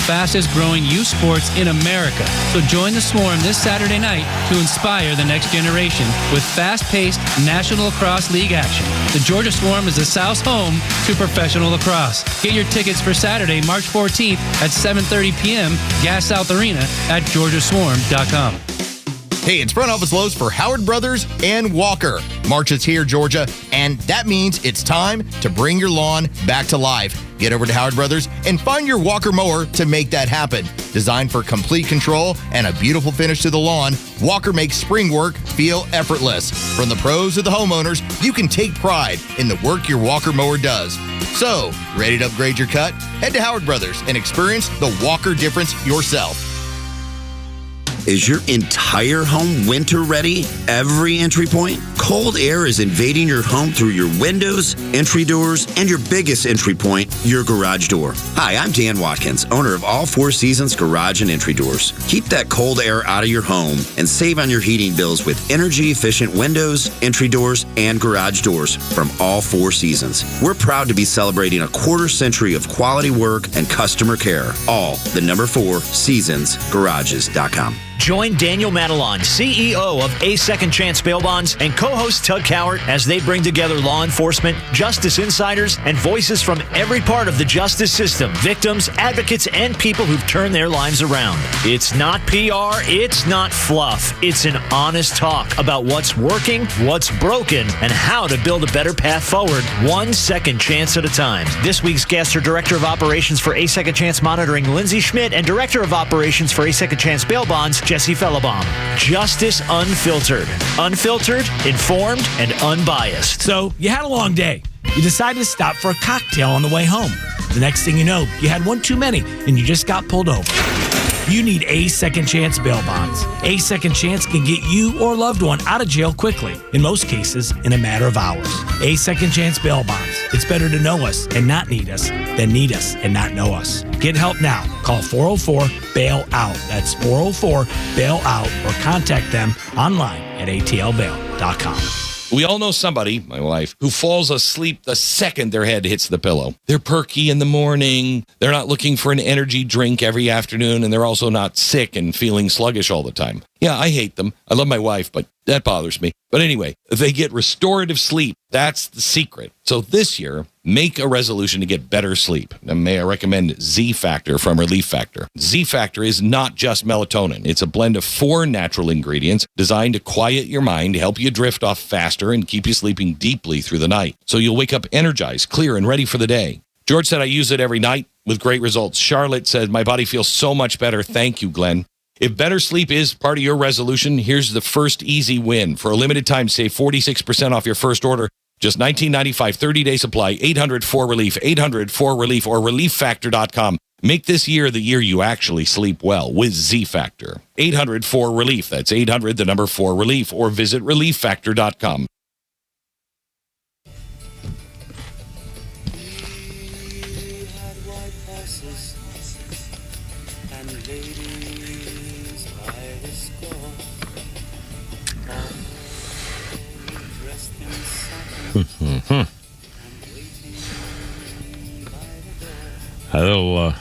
fastest growing youth sports in America. So join the Swarm this Saturday night to inspire the next generation with fast-paced National Lacrosse League action. The Georgia Swarm is the South's home to professional lacrosse. Get your tickets for Saturday, March 14th at 7:30 p.m. Gas South Arena at georgiaswarm.com. Hey, it's Front Office Lowe's for Howard Brothers and Walker. March is here, Georgia, and that means it's time to bring your lawn back to life. Get over to Howard Brothers and find your Walker mower to make that happen. Designed for complete control and a beautiful finish to the lawn, Walker makes spring work feel effortless. From the pros to the homeowners, you can take pride in the work your Walker mower does. So, ready to upgrade your cut? Head to Howard Brothers and experience the Walker difference yourself. Is your entire home winter ready? Every entry point? Cold air is invading your home through your windows, entry doors, and your biggest entry point, your garage door. Hi, I'm Dan Watkins, owner of All Four Seasons Garage and Entry Doors. Keep that cold air out of your home and save on your heating bills with energy-efficient windows, entry doors, and garage doors from All Four Seasons. We're proud to be celebrating a quarter century of quality work and customer care. All the number 4 seasonsgarages.com. Join Daniel Madelon, CEO of A Second Chance Bail Bonds, and co-host Tug Cowart as they bring together law enforcement, justice insiders, and voices from every part of the justice system, victims, advocates, and people who've turned their lives around. It's not PR, it's not fluff. It's an honest talk about what's working, what's broken, and how to build a better path forward, one second chance at a time. This week's guests are Director of Operations for A Second Chance Monitoring, Lindsay Schmidt, and Director of Operations for A Second Chance Bail Bonds, Jesse Fellebaum. Justice Unfiltered. Unfiltered, informed, and unbiased. So, you had a long day. You decided to stop for a cocktail on the way home. The next thing you know, you had one too many, and you just got pulled over. You need A Second Chance Bail Bonds. A Second Chance can get you or loved one out of jail quickly, in most cases, in a matter of hours. A Second Chance Bail Bonds. It's better to know us and not need us than need us and not know us. Get help now. Call 404-BAIL-OUT. That's 404-BAIL-OUT, or contact them online at atlbail.com. We all know somebody, my wife, who falls asleep the second their head hits the pillow. They're perky in the morning. They're not looking for an energy drink every afternoon, and they're also not sick and feeling sluggish all the time. Yeah, I hate them. I love my wife, but that bothers me. But anyway, they get restorative sleep. That's the secret. So this year, make a resolution to get better sleep. And may I recommend Z Factor from Relief Factor. Z Factor is not just melatonin. It's a blend of 4 natural ingredients designed to quiet your mind, help you drift off faster, and keep you sleeping deeply through the night. So you'll wake up energized, clear, and ready for the day. George said I use it every night with great results. Charlotte said my body feels so much better. Thank you, Glenn. If better sleep is part of your resolution, here's the first easy win. For a limited time, save 46% off your first order. Just $19.95, 30-day supply, 800-4RELIEF, 800-4RELIEF, or ReliefFactor.com. Make this year the year you actually sleep well with Z Factor. 800-4RELIEF. That's 800, the number 4RELIEF, or visit ReliefFactor.com. Hello,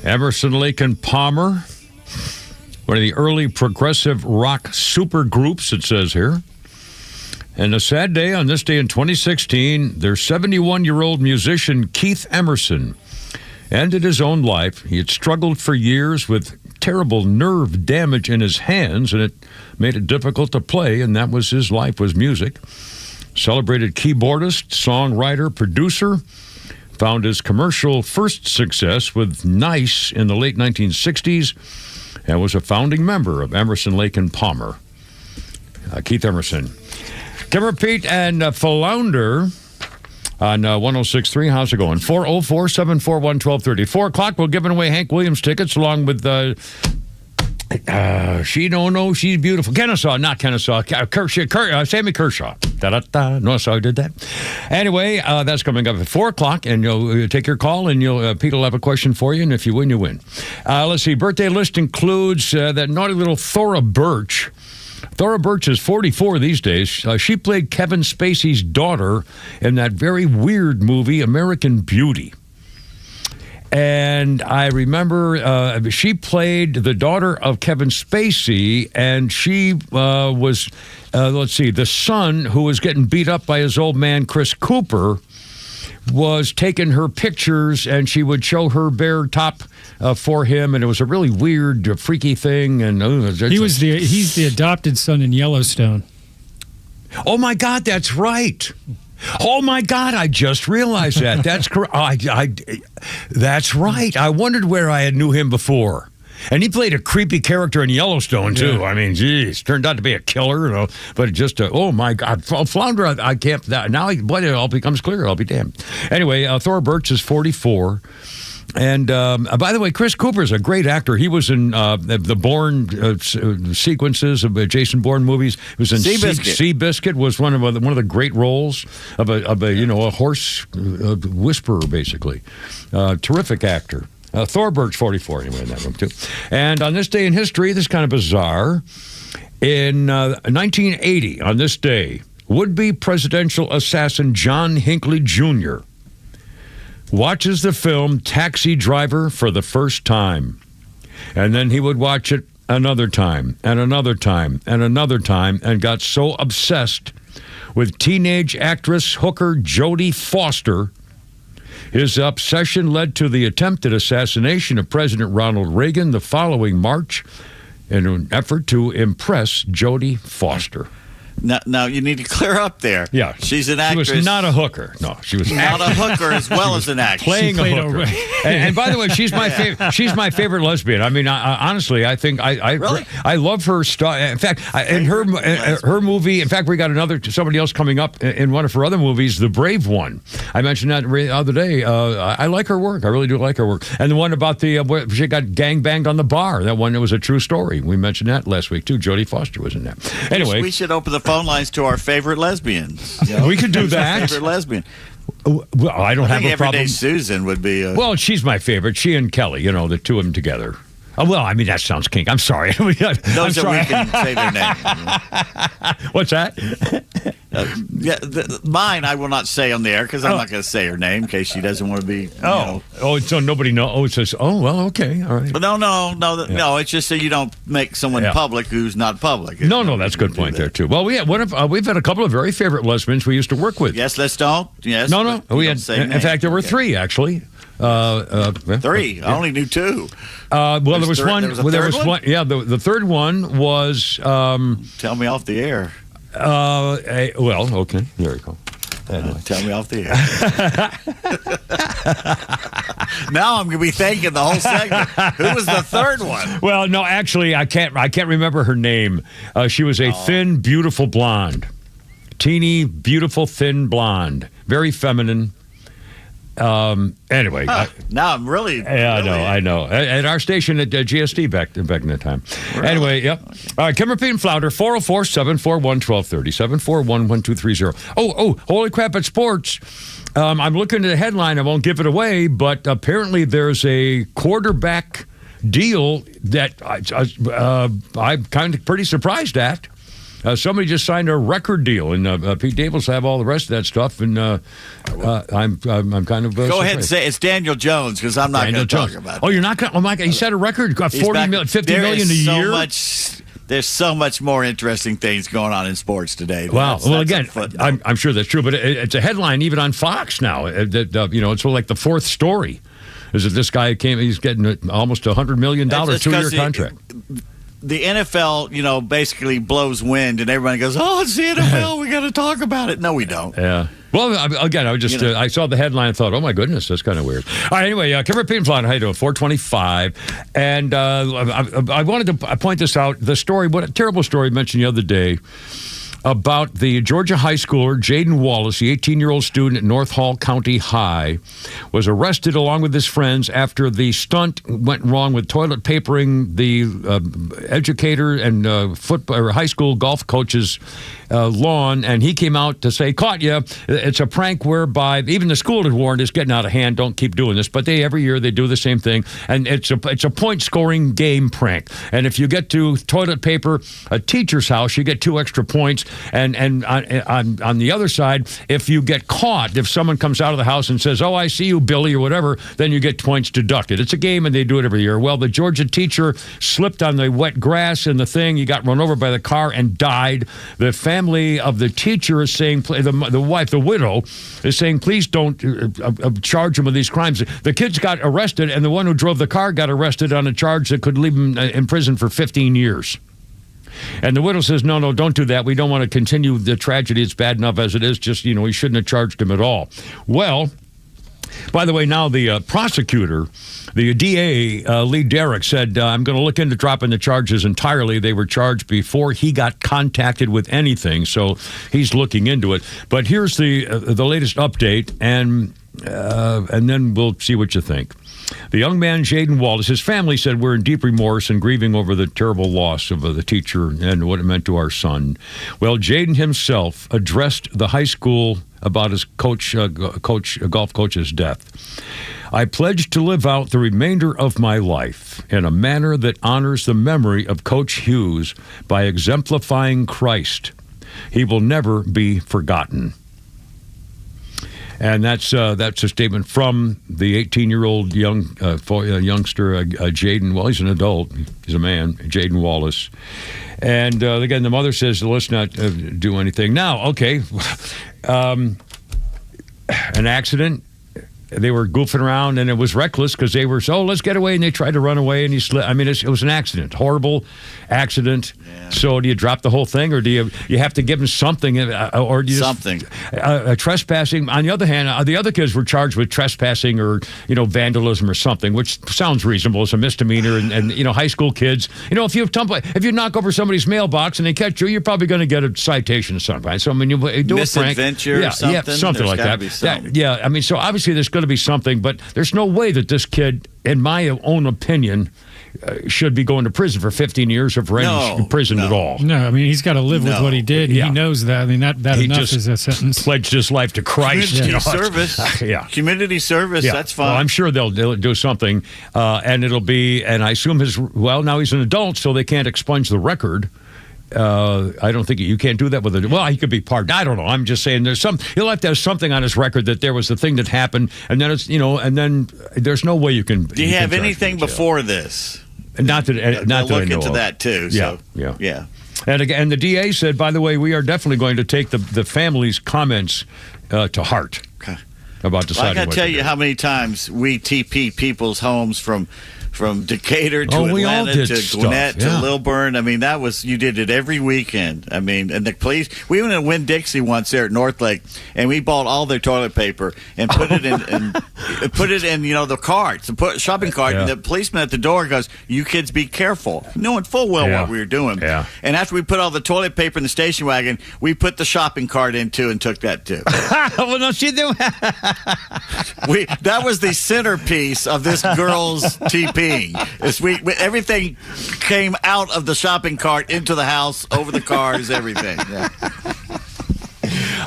Emerson, Lake and Palmer, one of the early progressive rock supergroups, it says here. And a sad day on this day in 2016, their 71-year-old musician Keith Emerson ended his own life. He had struggled for years with terrible nerve damage in his hands, and it made it difficult to play, and that was his life, was music. Celebrated keyboardist, songwriter, producer, found his commercial first success with Nice in the late 1960s, and was a founding member of Emerson, Lake and Palmer. Keith Emerson. Timber Pete and Philander on 106.3. How's it going? 404-741-1230. 4 o'clock, we're giving away Hank Williams tickets along with She Don't Know She's Beautiful. Sammy Kershaw. Da-da-da. Notice how I did that? Anyway, that's coming up at 4 o'clock, and you'll take your call, and Pete will have a question for you, and if you win, you win. Let's see. Birthday list includes that naughty little Thora Birch. Thora Birch is 44 these days. She played Kevin Spacey's daughter in that very weird movie, American Beauty. And I remember she played the daughter of Kevin Spacey, and she was, the son who was getting beat up by his old man, Chris Cooper, was taking her pictures, and she would show her bare top for him, and it was a really weird, freaky thing. And he's the adopted son in Yellowstone. Oh my God, that's right. Oh my God, I just realized that. That's correct. That's right. I wondered where I had knew him before. And he played a creepy character in Yellowstone, too. Yeah. I mean, geez, turned out to be a killer, but just, oh my God. Flounder, I can't, now it all becomes clear. I'll be damned. Anyway, Thor Birch is 44. And by the way, Chris Cooper is a great actor. He was in the Bourne sequences of Jason Bourne movies. He was in Seabiscuit. Was one of the great roles of a horse whisperer, basically. Terrific actor. Thor Birch, 44, anyway, in that room, too. And on this day in history, this is kind of bizarre. In 1980, on this day, would-be presidential assassin John Hinckley Jr. watches the film Taxi Driver for the first time. And then he would watch it another time, and another time, and another time, and got so obsessed with teenage actress hooker Jodie Foster. His obsession led to the attempted assassination of President Ronald Reagan the following March in an effort to impress Jodie Foster. Now, you need to clear up there. Yeah. She's an actress. She was not a hooker. No, she was not a hooker as well as an actress. Playing a hooker. And by the way, she's my favorite. She's my favorite lesbian. I mean, honestly, I think I love her stuff. In fact, in her movie. In fact, we got somebody else coming up in one of her other movies, The Brave One. I mentioned that the other day. I like her work. I really do like her work. And the one about where she got gangbanged on the bar. That one, it was a true story. We mentioned that last week too. Jodie Foster was in that. Anyway, we should open the phone lines to our favorite lesbians. We could do that. Favorite lesbian. Well, I don't have a problem. Everyday Susan would be. Well, she's my favorite. She and Kelly, the two of them together. Well, I mean, that sounds kink. I'm sorry. Those that we can say their name. What's that? Mine I will not say on the air because I'm not going to say her name in case she doesn't want to be. So nobody knows. Oh, it says. Oh, well, okay, all right. But no. It's just so you don't make someone public who's not public. No, that's a good point there too. Well, we've had a couple of very favorite lesbians we used to work with. Yes, let's don't. Yes. No. We had. In fact, there were three actually. Three. I only knew two. Well, there was one. There was one. Yeah, the third one was. Tell me off the air. Well, okay. There you go. Anyway. Tell me off the air. Now I'm going to be thanking the whole segment. Who was the third one? Well, no, actually, I can't remember her name. She was a thin, beautiful blonde, teeny, beautiful, thin blonde, very feminine. Anyway, now I'm really. Yeah, I know. At our station at GSD back in that time. Really? Anyway, yep. All right, Kim Repeat and Flounder, 404-741-1230, 741-1230. Oh, holy crap at sports. I'm looking at the headline. I won't give it away, but apparently there's a quarterback deal that I'm kind of pretty surprised at. Somebody just signed a record deal, and Pete Davis will have all the rest of that stuff. And I'm kind of go ahead and say it's Daniel Jones because I'm not going to talk about it. Oh, you're not going? Oh my God! He set a record, got 50 million a year. There's so much more interesting things going on in sports today. Wow. Well, again, I'm sure that's true, but it's a headline even on Fox now. It's sort of like the fourth story. Is that this guy he's getting almost $100 million 2-year contract. The NFL, basically blows wind, and everybody goes, "Oh, it's the NFL. We got to talk about it." No, we don't. Yeah. Well, again, I was just I saw the headline and thought, "Oh my goodness, that's kind of weird." All right. Anyway, Kim Repeat and Flounder, how you doing? 425, and I wanted to point this out. The story, what a terrible story mentioned the other day. About the Georgia high schooler, Jaden Wallace, the 18-year-old student at North Hall County High, was arrested along with his friends after the stunt went wrong with toilet papering the educator and high school golf coach's lawn, and he came out to say, "Caught ya." It's a prank whereby even the school had warned, it's getting out of hand, don't keep doing this. But every year they do the same thing, and it's a point-scoring game prank. And if you get to toilet paper a teacher's house, you get 2 extra points. And on the other side, if you get caught, if someone comes out of the house and says, "Oh, I see you, Billy," or whatever, then you get points deducted. It's a game, and they do it every year. Well, the Georgia teacher slipped on the wet grass in the thing. He got run over by the car and died. The family of the teacher is saying, the wife, the widow, is saying, please don't charge him with these crimes. The kids got arrested, and the one who drove the car got arrested on a charge that could leave him in prison for 15 years. And the widow says, no, don't do that. We don't want to continue the tragedy. It's bad enough as it is. Just, we shouldn't have charged him at all. Well, by the way, now the prosecutor, the DA, Lee Derrick, said, I'm going to look into dropping the charges entirely. They were charged before he got contacted with anything, so he's looking into it. But here's the latest update, and then we'll see what you think. The young man, Jaden Wallace, his family said, we're in deep remorse and grieving over the terrible loss of the teacher and what it meant to our son. Well, Jaden himself addressed the high school about his golf coach's death. I pledge to live out the remainder of my life in a manner that honors the memory of Coach Hughes by exemplifying Christ. He will never be forgotten. And that's a statement from the 18-year-old youngster, Jaden. Well, he's an adult. He's a man, Jaden Wallace. And again, the mother says, let's not do anything. Now, okay, an accident. They were goofing around, and it was reckless because they were, let's get away, and they tried to run away, and he slipped. I mean, it was an accident, horrible accident. Yeah. So do you drop the whole thing, or do you have to give him something, or do you something? Trespassing. On the other hand, the other kids were charged with trespassing or vandalism or something, which sounds reasonable. It's a misdemeanor, and high school kids, if you knock over somebody's mailbox and they catch you, you're probably going to get a citation of some kind. So I mean, you do a prank, misadventure, or something. Something like that. I mean, so obviously there's going to be something, but there's no way that this kid, in my own opinion, should be going to prison for 15 years or for any prison at all. No, I mean, he's got to live with what he did. Yeah. He knows that. I mean, that he enough just is a sentence. Pledged his life to Christ. Community service. Community service, that's fine. Well, I'm sure they'll do something, and it'll be, and I assume now he's an adult, so they can't expunge the record. I don't think you can't do that with he could be pardoned. I don't know. I'm just saying he'll have to have something on his record that there was the thing that happened, and then and then there's no way you can. Do you have anything before this? Not that I know look into that too. So. Yeah. And again, the DA said, by the way, we are definitely going to take the family's comments to heart. Okay. About deciding. I got to tell you how many times we TP people's homes from Decatur to Atlanta to Gwinnett to Lilburn. I mean, you did it every weekend. I mean, and the police, we went to Winn-Dixie once there at North Lake, and we bought all their toilet paper and put it in the carts, the shopping cart, and the policeman at the door goes, you kids be careful, knowing full well what we were doing. Yeah. And after we put all the toilet paper in the station wagon, we put the shopping cart in too and took that too. Well, no, she did. That was the centerpiece of this girl's TP. Everything came out of the shopping cart into the house, over the cars, everything. Yeah.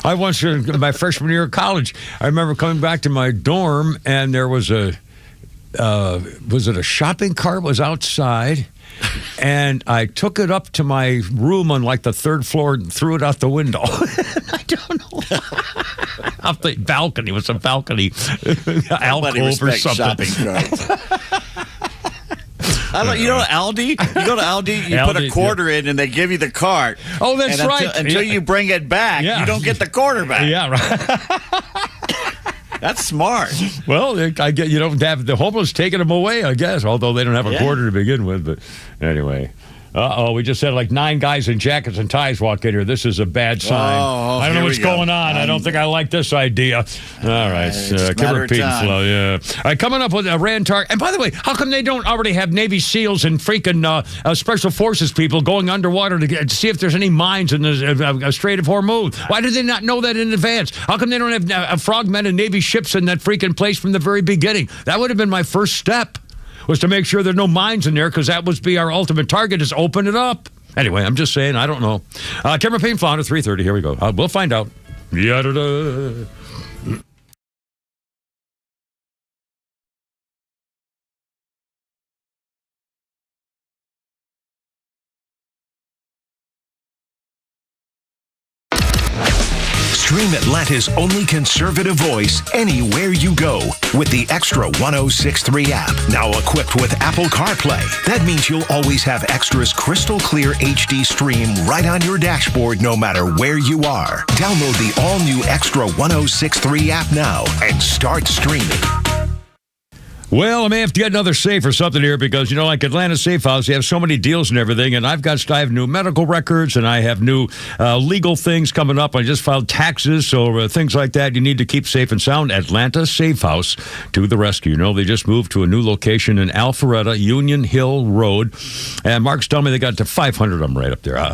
I once, in my freshman year of college, I remember coming back to my dorm, and there was was it a shopping cart was outside, and I took it up to my room on the third floor and threw it out the window. I don't know. Off the balcony. It was a balcony alcove or something. Shopping carts. You know Aldi? You go to Aldi, you put a quarter in, and they give you the cart. Oh, that's right. Until you bring it back, you don't get the quarter back. Yeah, right. That's smart. Well, I get you don't have the homeless taking them away, I guess, although they don't have a quarter to begin with. But anyway. We just had 9 guys in jackets and ties walk in here. This is a bad sign. I don't know what's going on. I don't think I like this idea. All right. Keep repeating slow. Yeah. All right, coming up with a Rantar. And by the way, how come they don't already have Navy SEALs and freaking Special Forces people going underwater to see if there's any mines in the Strait of Hormuz? Why do they not know that in advance? How come they don't have frogmen and Navy ships in that freaking place from the very beginning? That would have been my first step. Was to make sure there are no mines in there, because that would be our ultimate target, is open it up. Anyway, I'm just saying, I don't know. Camera Payne Flounder, 3:30. Here we go. We'll find out. Yada-da. Stream Atlanta's only conservative voice anywhere you go with the Extra 106.3 app. Now equipped with Apple CarPlay. That means you'll always have Extra's crystal clear HD stream right on your dashboard no matter where you are. Download the all-new Extra 106.3 app now and start streaming. Well, I may have to get another safe or something here because, like Atlanta Safe House, you have so many deals and everything, and I have new medical records, and I have new legal things coming up. I just filed taxes, so things like that. You need to keep safe and sound. Atlanta Safe House to the rescue. They just moved to a new location in Alpharetta, Union Hill Road, and Mark's telling me they got to 500 of them right up there.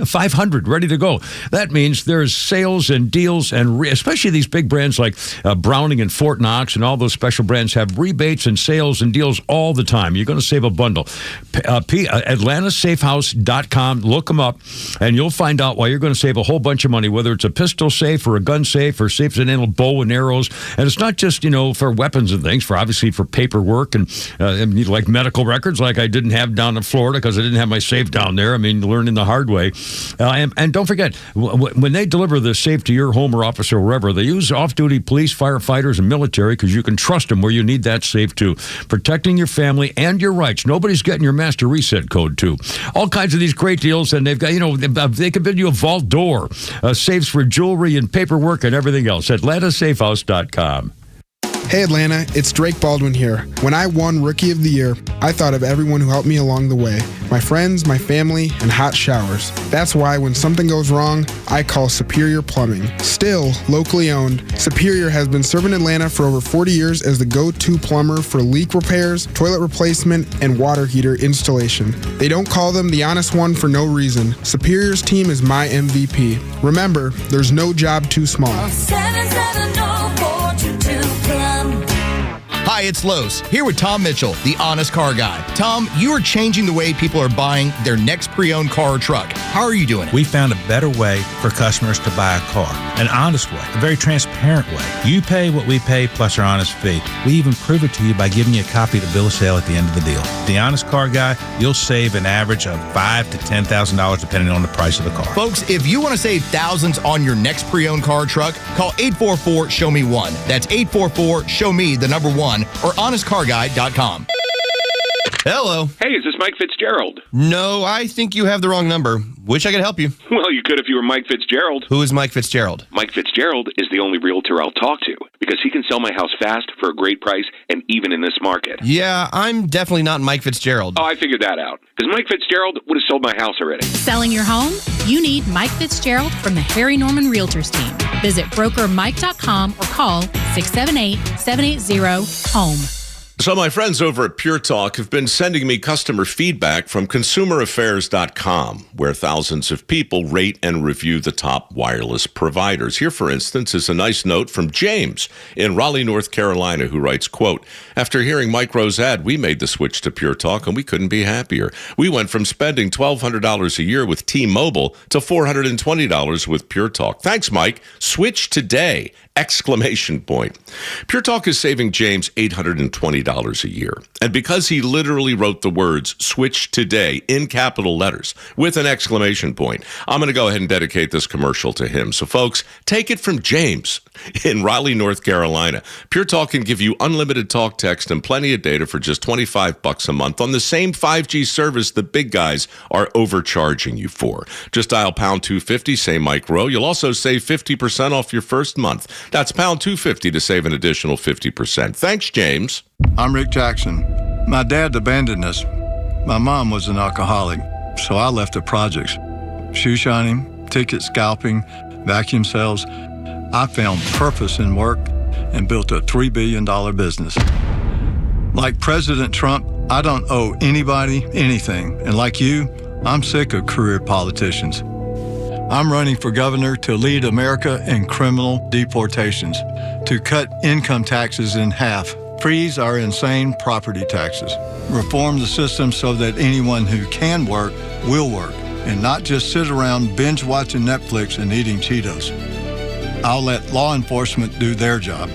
500 ready to go. That means there's sales and deals, and especially these big brands like Browning and Fort Knox and all those special brands have rebates and sales and deals all the time. You're going to save a bundle. AtlantaSafeHouse.com. Look them up, and you'll find out why you're going to save a whole bunch of money, whether it's a pistol safe or a gun safe or safes that handle bow and arrows. And it's not just, for weapons and things, obviously for paperwork and like medical records like I didn't have down in Florida because I didn't have my safe down there. Learning the hard way. And don't forget, when they deliver the safe to your home or office or wherever, they use off-duty police, firefighters, and military because you can trust them where you need that safe too. Protecting your family and your rights. Nobody's getting your master reset code too. All kinds of these great deals, and they've got, they can build you a vault door, safes for jewelry and paperwork and everything else. AtlantaSafeHouse.com. Hey Atlanta, it's Drake Baldwin here. When I won Rookie of the Year, I thought of everyone who helped me along the way. My friends, my family, and hot showers. That's why when something goes wrong, I call Superior Plumbing. Still locally owned, Superior has been serving Atlanta for over 40 years as the go-to plumber for leak repairs, toilet replacement, and water heater installation. They don't call them the honest one for no reason. Superior's team is my MVP. Remember, there's no job too small. 770-422-PLUM. Hi, it's Los, here with Tom Mitchell, the honest car guy. Tom, you are changing the way people are buying their next pre-owned car or truck. How are you doing it? We found a better way for customers to buy a car. An honest way, a very transparent way. You pay what we pay plus our honest fee. We even prove it to you by giving you a copy of the bill of sale at the end of the deal. The Honest Car Guy, you'll save an average of $5,000 to $10,000 depending on the price of the car. Folks, if you want to save thousands on your next pre-owned car or truck, call 844-SHOW-ME-1. That's 844-SHOW-ME-1 or honestcarguy.com. Hello. Hey, is this Mike Fitzgerald? No, I think you have the wrong number. Wish I could help you. Well, you could if you were Mike Fitzgerald. Who is Mike Fitzgerald? Mike Fitzgerald is the only realtor I'll talk to because he can sell my house fast for a great price and even in this market. Yeah, I'm definitely not Mike Fitzgerald. Oh, I figured that out because Mike Fitzgerald would have sold my house already. Selling your home? You need Mike Fitzgerald from the Harry Norman Realtors team. Visit brokermike.com or call 678-780-HOME. So my friends over at Pure Talk have been sending me customer feedback from consumeraffairs.com, where thousands of people rate and review the top wireless providers. Here, for instance, is a nice note from James in Raleigh, North Carolina, who writes, quote, after hearing Mike Rowe's ad, we made the switch to Pure Talk, and we couldn't be happier. We went from spending $1,200 a year with T-Mobile to $420 with Pure Talk. Thanks, Mike. Switch today! Exclamation point. Pure Talk is saving James $820 a year. And because he literally wrote the words switch today in capital letters with an exclamation point, I'm going to go ahead and dedicate this commercial to him. So folks, take it from James in Raleigh, North Carolina. Pure Talk can give you unlimited talk, text, and plenty of data for just $25 a month on the same 5G service the big guys are overcharging you for. Just dial pound 250, say Mike Rowe. You'll also save 50% off your first month. That's pound 250 to save an additional 50%. Thanks, James. I'm Rick Jackson. My dad abandoned us. My mom was an alcoholic, so I left the projects. Shoe shining, ticket scalping, vacuum sales. I found purpose in work and built a $3 billion business. Like President Trump, I don't owe anybody anything. And like you, I'm sick of career politicians. I'm running for governor to lead America in criminal deportations, to cut income taxes in half, freeze our insane property taxes, reform the system so that anyone who can work will work, and not just sit around binge-watching Netflix and eating Cheetos. I'll let law enforcement do their job.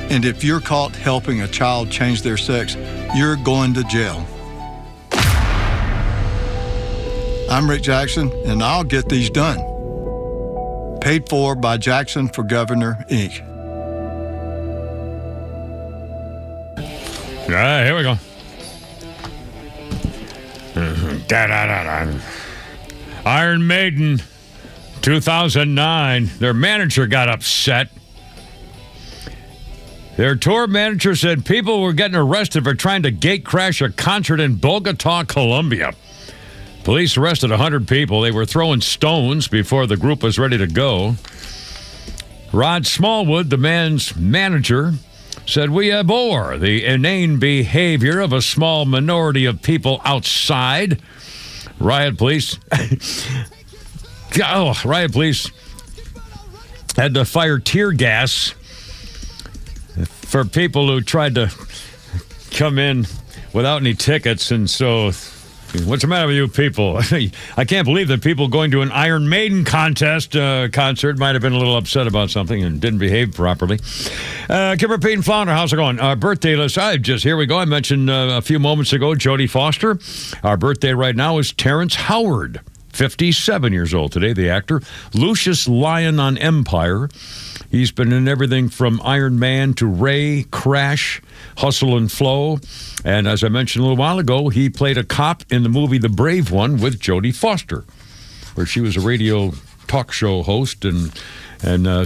And if you're caught helping a child change their sex, you're going to jail. I'm Rick Jackson, and I'll get these done. Paid for by Jackson for Governor, Inc. All right, here we go. Iron Maiden, 2009. Their manager got upset. Their tour manager said people were getting arrested for trying to gate crash a concert in Bogota, Colombia. Police arrested 100 people. They were throwing stones before the group was ready to go. Rod Smallwood, the band's manager, said, "We abhor the inane behavior of a small minority of people outside." Riot police had to fire tear gas for people who tried to come in without any tickets. And so, what's the matter with you people? I can't believe that people going to an Iron Maiden concert might have been a little upset about something and didn't behave properly. Kimber, Pete, and Flounder, how's it going? Birthday list. Here we go. I mentioned a few moments ago Jodie Foster. Our birthday right now is Terrence Howard, 57 years old today, the actor. Lucius Lyon on Empire. He's been in everything from Iron Man to Ray, Crash, Hustle and Flow. And as I mentioned a little while ago, he played a cop in the movie The Brave One with Jodie Foster, where she was a radio talk show host and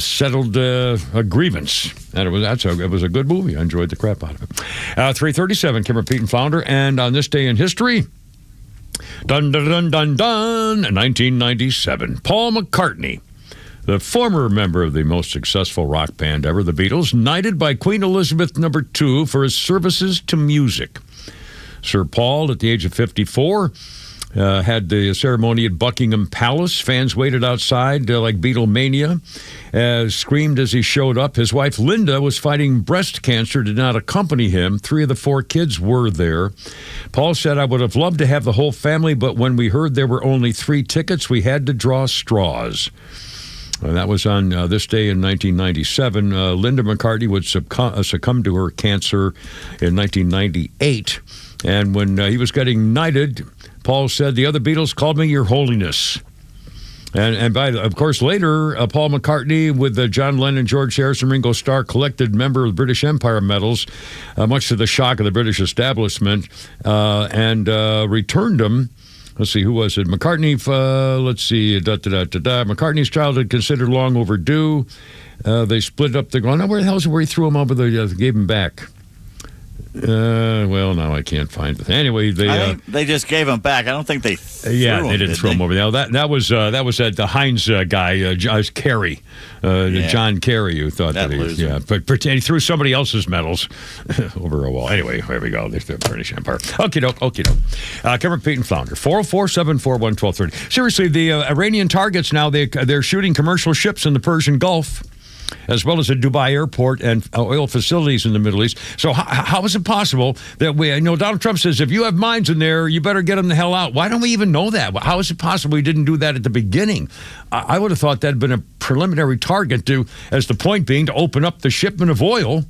settled a grievance. And it was a good movie. I enjoyed the crap out of it. 3:37, Kimber, Pete, and Flounder. And on this day in history, dun, dun, dun, dun, dun, 1997, Paul McCartney, the former member of the most successful rock band ever, the Beatles, knighted by Queen Elizabeth II for his services to music. Sir Paul, at the age of 54, had the ceremony at Buckingham Palace. Fans waited outside like Beatlemania, screamed as he showed up. His wife, Linda, was fighting breast cancer, did not accompany him. 3 of the 4 kids were there. Paul said, "I would have loved to have the whole family, but when we heard there were only 3 tickets, we had to draw straws." And that was on this day in 1997. Linda McCartney would succumb to her cancer in 1998. And when he was getting knighted, Paul said, "The other Beatles called me Your Holiness." And of course, later, Paul McCartney with John Lennon, George Harrison, Ringo Starr collected member of the British Empire medals, much to the shock of the British establishment, and returned them. Let's see, who was it? McCartney, McCartney's childhood considered long overdue. They split up the... Now, where the hell is it where he threw him over gave him back? Well, now I can't find it. Anyway, they just gave him back. I don't think they threw him. They didn't throw him over there. That was the Heinz guy, Kerry, John Kerry, who thought that he was, but he threw somebody else's medals over a wall. Anyway, here we go. There's the British Empire. Okie doke. Kimber, Pete, and Flounder. 404-741-1230. Seriously, the Iranian targets now, they're shooting commercial ships in the Persian Gulf, as well as the Dubai airport and oil facilities in the Middle East. So how is it possible that Donald Trump says, if you have mines in there, you better get them the hell out? Why don't we even know that? How is it possible we didn't do that at the beginning? I would have thought that had been a preliminary target as the point being to open up the shipment of oil,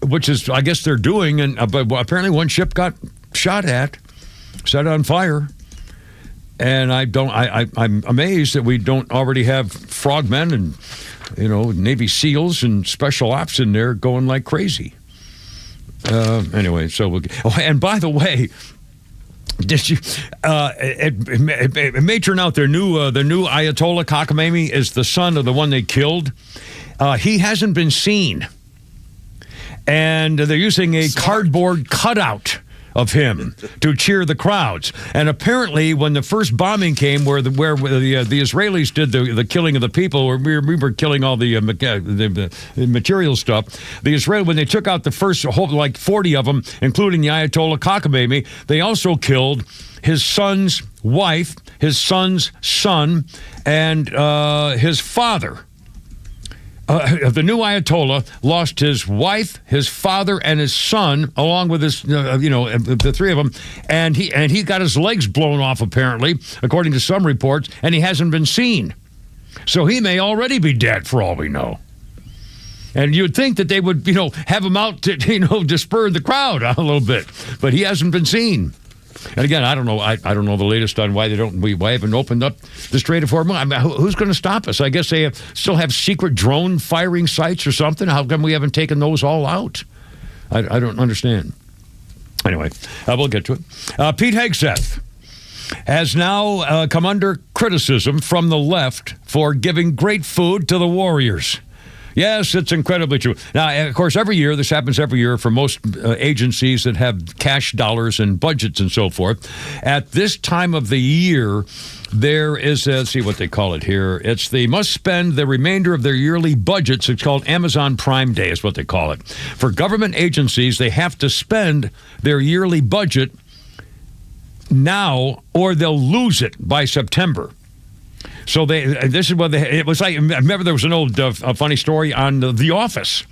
which is, I guess they're doing. But apparently one ship got shot at, set on fire. And I'm amazed that we don't already have frogmen and Navy SEALs and special ops in there going like crazy. Anyway, so and by the way, did you? It may turn out the new Ayatollah Khamenei is the son of the one they killed. He hasn't been seen, and they're using a cardboard cutout of him to cheer the crowds. And apparently, when the first bombing came, where the Israelis did the killing of the people, where we were killing all the material stuff, when they took out the first 40 of them, including the Ayatollah Khamenei, they also killed his son's wife, his son's son, and his father. The new Ayatollah lost his wife, his father, and his son, along with his, the 3 of them, and he got his legs blown off, apparently, according to some reports, and he hasn't been seen. So he may already be dead, for all we know. And you'd think that they would, have him out to, to spur the crowd a little bit, but he hasn't been seen. And again, I don't know. I don't know the latest on why why haven't opened up the Strait of Hormuz. I mean, who's going to stop us? I guess they still have secret drone firing sites or something. How come we haven't taken those all out? I don't understand. Anyway, we'll get to it. Pete Hegseth has now come under criticism from the left for giving great food to the Warriors. Yes, it's incredibly true. Now, of course, this happens every year for most agencies that have cash dollars and budgets and so forth. At this time of the year, there is, let's see what they call it here. They must spend the remainder of their yearly budgets. It's called Amazon Prime Day is what they call it. For government agencies, they have to spend their yearly budget now or they'll lose it by September. So this is what it was like. Remember, there was an old funny story on The Office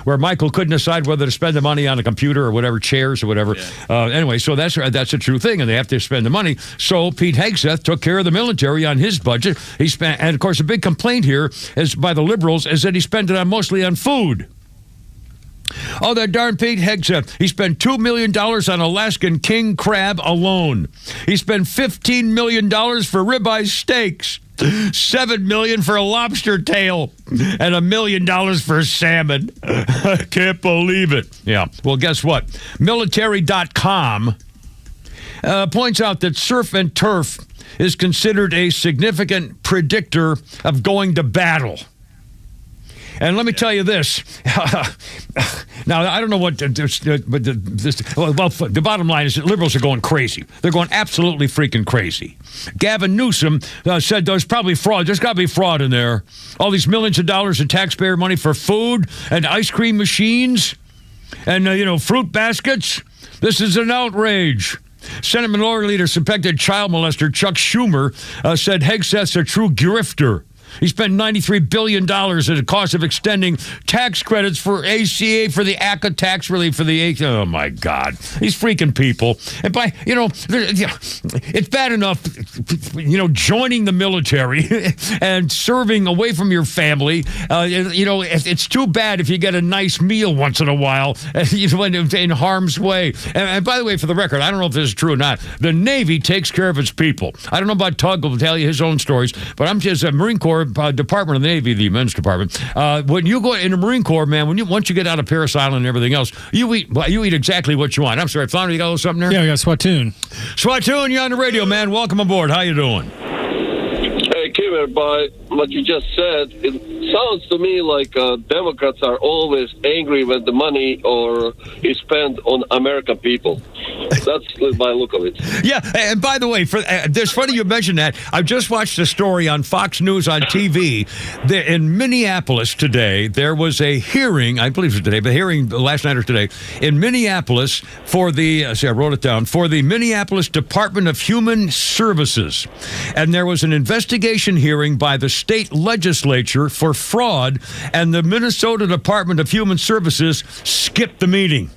where Michael couldn't decide whether to spend the money on a computer or whatever, chairs or whatever. Yeah. Anyway, so that's a true thing, and they have to spend the money. So Pete Hegseth took care of the military on his budget. He spent, and of course, a big complaint here is by the liberals is that he spent it mostly on food. Oh, that darn Pete Hegseth. He spent $2 million on Alaskan king crab alone. He spent $15 million for ribeye steaks. $7 million for a lobster tail and $1 million for salmon. I can't believe it. Yeah. Well, guess what? Military.com points out that surf and turf is considered a significant predictor of going to battle. And let me tell you this. Now, I don't know what, but the bottom line is that liberals are going crazy. They're going absolutely freaking crazy. Gavin Newsom said there's probably fraud. There's got to be fraud in there. All these millions of dollars in taxpayer money for food and ice cream machines and, fruit baskets. This is an outrage. Senate Minority Leader, suspected child molester Chuck Schumer said Hegseth's a true grifter. He spent $93 billion at the cost of extending tax credits for ACA, for the ACA tax relief for the oh my God, these freaking people. And it's bad enough, joining the military and serving away from your family. It's too bad if you get a nice meal once in a while in harm's way. And by the way, for the record, I don't know if this is true or not. The Navy takes care of its people. I don't know about Tug, will tell you his own stories, but I'm just a Marine Corps Department of the Navy, the men's department. When you go in the Marine Corps, man, once you get out of Parris Island and everything else, you eat exactly what you want. I'm sorry, Flounder, you got a little something there? Yeah, we got Swatoon. Swatoon, you're on the radio, man. Welcome aboard. How you doing? Hey, Kimmer, by what you just said, it sounds to me like Democrats are always angry when the money is spent on American people. That's my look of it. Yeah, and by the way, it's funny you mentioned that. I just watched a story on Fox News on TV. In Minneapolis today, there was a hearing, I believe it was today, but hearing last night or today, in Minneapolis for I wrote it down, for the Minneapolis Department of Human Services. And there was an investigation hearing by the state legislature for fraud, and the Minnesota Department of Human Services skipped the meeting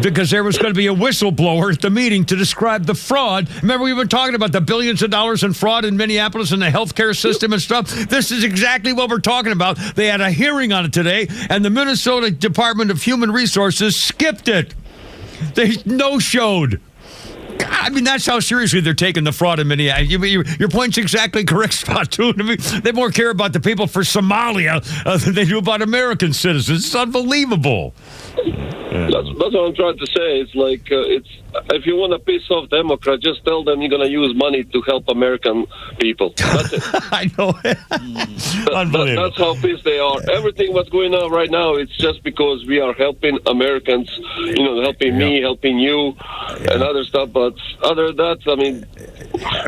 because there was going to be a whistleblower at the meeting to describe the fraud. Remember, we were talking about the billions of dollars in fraud in Minneapolis and the healthcare system and stuff. This is exactly what we're talking about. They had a hearing on it today, and the Minnesota Department of Human Resources skipped it. They no-showed. I mean, that's how seriously they're taking the fraud in Minneapolis. Your point's exactly correct, Spot, too. I mean, they more care about the people for Somalia than they do about American citizens. It's unbelievable. That's what I'm trying to say. It's like, if you want to piss off Democrats, just tell them you're going to use money to help American people. That's it. I know. Unbelievable. That's how pissed they are. Everything what's going on right now, it's just because we are helping Americans, helping me, helping you, and other stuff. But other than that, I mean...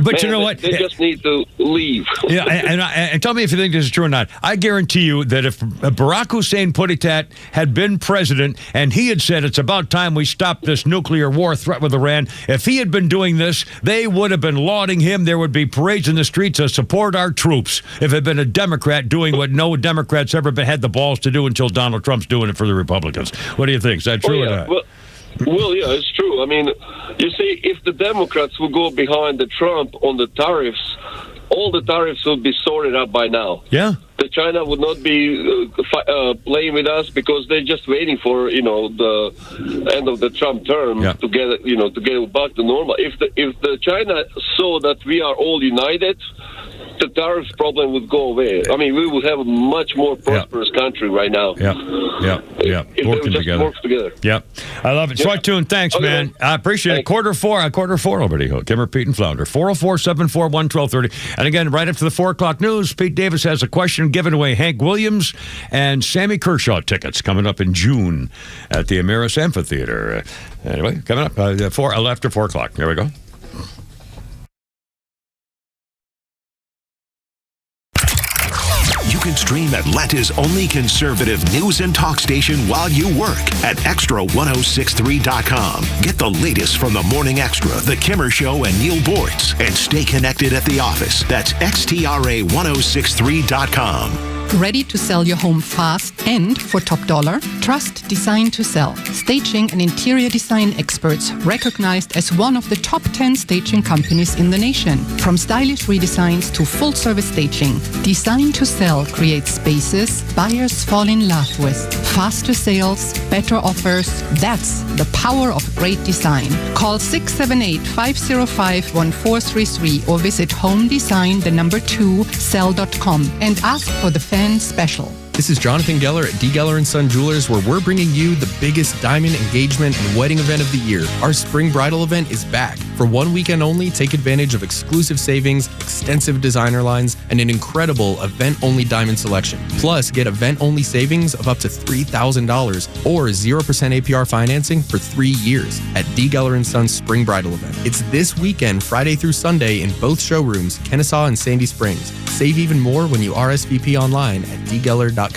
But you know what? They just need to leave. Yeah, and tell me if you think this is true or not. I guarantee you that if Barack Hussein Puditat had been president and he had said it's about time we stop this nuclear war threat with Iran, if he had been doing this, they would have been lauding him. There would be parades in the streets to support our troops if it had been a Democrat doing what no Democrats ever had the balls to do until Donald Trump's doing it for the Republicans. What do you think? Is that true or not? Well, yeah, it's true. I mean, you see, if the Democrats would go behind the Trump on the tariffs, all the tariffs would be sorted out by now. Yeah. The the China would not be playing with us because they're just waiting for the end of the Trump term to get back to normal. If the China saw that we are all united, the tariffs problem would go away. I mean, we would have a much more prosperous country right now. If Working they just work together. Yep. I love it. Short tune. Thanks, man. I appreciate it. Quarter four already. Timmer, Pete, and Flounder. 404-741-1230. And again, right after the 4 o'clock news, Pete Davis has a question giving away Hank Williams and Sammy Kershaw tickets coming up in June at the Ameris Amphitheater. Anyway, coming up after 4 o'clock. There we go. You can stream Atlanta's only conservative news and talk station while you work at extra1063.com. Get the latest from the Morning Extra, The Kimmer Show, and Neil Boortz, and stay connected at the office. That's xtra1063.com. Ready to sell your home fast and for top dollar? Trust Design to Sell. Staging and interior design experts recognized as one of the top 10 staging companies in the nation. From stylish redesigns to full-service staging, Design to Sell creates spaces buyers fall in love with. Faster sales, better offers. That's the power of great design. Call 678-505-1433 or visit homedesign2sell.com and ask for the fan special. This is Jonathan Geller at D. Geller & Son Jewelers, where we're bringing you the biggest diamond engagement and wedding event of the year. Our spring bridal event is back. For 1 weekend only, take advantage of exclusive savings, extensive designer lines, and an incredible event-only diamond selection. Plus, get event-only savings of up to $3,000 or 0% APR financing for 3 years at D. Geller & Son's spring bridal event. It's this weekend, Friday through Sunday, in both showrooms, Kennesaw and Sandy Springs. Save even more when you RSVP online at dgeller.com.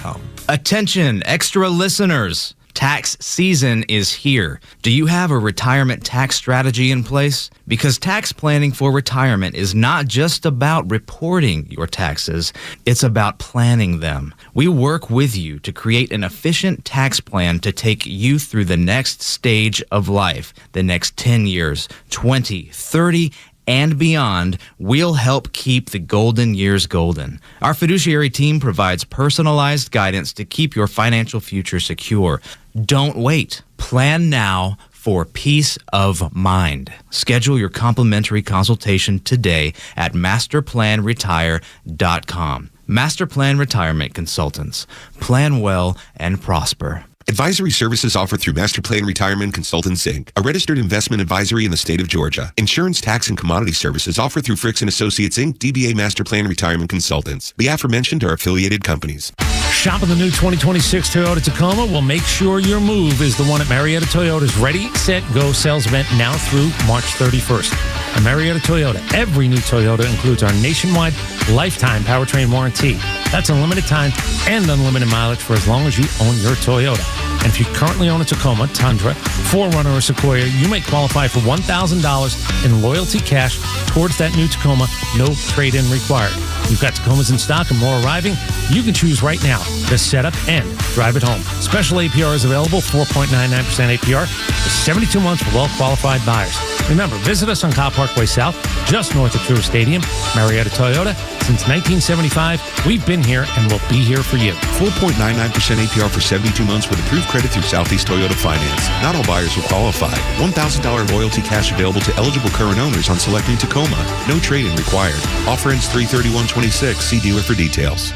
Attention, extra listeners. Tax season is here. Do you have a retirement tax strategy in place? Because tax planning for retirement is not just about reporting your taxes, it's about planning them. We work with you to create an efficient tax plan to take you through the next stage of life, the next 10 years, 20, 30, and beyond. We'll help keep the golden years golden. Our fiduciary team provides personalized guidance to keep your financial future secure. Don't wait. Plan now for peace of mind. Schedule your complimentary consultation today at masterplanretire.com. Masterplan Retirement Consultants. Plan well and prosper. Advisory services offered through Master Plan Retirement Consultants, Inc., a registered investment advisory in the state of Georgia. Insurance, tax, and commodity services offered through Fricks & Associates, Inc., DBA Master Plan Retirement Consultants. The aforementioned are affiliated companies. Shop in the new 2026 Toyota Tacoma will make sure your move is the one at Marietta Toyota's Ready, Set, Go sales event now through March 31st. At Marietta Toyota, every new Toyota includes our nationwide lifetime powertrain warranty. That's unlimited time and unlimited mileage for as long as you own your Toyota. And if you currently own a Tacoma, Tundra, 4Runner, or Sequoia, you may qualify for $1,000 in loyalty cash towards that new Tacoma, no trade-in required. We've got Tacomas in stock and more arriving. You can choose right now to set up and drive it home. Special APR is available, 4.99% APR for 72 months for well-qualified buyers. Remember, visit us on Cobb Parkway South, just north of Truist Stadium. Marietta Toyota, since 1975, we've been here and we'll be here for you. 4.99% APR for 72 months with approved credit through Southeast Toyota Finance. Not all buyers will qualify. $1,000 loyalty cash available to eligible current owners on selecting Tacoma. No trade-in required. Offer ends 3/31/26. See dealer for details.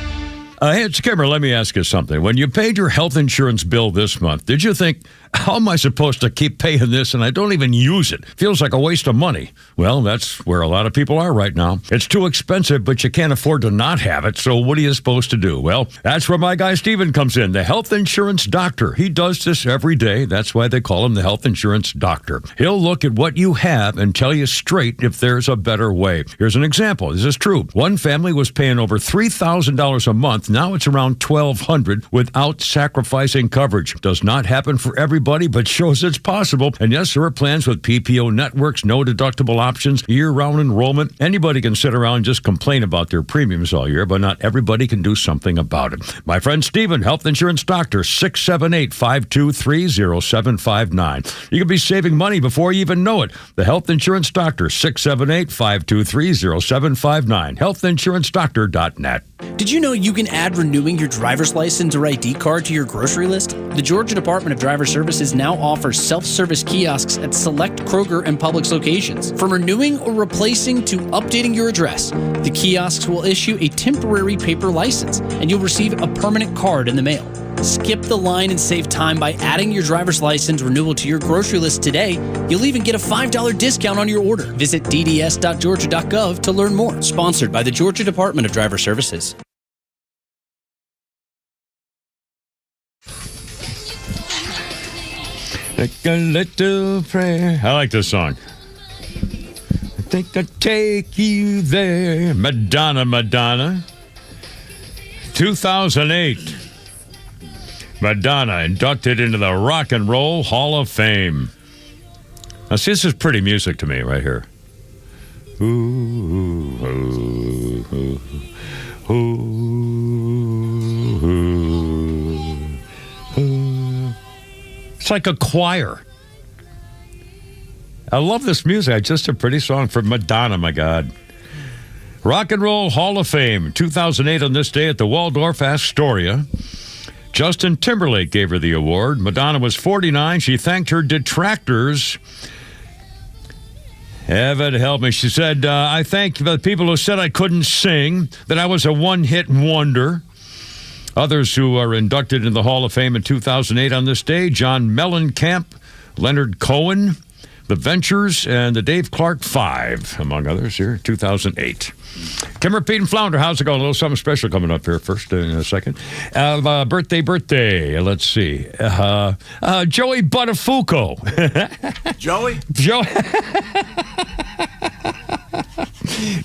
Hey, it's Kimmer. Let me ask you something. When you paid your health insurance bill this month, did you think, how am I supposed to keep paying this and I don't even use it? Feels like a waste of money. Well, that's where a lot of people are right now. It's too expensive, but you can't afford to not have it, so what are you supposed to do? Well, that's where my guy Steven comes in, the health insurance doctor. He does this every day. That's why they call him the health insurance doctor. He'll look at what you have and tell you straight if there's a better way. Here's an example. This is true. One family was paying over $3,000 a month. Now it's around $1,200 without sacrificing coverage. Does not happen for everybody, but shows it's possible. And yes, there are plans with PPO networks, no deductible options, year-round enrollment. Anybody can sit around and just complain about their premiums all year, but not everybody can do something about it. My friend Steven, health insurance doctor, 678-523-0759. You could be saving money before you even know it. The health insurance doctor, 678-523-0759. healthinsurancedoctor.net. Did you know you can add renewing your driver's license or ID card to your grocery list? The Georgia Department of Driver Services now offers self-service kiosks at select Kroger and Publix locations. From renewing or replacing to updating your address, the kiosks will issue a temporary paper license, and you'll receive a permanent card in the mail. Skip the line and save time by adding your driver's license renewal to your grocery list today. You'll even get a $5 discount on your order. Visit dds.georgia.gov to learn more. Sponsored by the Georgia Department of Driver Services. Like a little prayer. I like this song. I think I'll take you there. Madonna, Madonna. 2008. Madonna inducted into the Rock and Roll Hall of Fame. Now, see, this is pretty music to me right here. Ooh, ooh, ooh, ooh, ooh, ooh. It's like a choir. I love this music. It's just a pretty song for Madonna, my God. Rock and Roll Hall of Fame, 2008 on this day at the Waldorf Astoria. Justin Timberlake gave her the award. Madonna was 49. She thanked her detractors. Heaven help me. She said, I thank the people who said I couldn't sing, that I was a one-hit wonder. Others who are inducted into the Hall of Fame in 2008 on this day, John Mellencamp, Leonard Cohen, The Ventures, and the Dave Clark Five, among others here, 2008. Kimmer, Pete, and Flounder, how's it going? A little something special coming up here first in a second. Birthday. Let's see. Joey Buttafuoco. Joey?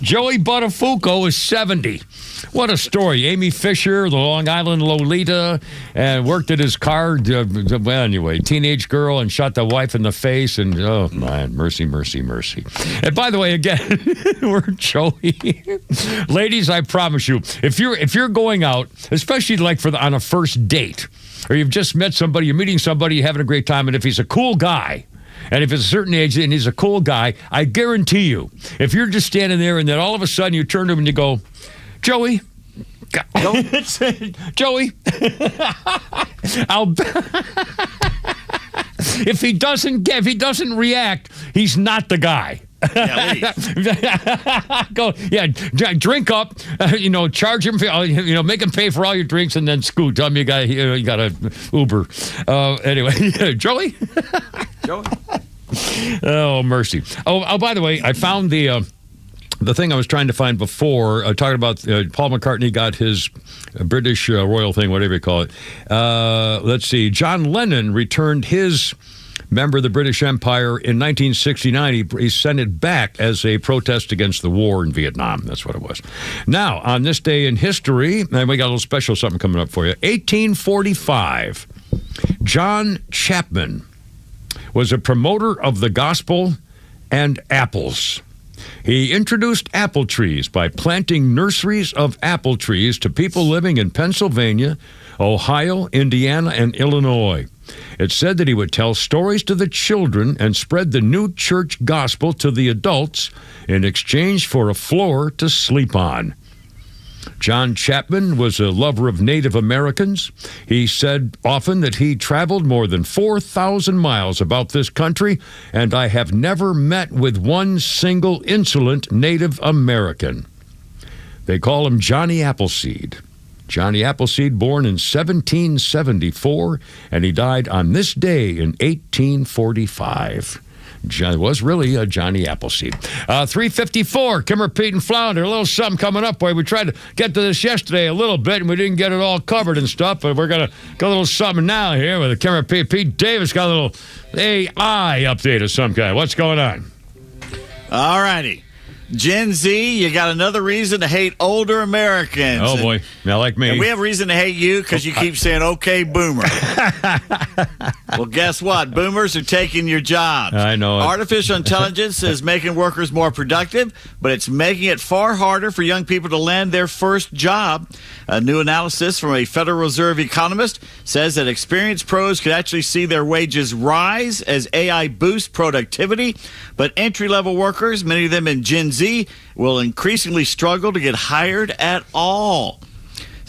Joey Buttafuoco is 70. What a story. Amy Fisher, the Long Island Lolita, and worked at his car. Well, anyway, teenage girl, and shot the wife in the face. And, oh, man, mercy. And by the way, again, we're Joey. Ladies, I promise you, if you're going out, especially like on a first date, or you've just met somebody, you're meeting somebody, you're having a great time, and if he's a cool guy, and if it's a certain age and he's a cool guy, I guarantee you, if you're just standing there and then all of a sudden you turn to him and you go, Joey, Joey, if he doesn't react, he's not the guy. Go, drink up, charge him, make him pay for all your drinks, and then scoot. Tell him you got a Uber. Anyway, Joey. Oh, mercy. Oh, by the way, I found the thing I was trying to find before, talking about Paul McCartney got his British royal thing, whatever you call it. Let's see. John Lennon returned his member of the British Empire in 1969. He sent it back as a protest against the war in Vietnam. That's what it was. Now, on this day in history, and we got a little special something coming up for you. 1845, John Chapman was a promoter of the gospel and apples. He introduced apple trees by planting nurseries of apple trees to people living in Pennsylvania, Ohio, Indiana, and Illinois. It said that he would tell stories to the children and spread the new church gospel to the adults in exchange for a floor to sleep on. John Chapman was a lover of Native Americans. He said often that he traveled more than 4,000 miles about this country, and I have never met with one single insolent Native American. They call him Johnny Appleseed. Johnny Appleseed, born in 1774, and he died on this day in 1845. Was really a Johnny Appleseed. 3:54, Kimmer, Pete, and Flounder. A little something coming up, boy. We tried to get to this yesterday a little bit, and we didn't get it all covered and stuff, but we're going to get a little something now here with Kimmer, Pete. Pete Davis got a little AI update of some kind. What's going on? All righty. Gen Z, you got another reason to hate older Americans. Oh, boy. Now, like me. And we have reason to hate you because you keep saying, okay, boomer. Well, guess what? Boomers are taking your jobs. I know it. Artificial intelligence is making workers more productive, but it's making it far harder for young people to land their first job. A new analysis from a Federal Reserve economist says that experienced pros could actually see their wages rise as AI boosts productivity, but entry-level workers, many of them in Gen Z, will increasingly struggle to get hired at all.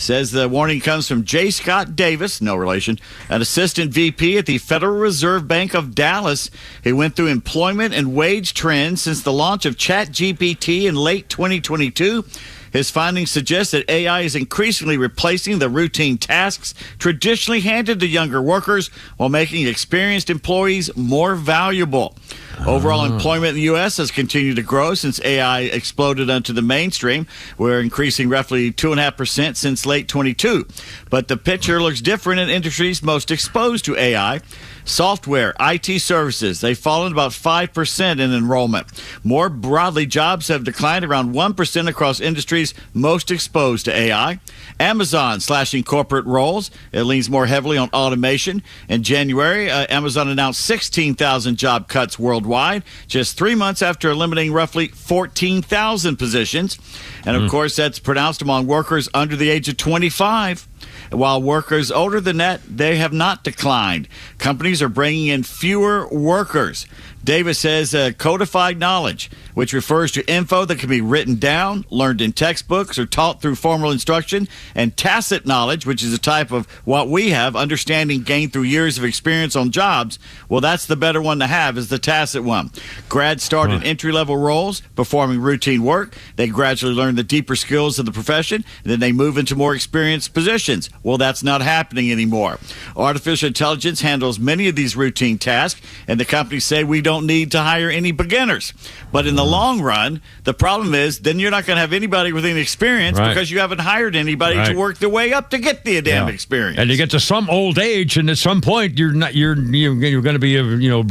Says the warning comes from J. Scott Davis, no relation, an assistant VP at the Federal Reserve Bank of Dallas. He went through employment and wage trends since the launch of ChatGPT in late 2022. His findings suggest that AI is increasingly replacing the routine tasks traditionally handed to younger workers while making experienced employees more valuable. Overall employment in the U.S. has continued to grow since AI exploded onto the mainstream. We're increasing roughly 2.5% since late 22. But the picture looks different in industries most exposed to AI. Software, IT services, they've fallen about 5% in enrollment. More broadly, jobs have declined around 1% across industries most exposed to AI. Amazon slashing corporate roles. It leans more heavily on automation. In January, Amazon announced 16,000 job cuts worldwide, just 3 months after eliminating roughly 14,000 positions. And of course, that's pronounced among workers under the age of 25. While workers older than that, they have not declined. Companies are bringing in fewer workers. Davis says codified knowledge, which refers to info that can be written down, learned in textbooks, or taught through formal instruction, and tacit knowledge, which is a type of what we have, understanding gained through years of experience on jobs. Well, that's the better one to have, is the tacit one. Grads start in entry-level roles, performing routine work. They gradually learn the deeper skills of the profession, and then they move into more experienced positions. Well, that's not happening anymore. Artificial intelligence handles many of these routine tasks, and the companies say we don't need to hire any beginners. But in the long run, the problem is then you're not going to have anybody with any experience because you haven't hired anybody to work their way up to get the damn experience. And you get to some old age, and at some point you're going to be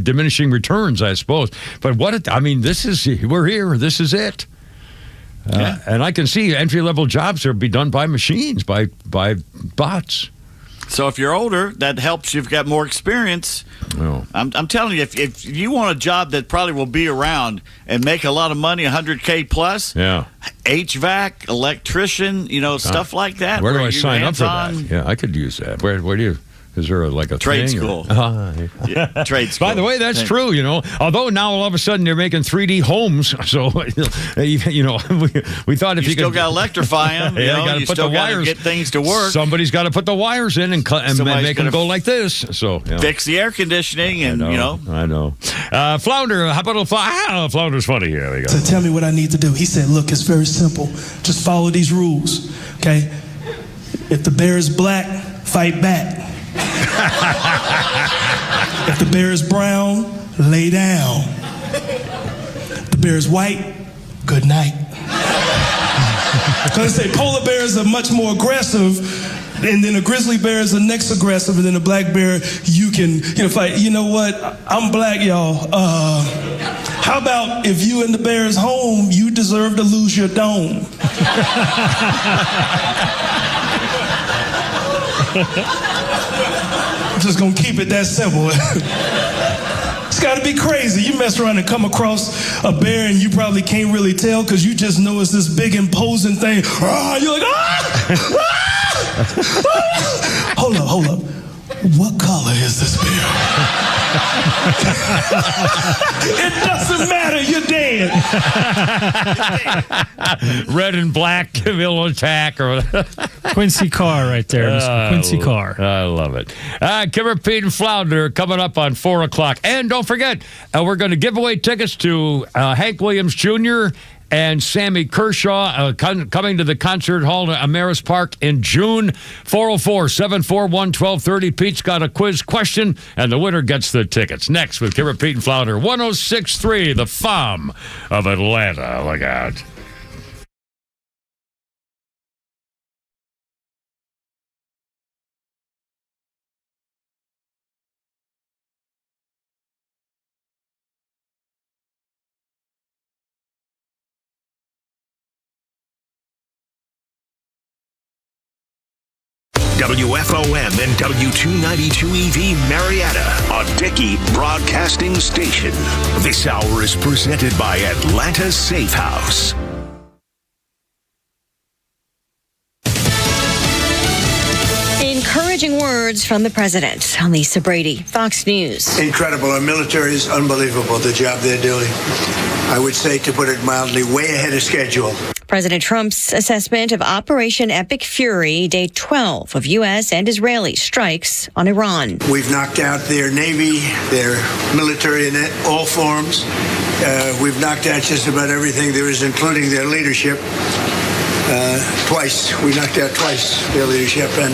diminishing returns, I suppose. But we're here. This is it. And I can see entry-level jobs are be done by machines, by bots. So if you're older, that helps. You've got more experience. Oh. I'm telling you, if you want a job that probably will be around and make a lot of money, $100K plus, HVAC, electrician, stuff like that. Where do I sign up for that? Yeah, I could use that. Where do you? Is there a trade school? Trade school. By the way, that's true. Although now all of a sudden they're making 3D homes, so we thought if you still got to electrify them, you still got to get things to work. Somebody's got to put the wires in and make them go like this. So fix the air conditioning, and I know. Flounder, how about Flounder's funny here? We go. So tell me what I need to do. He said, "Look, it's very simple. Just follow these rules. Okay? If the bear is black, fight back." If the bear is brown, lay down. If the bear is white, good night. Because they say polar bears are much more aggressive, and then a grizzly bear is the next aggressive, and then a black bear you can fight. You know what? I'm black, y'all. How about if you and the bear is home, you deserve to lose your dome. Just gonna keep it that simple. It's gotta be crazy. You mess around and come across a bear and you probably can't really tell because you just know it's this big imposing thing. You're like, Hold up. What color is this bear? It doesn't matter, you're dead. Red and black will attack. Or Quincy Carr right there, Mr. Quincy Carr. I love it. Kimmer, Pete, and Flounder coming up on 4 o'clock. And don't forget, we're going to give away tickets to Hank Williams Jr. and Sammy Kershaw coming to the concert hall at Ameris Park in June. 404-741-1230. Pete's got a quiz question, and the winner gets the tickets. Next with Kimmer, Pete, and Flounder. 106.3, the FOM of Atlanta. Look out. WFOM and W292EV Marietta, a Dickey Broadcasting Station. This hour is presented by Atlanta Safe House. Encouraging words from the president. Lisa Brady, Fox News. Incredible. Our military is unbelievable, the job they're doing. I would say, to put it mildly, way ahead of schedule. President Trump's assessment of Operation Epic Fury, day 12 of U.S. and Israeli strikes on Iran. We've knocked out their Navy, their military in all forms. We've knocked out just about everything there is, including their leadership. Twice. We knocked out twice their leadership, and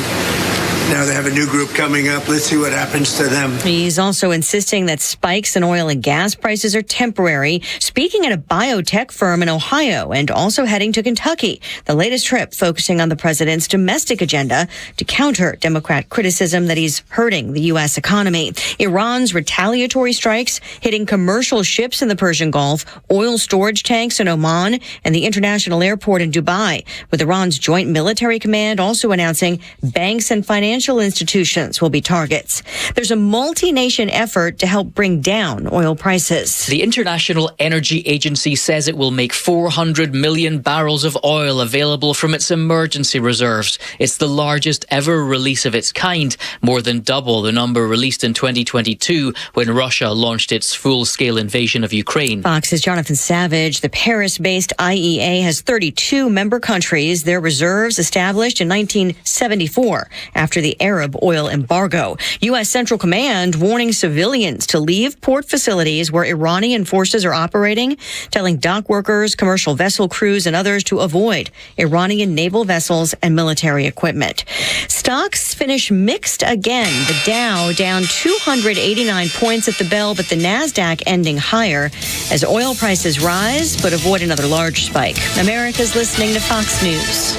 now they have a new group coming up. Let's see what happens to them. He's also insisting that spikes in oil and gas prices are temporary, speaking at a biotech firm in Ohio and also heading to Kentucky. The latest trip focusing on the president's domestic agenda to counter Democrat criticism that he's hurting the U.S. economy. Iran's retaliatory strikes hitting commercial ships in the Persian Gulf, oil storage tanks in Oman, and the international airport in Dubai, with Iran's Joint Military Command also announcing banks and financial institutions will be targets. There's a multi-nation effort to help bring down oil prices. The International Energy Agency says it will make 400 million barrels of oil available from its emergency reserves. It's the largest ever release of its kind, more than double the number released in 2022 when Russia launched its full-scale invasion of Ukraine. Fox's Jonathan Savage. The Paris-based IEA has 32 member countries. Their reserves established in 1974 after the Arab oil embargo. U.S. Central Command warning civilians to leave port facilities where Iranian forces are operating, telling dock workers, commercial vessel crews, and others to avoid Iranian naval vessels and military equipment. Stocks finish mixed again. The Dow down 289 points at the bell, but the NASDAQ ending higher as oil prices rise but avoid another large spike. America's listening to Fox News.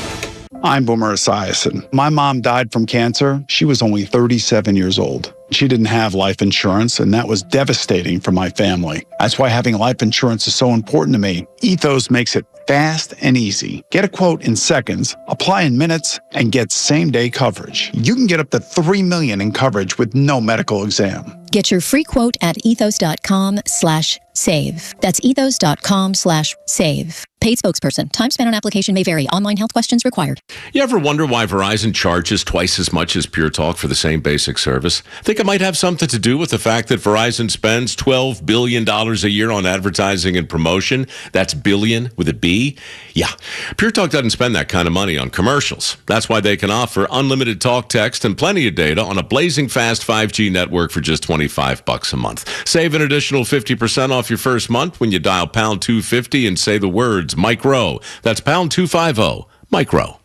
I'm Boomer Esiason. My mom died from cancer. She was only 37 years old. She didn't have life insurance, and that was devastating for my family. That's why having life insurance is so important to me. Ethos makes it fast and easy. Get a quote in seconds, apply in minutes, and get same-day coverage. You can get up to $3 million in coverage with no medical exam. Get your free quote at ethos.com/save. That's ethos.com/save. Paid spokesperson. Time spent on application may vary. Online health questions required. You ever wonder why Verizon charges twice as much as Pure Talk for the same basic service? Think it might have something to do with the fact that Verizon spends $12 billion a year on advertising and promotion. That's billion with a B. Yeah, Pure Talk doesn't spend that kind of money on commercials. That's why they can offer unlimited talk, text, and plenty of data on a blazing fast 5G network for just $25 a month. Save an additional 50% off your first month when you dial pound 250 and say the words micro. That's pound 250 micro.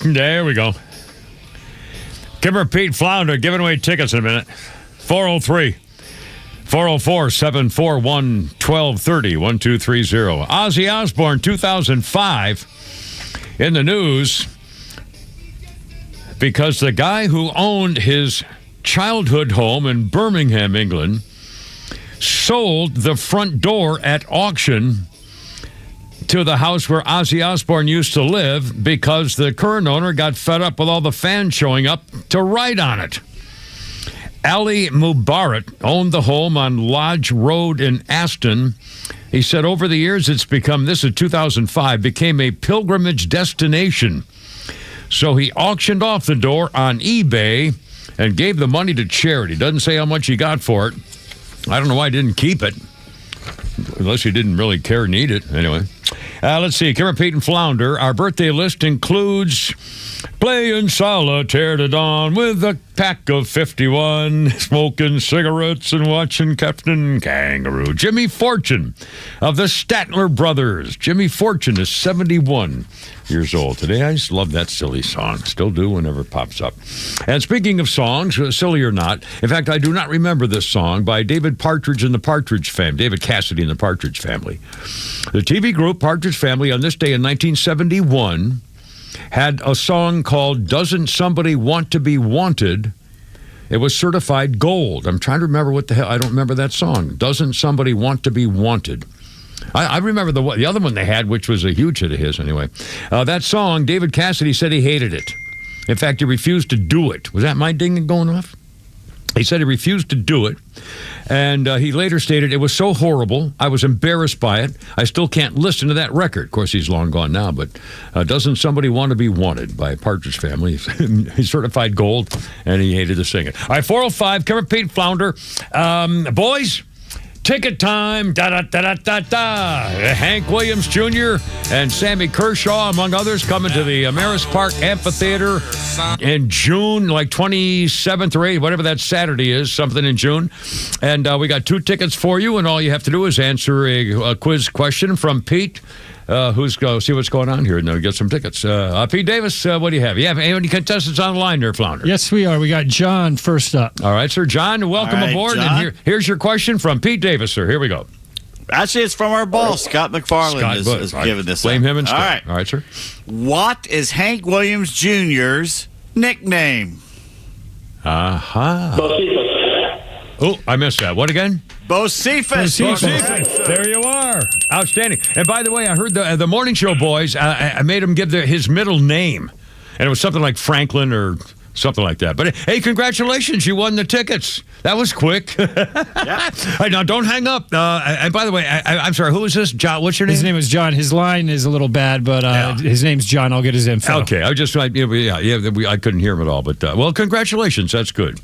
There we go. Kimmer Pete Flounder giving away tickets in a minute. 404-741-1230, 1230. Ozzy Osbourne, 2005, in the news because the guy who owned his childhood home in Birmingham, England, sold the front door at auction to the house where Ozzy Osbourne used to live because the current owner got fed up with all the fans showing up to write on it. Ali Mubarak owned the home on Lodge Road in Aston. He said over the years it's become, this is 2005, became a pilgrimage destination. So he auctioned off the door on eBay and gave the money to charity. Doesn't say how much he got for it. I don't know why he didn't keep it, unless he didn't really care or need it. Anyway, let's see. Kimmer, Pete, and Flounder. Our birthday list includes playing solitaire to dawn with a pack of 51, smoking cigarettes and watching Captain Kangaroo. Jimmy Fortune of the Statler Brothers. Jimmy Fortune is 71 years old today. I just love that silly song. Still do whenever it pops up. And speaking of songs, silly or not, in fact, I do not remember this song by David Partridge and the Partridge Family, David Cassidy and the Partridge Family. The TV group Partridge Family on this day in 1971 had a song called Doesn't Somebody Want to Be Wanted? It was certified gold. I'm trying to remember what the hell. I don't remember that song. Doesn't Somebody Want to Be Wanted? I remember the other one they had, which was a huge hit of his anyway. That song, David Cassidy said he hated it. In fact, he refused to do it. Was that my ding going off? He said he refused to do it. And he later stated, it was so horrible. I was embarrassed by it. I still can't listen to that record. Of course, he's long gone now, but Doesn't Somebody Want to Be Wanted by Partridge Family. He's certified gold, and he hated to sing it. All right, 405, Kimmer, Pete, Flounder. Boys, ticket time. Da-da-da-da-da-da. Hank Williams Jr. and Sammy Kershaw, among others, coming to the Ameris Park Amphitheater in June, like 27th or 8th, whatever that Saturday is, something in June. And we got 2 tickets for you, and all you have to do is answer a quiz question from Pete. Who's going to see what's going on here and get some tickets. Pete Davis, what do you have? You have any contestants on the line there, Flounder? Yes, we are. We got John first up. All right, sir. John, welcome aboard. John. And here's your question from Pete Davis, sir. Here we go. Actually, it's from our boss, Scott McFarland, is giving this Blame up. him instead. All right, sir. What is Hank Williams Jr.'s nickname? Oh, I missed that. What again? Bocephus. There you are. Outstanding. And by the way, I heard the morning show boys, I made them give his middle name. And it was something like Franklin or something like that. But hey, congratulations. You won the tickets. That was quick. Yeah. Hey, now, don't hang up. And by the way, I'm sorry, who is this? John, what's your name? His name is John. His line is a little bad, but his name's John. I'll get his info. Okay. I couldn't hear him at all. But, well, congratulations. That's good.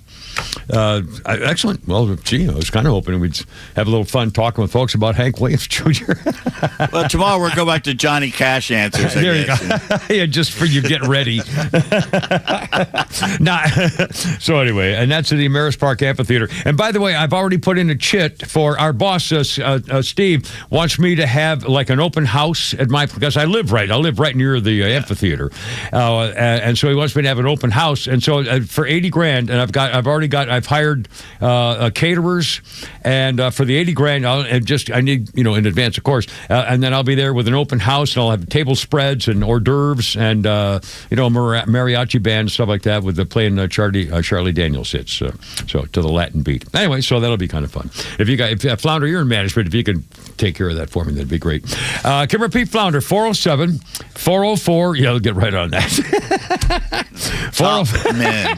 Excellent. Well, gee, I was kind of hoping we'd have a little fun talking with folks about Hank Williams Jr. Well, tomorrow we'll go back to Johnny Cash answers. There you go. Yeah, just for you get ready. So anyway, and that's at the Ameris Park Amphitheater. And by the way, I've already put in a chit for our boss, Steve, wants me to have like an open house at because I live right near the amphitheater. And so he wants me to have an open house. And so for $80,000, and I've hired caterers, and for the $80,000, I need in advance, of course, and then I'll be there with an open house, and I'll have table spreads and hors d'oeuvres, and mariachi band and stuff like that with playing Charlie Daniels hits, so to the Latin beat. Anyway, so that'll be kind of fun. If Flounder, you're in management, if you can take care of that for me, that'd be great. Can you repeat, Flounder? 407-404. Yeah, I'll get right on that. 404. Man.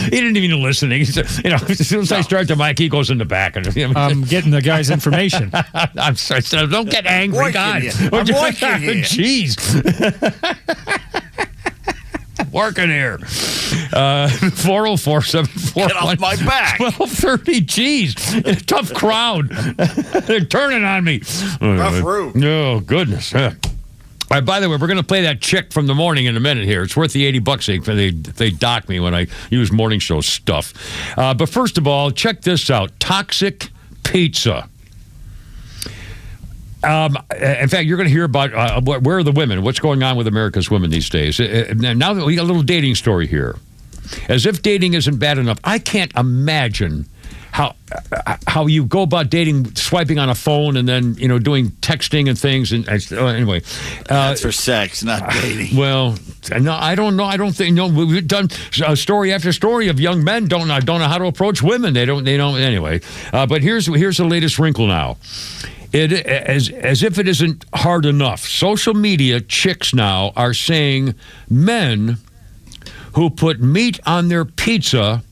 He didn't even listen. He said, as soon as I start the mic, he goes in the back. I'm getting the guy's information. I'm sorry. Don't get angry, God. I'm working here. Jeez. Working here. 404-741. Get off my back. 1230. Jeez. Tough crowd. They're turning on me. Rough room. Oh, goodness. All right, by the way, we're going to play that chick from the morning in a minute here. It's worth the $80 they dock me when I use morning show stuff. But first of all, check this out. Toxic pizza. In fact, you're going to hear about where are the women, what's going on with America's women these days. Now that we got a little dating story here. As if dating isn't bad enough, I can't imagine how you go about dating, swiping on a phone, and then doing texting and things. And anyway, that's for sex, not dating. Well, no, I don't know. I don't think. We've done story after story of young men don't know how to approach women. They don't. Anyway. But here's the latest wrinkle now. As if it isn't hard enough, social media chicks now are saying men who put meat on their pizza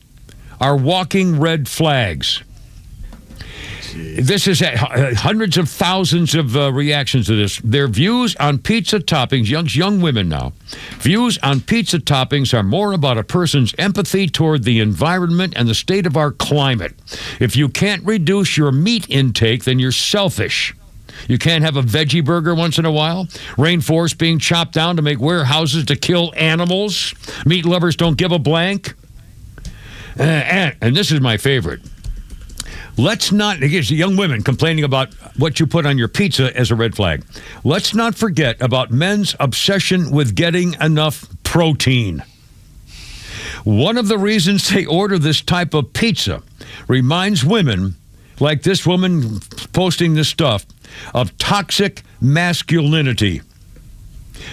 are walking red flags. Jeez. This is hundreds of thousands of reactions to this. Their views on pizza toppings, young women now, views on pizza toppings are more about a person's empathy toward the environment and the state of our climate. If you can't reduce your meat intake, then you're selfish. You can't have a veggie burger once in a while. Rainforests being chopped down to make warehouses to kill animals. Meat lovers don't give a blank. And this is my favorite. Let's not, again, young women complaining about what you put on your pizza as a red flag. Let's not forget about men's obsession with getting enough protein. One of the reasons they order this type of pizza reminds women, like this woman posting this stuff, of toxic masculinity.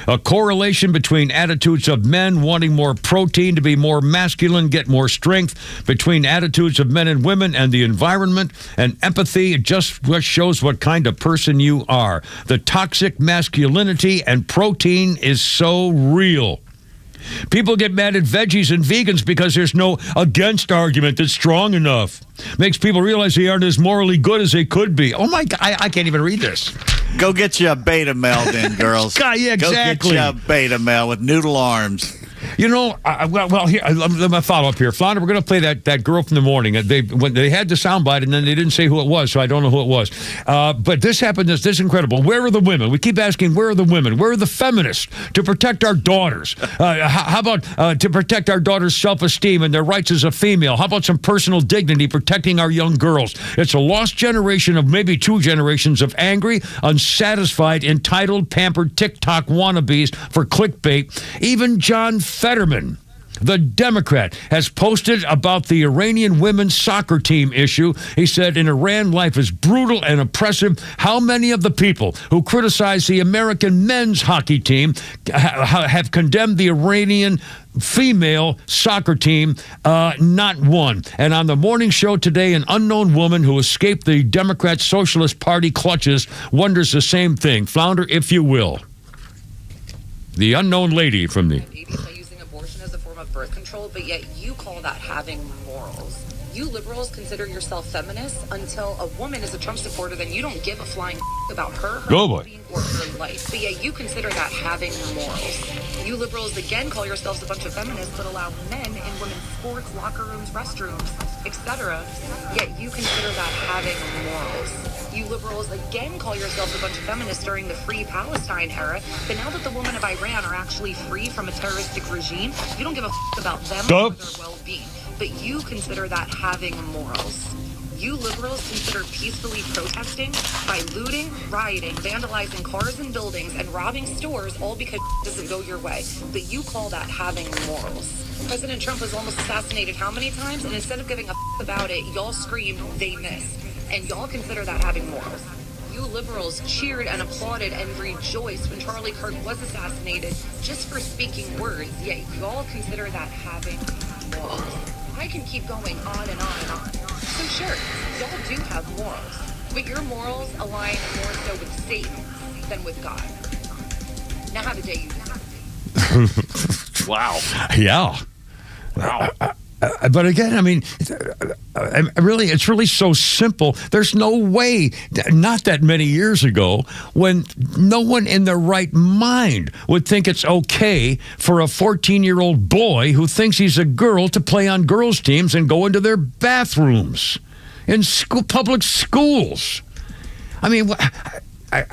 A correlation between attitudes of men wanting more protein to be more masculine, get more strength, between attitudes of men and women and the environment and empathy. It just shows what kind of person you are. The toxic masculinity and protein is so real. People get mad at veggies and vegans because there's no against argument that's strong enough. Makes people realize they aren't as morally good as they could be. Oh, my God, I can't even read this. Go get you a beta male then, girls. God, yeah, exactly. Go get you a beta male with noodle arms. Here, let me follow up here. Flounder, we're going to play that girl from the morning. When they had the soundbite, and then they didn't say who it was, so I don't know who it was. But this happened. This is incredible. Where are the women? We keep asking, where are the women? Where are the feminists to protect our daughters? How about to protect our daughters' self-esteem and their rights as a female? How about some personal dignity protecting our young girls? It's a lost generation of maybe 2 generations of angry, unsatisfied, entitled, pampered TikTok wannabes for clickbait. Even John Fetterman, the Democrat, has posted about the Iranian women's soccer team issue. He said, in Iran, life is brutal and oppressive. How many of the people who criticize the American men's hockey team have condemned the Iranian female soccer team? Not one. And on the morning show today, an unknown woman who escaped the Democrat Socialist Party clutches wonders the same thing. Flounder, if you will. The unknown lady from the... using abortion as a form of birth control, but yet you call that having morals. You liberals consider yourself feminists until a woman is a Trump supporter, then you don't give a flying about her being or her life. But yet you consider that having morals. You liberals again call yourselves a bunch of feminists, but allow men in women's sports, locker rooms, restrooms, etc. Yet you consider that having morals. You liberals again call yourselves a bunch of feminists during the Free Palestine era, but now that the women of Iran are actually free from a terroristic regime, you don't give a about them or their well-being. But you consider that having morals. You liberals consider peacefully protesting by looting, rioting, vandalizing cars and buildings, and robbing stores, all because it doesn't go your way. But you call that having morals. President Trump was almost assassinated how many times? And instead of giving a about it, y'all screamed, they missed. And y'all consider that having morals. You liberals cheered and applauded and rejoiced when Charlie Kirk was assassinated just for speaking words, yet y'all consider that having morals. I can keep going on and on and on. So sure, y'all do have morals, but your morals align more so with Satan than with God. Now have a day you deserve. Wow. Yeah. Wow. But again, I mean, it's really so simple. There's no way, not that many years ago, when no one in their right mind would think it's okay for a 14-year-old boy who thinks he's a girl to play on girls' teams and go into their bathrooms in public schools. I mean,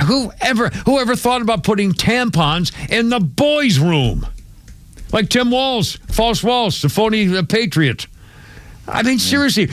whoever thought about putting tampons in the boys' room? Like Tim Walz, False Walz, the phony patriot. I mean, seriously,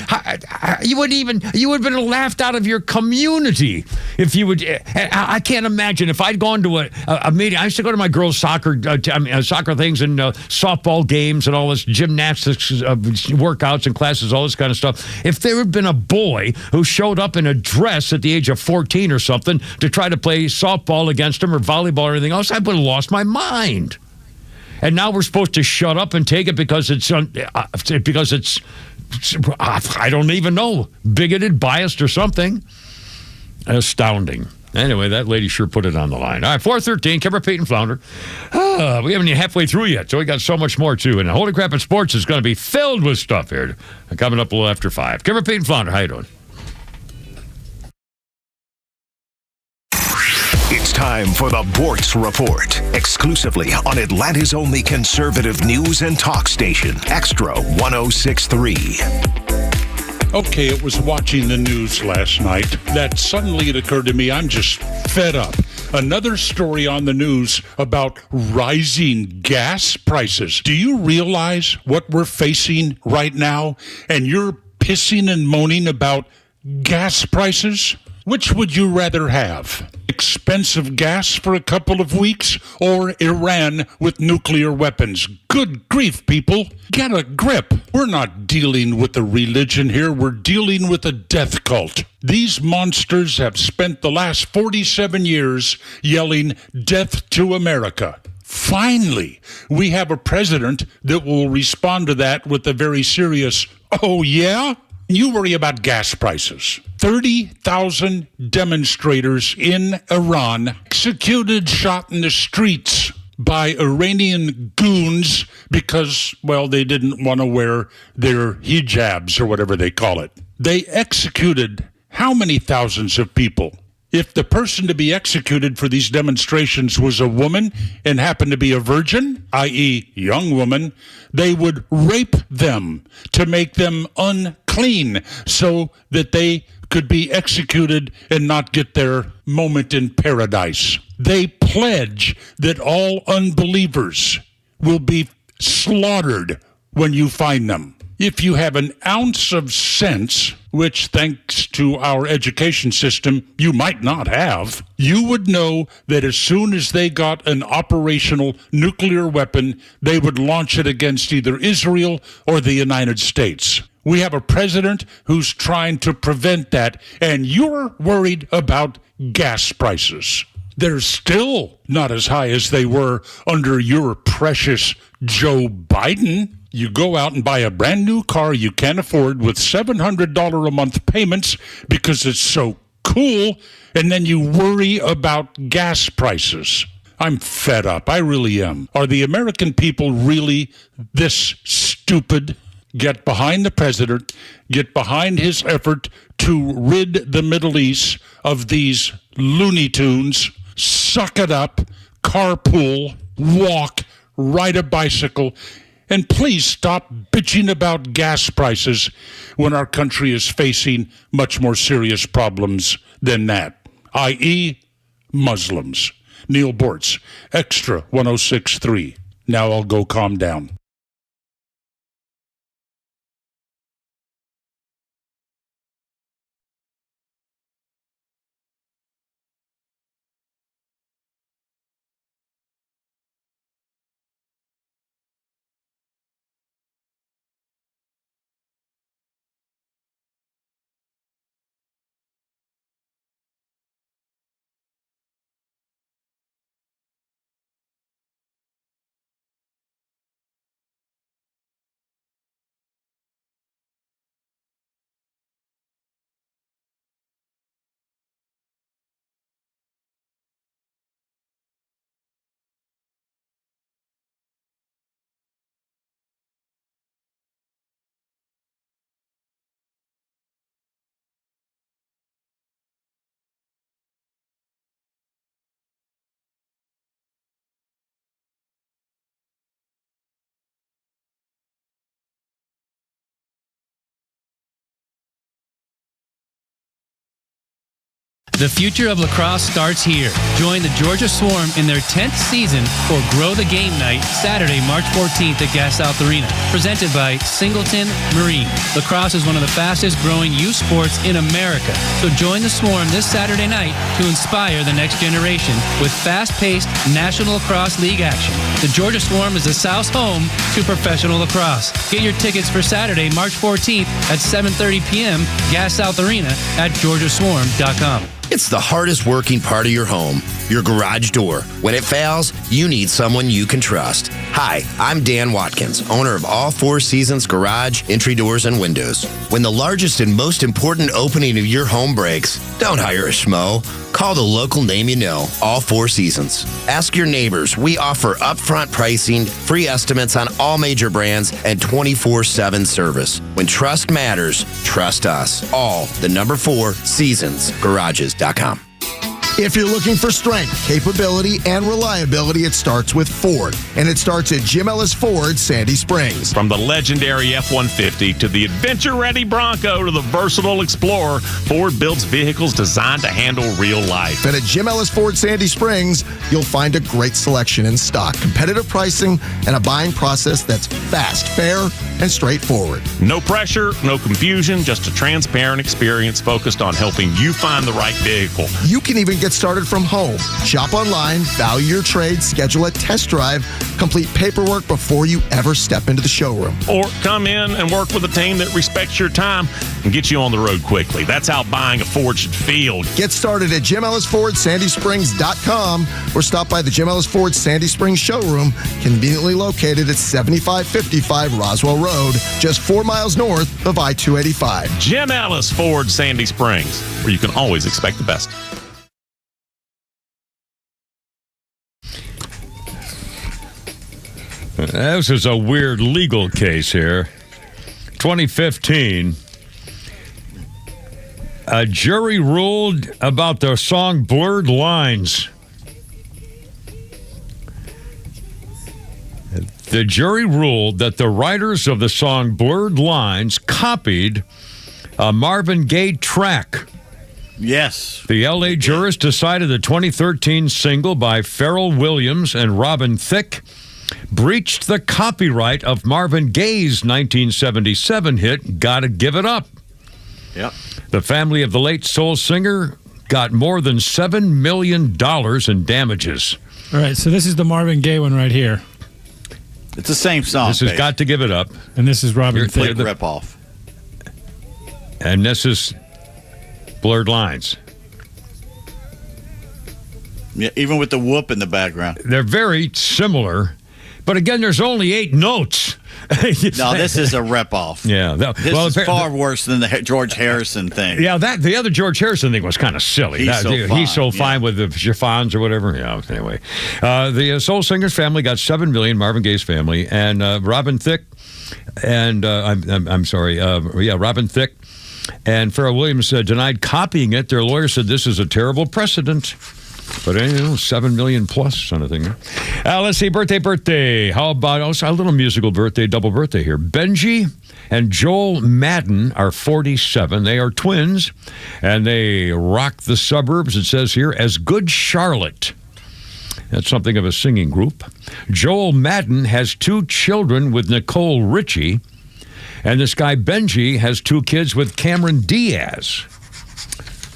you would have been laughed out of your community if you would. I can't imagine if I'd gone to a meeting. I used to go to my girls' soccer things and softball games and all this gymnastics workouts and classes, all this kind of stuff. If there had been a boy who showed up in a dress at the age of 14 or something to try to play softball against him or volleyball or anything else, I would have lost my mind. And now we're supposed to shut up and take it because it's I don't even know, bigoted, biased, or something. Astounding. Anyway, that lady sure put it on the line. All right, 4:13, Kimber, Pete, and Flounder. We haven't even halfway through yet, so we got so much more, too. And Holy Crap in Sports is going to be filled with stuff here. Coming up a little after 5. Kimber, Pete, and Flounder, how you doing? It's time for the Bortz Report, exclusively on Atlanta's only conservative news and talk station, Extra 106.3. Okay, it was watching the news last night that suddenly it occurred to me, I'm just fed up. Another story on the news about rising gas prices. Do you realize what we're facing right now? And you're pissing and moaning about gas prices? Which would you rather have? Expensive gas for a couple of weeks or Iran with nuclear weapons? Good grief, people. Get a grip. We're not dealing with a religion here. We're dealing with a death cult. These monsters have spent the last 47 years yelling, "Death to America." Finally, we have a president that will respond to that with a very serious, "Oh, yeah?" You worry about gas prices. 30,000 demonstrators in Iran executed, shot in the streets by Iranian goons because, well, they didn't want to wear their hijabs or whatever they call it. They executed how many thousands of people? if the person to be executed for these demonstrations was a woman and happened to be a virgin, i.e. young woman, they would rape them to make them unclean so that they could be executed and not get their moment in paradise. They pledge that all unbelievers will be slaughtered when you find them. If you have an ounce of sense, which thanks to our education system you might not have, you would know that as soon as they got an operational nuclear weapon, they would launch it against either Israel or the United States. We have a president who's trying to prevent that, and you're worried about gas prices. They're still not as high as they were under your precious Joe Biden. You go out and buy a brand new car you can't afford with $700 a month payments because it's so cool, and then you worry about gas prices. I'm fed up. I really am. Are the American people really this stupid? Get behind the president, get behind his effort to rid the Middle East of these Looney Tunes, suck it up, carpool, walk, ride a bicycle, and please stop bitching about gas prices when our country is facing much more serious problems than that, i.e. Muslims. Neil Bortz, Extra 106.3. Now I'll go calm down. The future of lacrosse starts here. Join the Georgia Swarm in their 10th season for Grow the Game Night, Saturday, March 14th at Gas South Arena. Presented by Singleton Marine. Lacrosse is one of the fastest growing youth sports in America. So join the Swarm this Saturday night to inspire the next generation with fast-paced National Lacrosse League action. The Georgia Swarm is the South's home to professional lacrosse. Get your tickets for Saturday, March 14th at 7:30 p.m. Gas South Arena at georgiaswarm.com. It's the hardest working part of your home, your garage door. When it fails, you need someone you can trust. Hi, I'm Dan Watkins, owner of All Four Seasons Garage, Entry Doors, and Windows. When the largest and most important opening of your home breaks, don't hire a schmo. Call the local name you know, All Four Seasons. Ask your neighbors. We offer upfront pricing, free estimates on all major brands, and 24/7 service. When trust matters, trust us. All the number 4 seasonsgarages.com. If you're looking for strength, capability, and reliability, it starts with Ford. And it starts at Jim Ellis Ford, Sandy Springs. From the legendary F-150 to the adventure-ready Bronco to the versatile Explorer, Ford builds vehicles designed to handle real life. And at Jim Ellis Ford, Sandy Springs, you'll find a great selection in stock, competitive pricing, and a buying process that's fast, fair, and straightforward. No pressure, no confusion, just a transparent experience focused on helping you find the right vehicle. You can even get started from home. Shop online, value your trade, schedule a test drive, complete paperwork before you ever step into the showroom. Or come in and work with a team that respects your time and get you on the road quickly. That's how buying a Ford should feel. Get started at Jim Ellis Ford, SandySprings.com or stop by the Jim Ellis Ford Sandy Springs showroom, conveniently located at 7555 Roswell Road, just 4 miles north of I-285. Jim Ellis Ford, Sandy Springs, where you can always expect the best. This is a weird legal case here. 2015, A jury ruled about the song Blurred Lines. The jury ruled that the writers of the song Blurred Lines copied a Marvin Gaye track. Yes. The L.A. jurors decided the 2013 single by Pharrell Williams and Robin Thicke breached the copyright of Marvin Gaye's 1977 hit, Gotta Give It Up. Yep. The family of the late soul singer got more than $7 million in damages. All right, so this is the Marvin Gaye one right here. It's the same song. This has Got to Give It Up. And this is Robin Thicke. Rip-off. And this is Blurred Lines. Yeah, even with the whoop in the background. They're very similar, but again, there's only 8 notes. No, this is a rip-off. Yeah. This is far worse than the George Harrison thing. Yeah, the other George Harrison thing was kind of silly. He's so fine with the chiffons or whatever. Yeah, anyway. The soul singer's family got $7 million, Marvin Gaye's family, and Robin Thicke, and I'm sorry, Robin Thicke and Pharrell Williams denied copying it. Their lawyer said this is a terrible precedent. But anyway, 7 million plus kind of thing. Let's see, birthday. How about also a little musical birthday, double birthday here. Benji and Joel Madden are 47. They are twins, and they rock the suburbs, it says here, as Good Charlotte. That's something of a singing group. Joel Madden has 2 children with Nicole Richie, and this guy Benji has 2 kids with Cameron Diaz.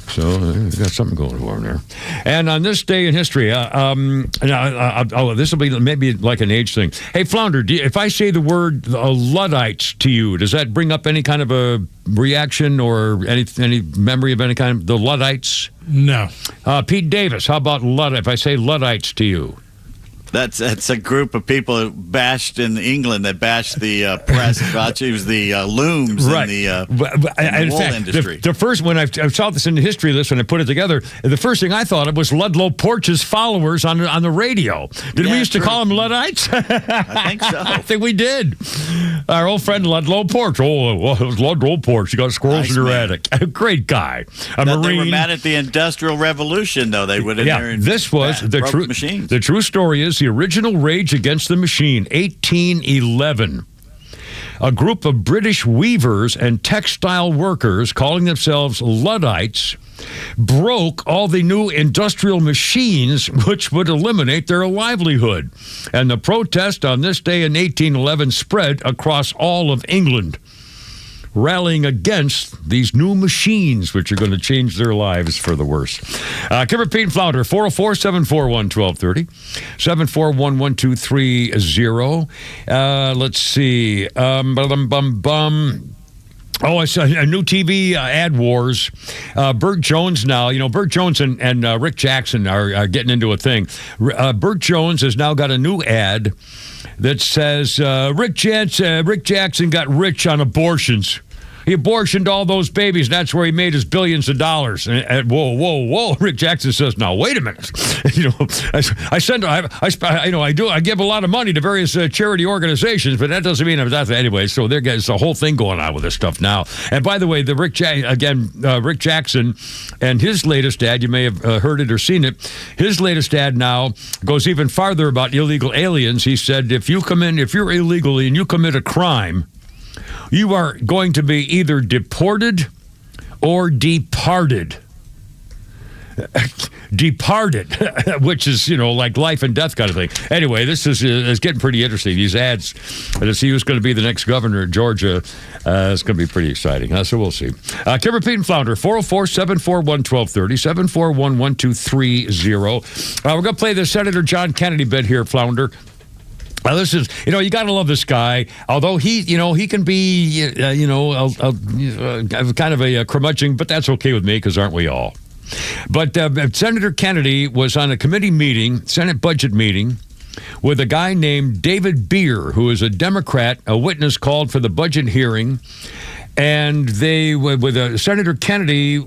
So we've got something going for him there. And on this day in history, this will be maybe like an age thing. Hey, Flounder, if I say the word Luddites to you, does that bring up any kind of a reaction or any memory of any kind? The Luddites? No. Pete Davis, how about Luddite? If I say Luddites to you? That's a group of people who bashed in England that bashed the press about it was the looms right. in the wool industry. The first when I saw this in the history list when I put it together, the first thing I thought of was Ludlow Porch's followers on the radio. Did we used to call them Luddites? I think so. I think we did. Our old friend Ludlow Porch. Oh, it was Ludlow Porch. You got squirrels in your attic. Great guy. Marine. They were mad at the Industrial Revolution, though. They went in there and this was the true machines. The true story is the original Rage Against the Machine, 1811. A group of British weavers and textile workers, calling themselves Luddites, broke all the new industrial machines which would eliminate their livelihood. And the protest on this day in 1811 spread across all of England, rallying against these new machines, which are going to change their lives for the worse. Kimber, Pete, and Flounder, 404-741-1230, 741-1230. Let's see. Oh, I saw a new TV ad wars. Burt Jones now, Burt Jones and Rick Jackson are getting into a thing. Burt Jones has now got a new ad that says Rick Jackson got rich on abortions. He abortioned all those babies, and that's where he made his billions of dollars. And whoa! Rick Jackson says, "Now wait a minute. I give a lot of money to various charity organizations, but that doesn't mean that's anyway." So there's a whole thing going on with this stuff now. And by the way, the Rick Jackson and his latest ad, you may have heard it or seen it. His latest ad now goes even farther about illegal aliens. He said, if you're illegally and you commit a crime, you are going to be either deported or departed. Departed, which is, like life and death kind of thing. Anyway, this is getting pretty interesting. These ads, to see who's going to be the next governor of Georgia, it's going to be pretty exciting. So we'll see. Kimber, Pete, and Flounder, 404-741-1230, 741-1230. We're going to play the Senator John Kennedy bit here, Flounder. This is, you got to love this guy. Although he can be, kind of a curmudgeon, but that's okay with me because aren't we all? But Senator Kennedy was on a committee meeting, Senate budget meeting, with a guy named David Beer, who is a Democrat, a witness called for the budget hearing. And Senator Kennedy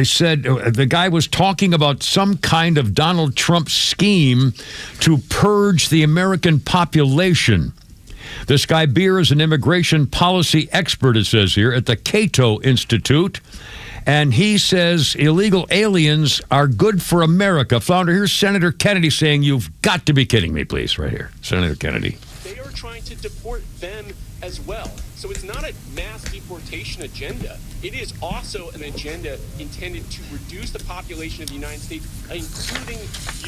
said the guy was talking about some kind of Donald Trump scheme to purge the American population. This guy Beer is an immigration policy expert, it says here, at the Cato Institute. and he says illegal aliens are good for America. Flounder, here's Senator Kennedy saying, you've got to be kidding me, please, right here. Senator Kennedy. They are trying to deport them as well. So it's not a mass deportation agenda. It is also an agenda intended to reduce the population of the United States, including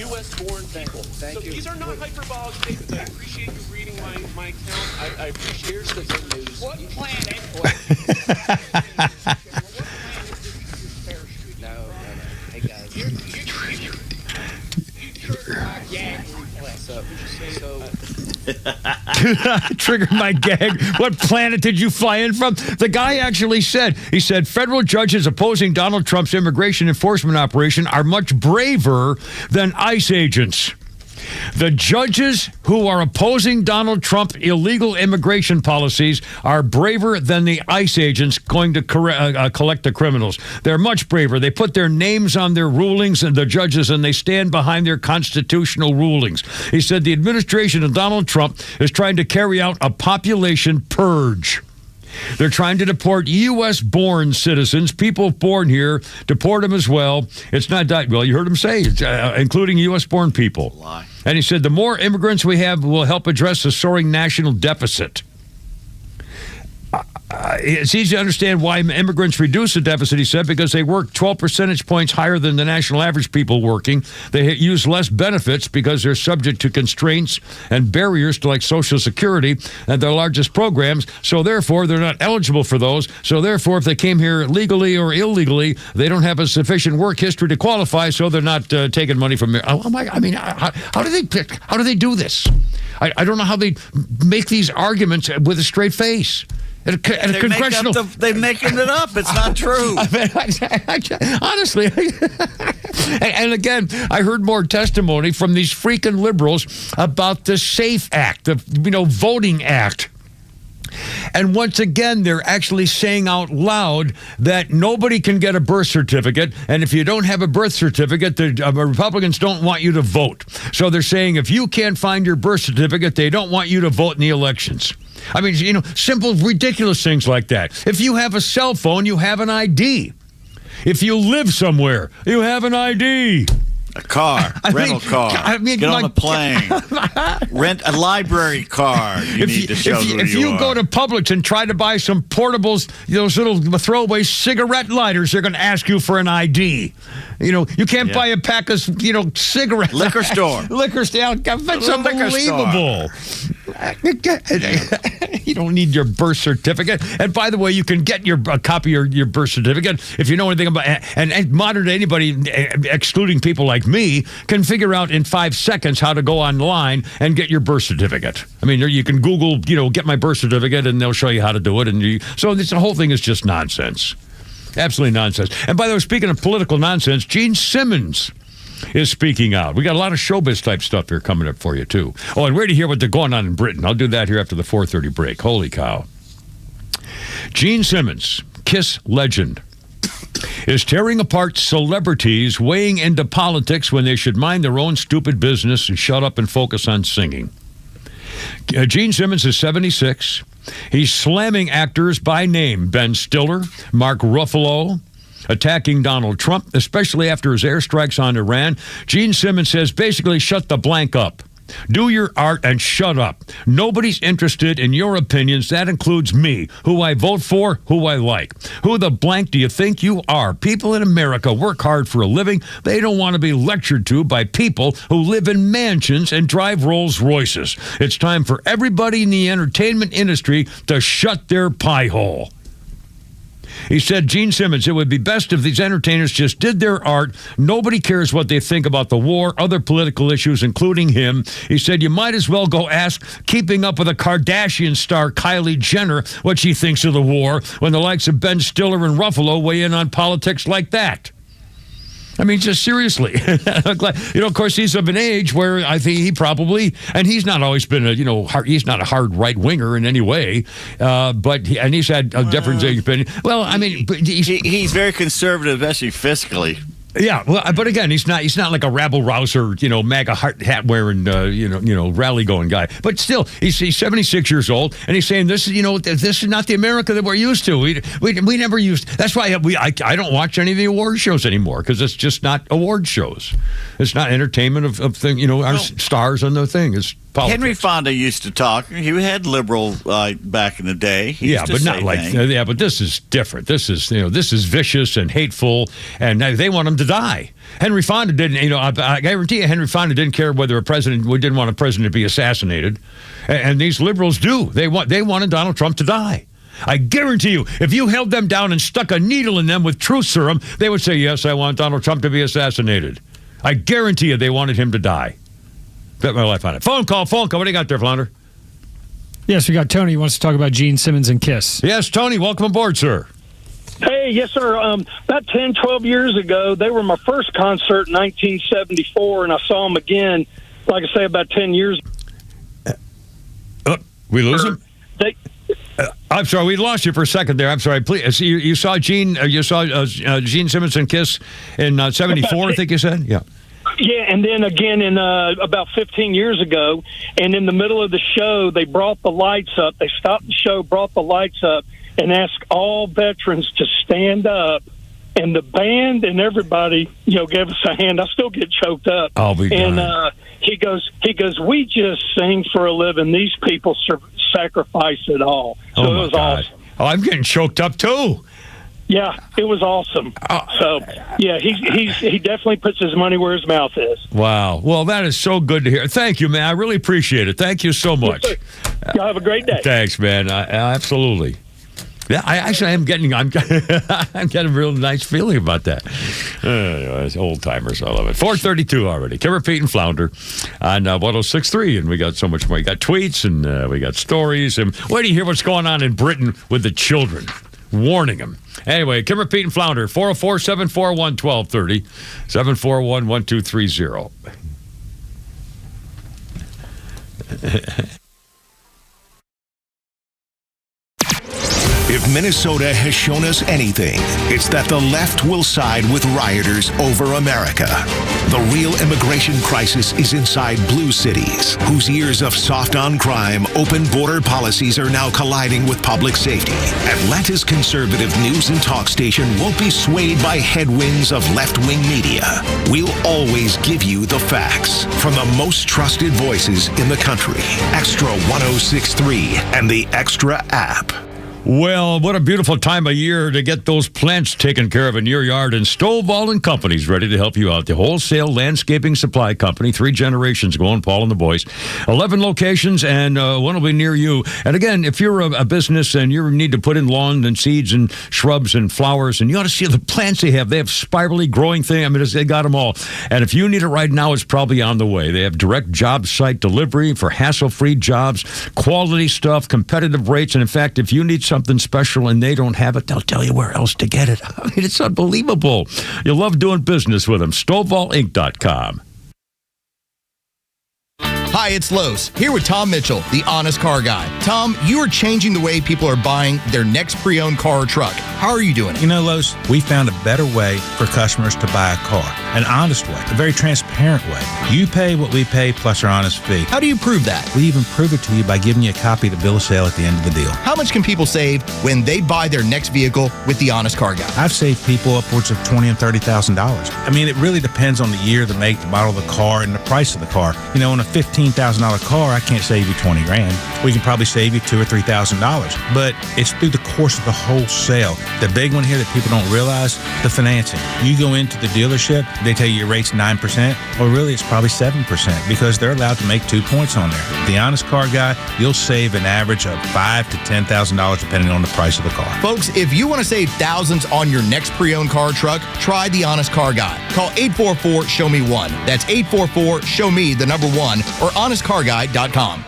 U.S.-born people. So these are not hyperbolic statements. I appreciate you reading my account. I appreciate the good news. What planet? No. Hey, guys. Triggered my gag. What planet did you fly in from? The guy actually said, federal judges opposing Donald Trump's immigration enforcement operation are much braver than ICE agents. The judges who are opposing Donald Trump illegal immigration policies are braver than the ICE agents going to collect the criminals. They're much braver. They put their names on their rulings, and the judges, and they stand behind their constitutional rulings. He said the administration of Donald Trump is trying to carry out a population purge. They're trying to deport U.S.-born citizens, people born here, deport them as well. It's not that, well, you heard him say, including U.S.-born people. Lie. And he said the more immigrants we have will help address the soaring national deficit. It's easy to understand why immigrants reduce the deficit, he said, because they work 12 percentage points higher than the national average people working. They use less benefits because they're subject to constraints and barriers to like Social Security and their largest programs. So therefore, they're not eligible for those. So therefore, if they came here legally or illegally, they don't have a sufficient work history to qualify. So they're not taking money from. How do they do this? I don't know how they make these arguments with a straight face. They're making it up. It's not true. Honestly. And again, I heard more testimony from these freaking liberals about the SAFE Act, the Voting Act. And once again, they're actually saying out loud that nobody can get a birth certificate. And if you don't have a birth certificate, the Republicans don't want you to vote. So they're saying if you can't find your birth certificate, they don't want you to vote in the elections. I mean, simple, ridiculous things like that. If you have a cell phone, you have an ID. If you live somewhere, you have an ID. A car, rental car. Get on a plane. Rent a library card. If you go to Publix and try to buy some portables, those little throwaway cigarette lighters, they're going to ask you for an ID. You can't buy a pack of cigarettes. Liquor store. Liquor store. That's unbelievable. You don't need your birth certificate. And by the way, you can get a copy of your birth certificate if you know anything about it. And modern day, anybody, excluding people like me, can figure out in 5 seconds how to go online and get your birth certificate. I mean, you can Google, get my birth certificate, and they'll show you how to do it. So the whole thing is just nonsense. Absolutely nonsense. And by the way, speaking of political nonsense, Gene Simmons is speaking out. We got a lot of showbiz type stuff here coming up for you too. Oh, and ready to hear what they're going on in Britain. I'll do that here after the 4:30 break. Holy cow. Gene Simmons, Kiss legend, is tearing apart celebrities weighing into politics when they should mind their own stupid business and shut up and focus on singing. Gene Simmons is 76. He's slamming actors by name: Ben Stiller, Mark Ruffalo, attacking Donald Trump, especially after his airstrikes on Iran. Gene Simmons says, basically, shut the blank up. Do your art and shut up. Nobody's interested in your opinions. That includes me, who I vote for, who I like. Who the blank do you think you are? People in America work hard for a living. They don't want to be lectured to by people who live in mansions and drive Rolls Royces. It's time for everybody in the entertainment industry to shut their pie hole. He said, Gene Simmons, it would be best if these entertainers just did their art. Nobody cares what they think about the war, other political issues, including him. He said, you might as well go ask Keeping Up with the Kardashian star Kylie Jenner what she thinks of the war when the likes of Ben Stiller and Ruffalo weigh in on politics like that. I mean, just seriously. Of course, he's of an age where I think he probably, and he's not always been he's not a hard right-winger in any way, but he's had a different opinion. Well, I mean, he's very conservative, especially fiscally. Yeah, well, but again, he's not like a rabble rouser, MAGA hat wearing, rally going guy. But still, he's 76 years old, and he's saying this is not the America that we're used to. We never used. That's why I don't watch any of the award shows anymore, because it's just not award shows. It's not entertainment of thing. Our stars on the thing. It's politics. Henry Fonda used to talk. He had liberal back in the day. But not like things. Yeah, but this is different. This is vicious and hateful, and they want him to die. Henry Fonda didn't. I guarantee you, Henry Fonda didn't care whether we didn't want a president to be assassinated, and these liberals do. They wanted Donald Trump to die. I guarantee you, if you held them down and stuck a needle in them with truth serum, they would say, yes, I want Donald Trump to be assassinated. I guarantee you they wanted him to die. Bet my life on it. Phone call. What do you got there, Flounder? Yes, we got Tony. He wants to talk about Gene Simmons and Kiss. Yes, Tony, welcome aboard, sir. Hey, yes, sir. About 10, 12 years ago, they were my first concert in 1974, and I saw them again, like I say, about 10 years ago. We lose him? I'm sorry, we lost you for a second there. I'm sorry. Please, you saw Gene Simmons and Kiss in 74, I think you said? Yeah. Yeah, and then again in about 15 years ago, and in the middle of the show, they brought the lights up. They stopped the show, brought the lights up, and asked all veterans to stand up. And the band and everybody, gave us a hand. I still get choked up. I'll be And he goes, we just sing for a living. These people sacrifice it all. So it was awesome. Oh, I'm getting choked up too. Yeah, it was awesome. So, yeah, he definitely puts his money where his mouth is. Wow. Well, that is so good to hear. Thank you, man. I really appreciate it. Thank you so much. Y'all have a great day. Thanks, man. Absolutely. Yeah, I'm getting a real nice feeling about that. It's old timers, I love it. 4:32 already. Kim, Pete, and Flounder on 106.3, and we got so much more. We got tweets and we got stories, and wait to hear what's going on in Britain with the children. Warning them. Anyway, Kim, Pete, and Flounder, 404-741-1230, 741-1230. If Minnesota has shown us anything, it's that the left will side with rioters over America. The real immigration crisis is inside blue cities, whose years of soft-on-crime, open border policies are now colliding with public safety. Atlanta's conservative news and talk station won't be swayed by headwinds of left-wing media. We'll always give you the facts from the most trusted voices in the country. Extra 106.3 and the Extra app. Well, what a beautiful time of year to get those plants taken care of in your yard. And Stovall & Company's ready to help you out. The wholesale landscaping supply company, 3 generations going, Paul and the boys. 11 locations, and one will be near you. And again, if you're a business and you need to put in lawn and seeds and shrubs and flowers, and you ought to see the plants they have. They have spirally growing things. I mean, they got them all. And if you need it right now, it's probably on the way. They have direct job site delivery for hassle-free jobs, quality stuff, competitive rates. And in fact, if you need something special and they don't have it, they'll tell you where else to get it. I mean, it's unbelievable. You'll love doing business with them. StovallInc.com. Hi, it's Los, here with Tom Mitchell, the Honest Car Guy. Tom, you are changing the way people are buying their next pre-owned car or truck. How are you doing it? You know, Los, we found a better way for customers to buy a car. An honest way, a very transparent way. You pay what we pay plus our honest fee. How do you prove that? We even prove it to you by giving you a copy of the bill of sale at the end of the deal. How much can people save when they buy their next vehicle with the Honest Car Guy? I've saved people upwards of $20,000 and $30,000. I mean, it really depends on the year, the make, the model of the car, and the price of the car. You know, on a $15,000 car, I can't save you $20,000. We can probably save you $2,000 or $3,000. But it's through the course of the whole sale. The big one here that people don't realize, the financing. You go into the dealership, they tell you your rate's 9%, or really it's probably 7% because they're allowed to make 2 points on there. The Honest Car Guy, you'll save an average of $5,000 to $10,000 depending on the price of the car. Folks, if you want to save thousands on your next pre-owned car or truck, try the Honest Car Guy. Call 844-SHOW-ME-1. That's 844-SHOW-ME1 or honestcarguy.com.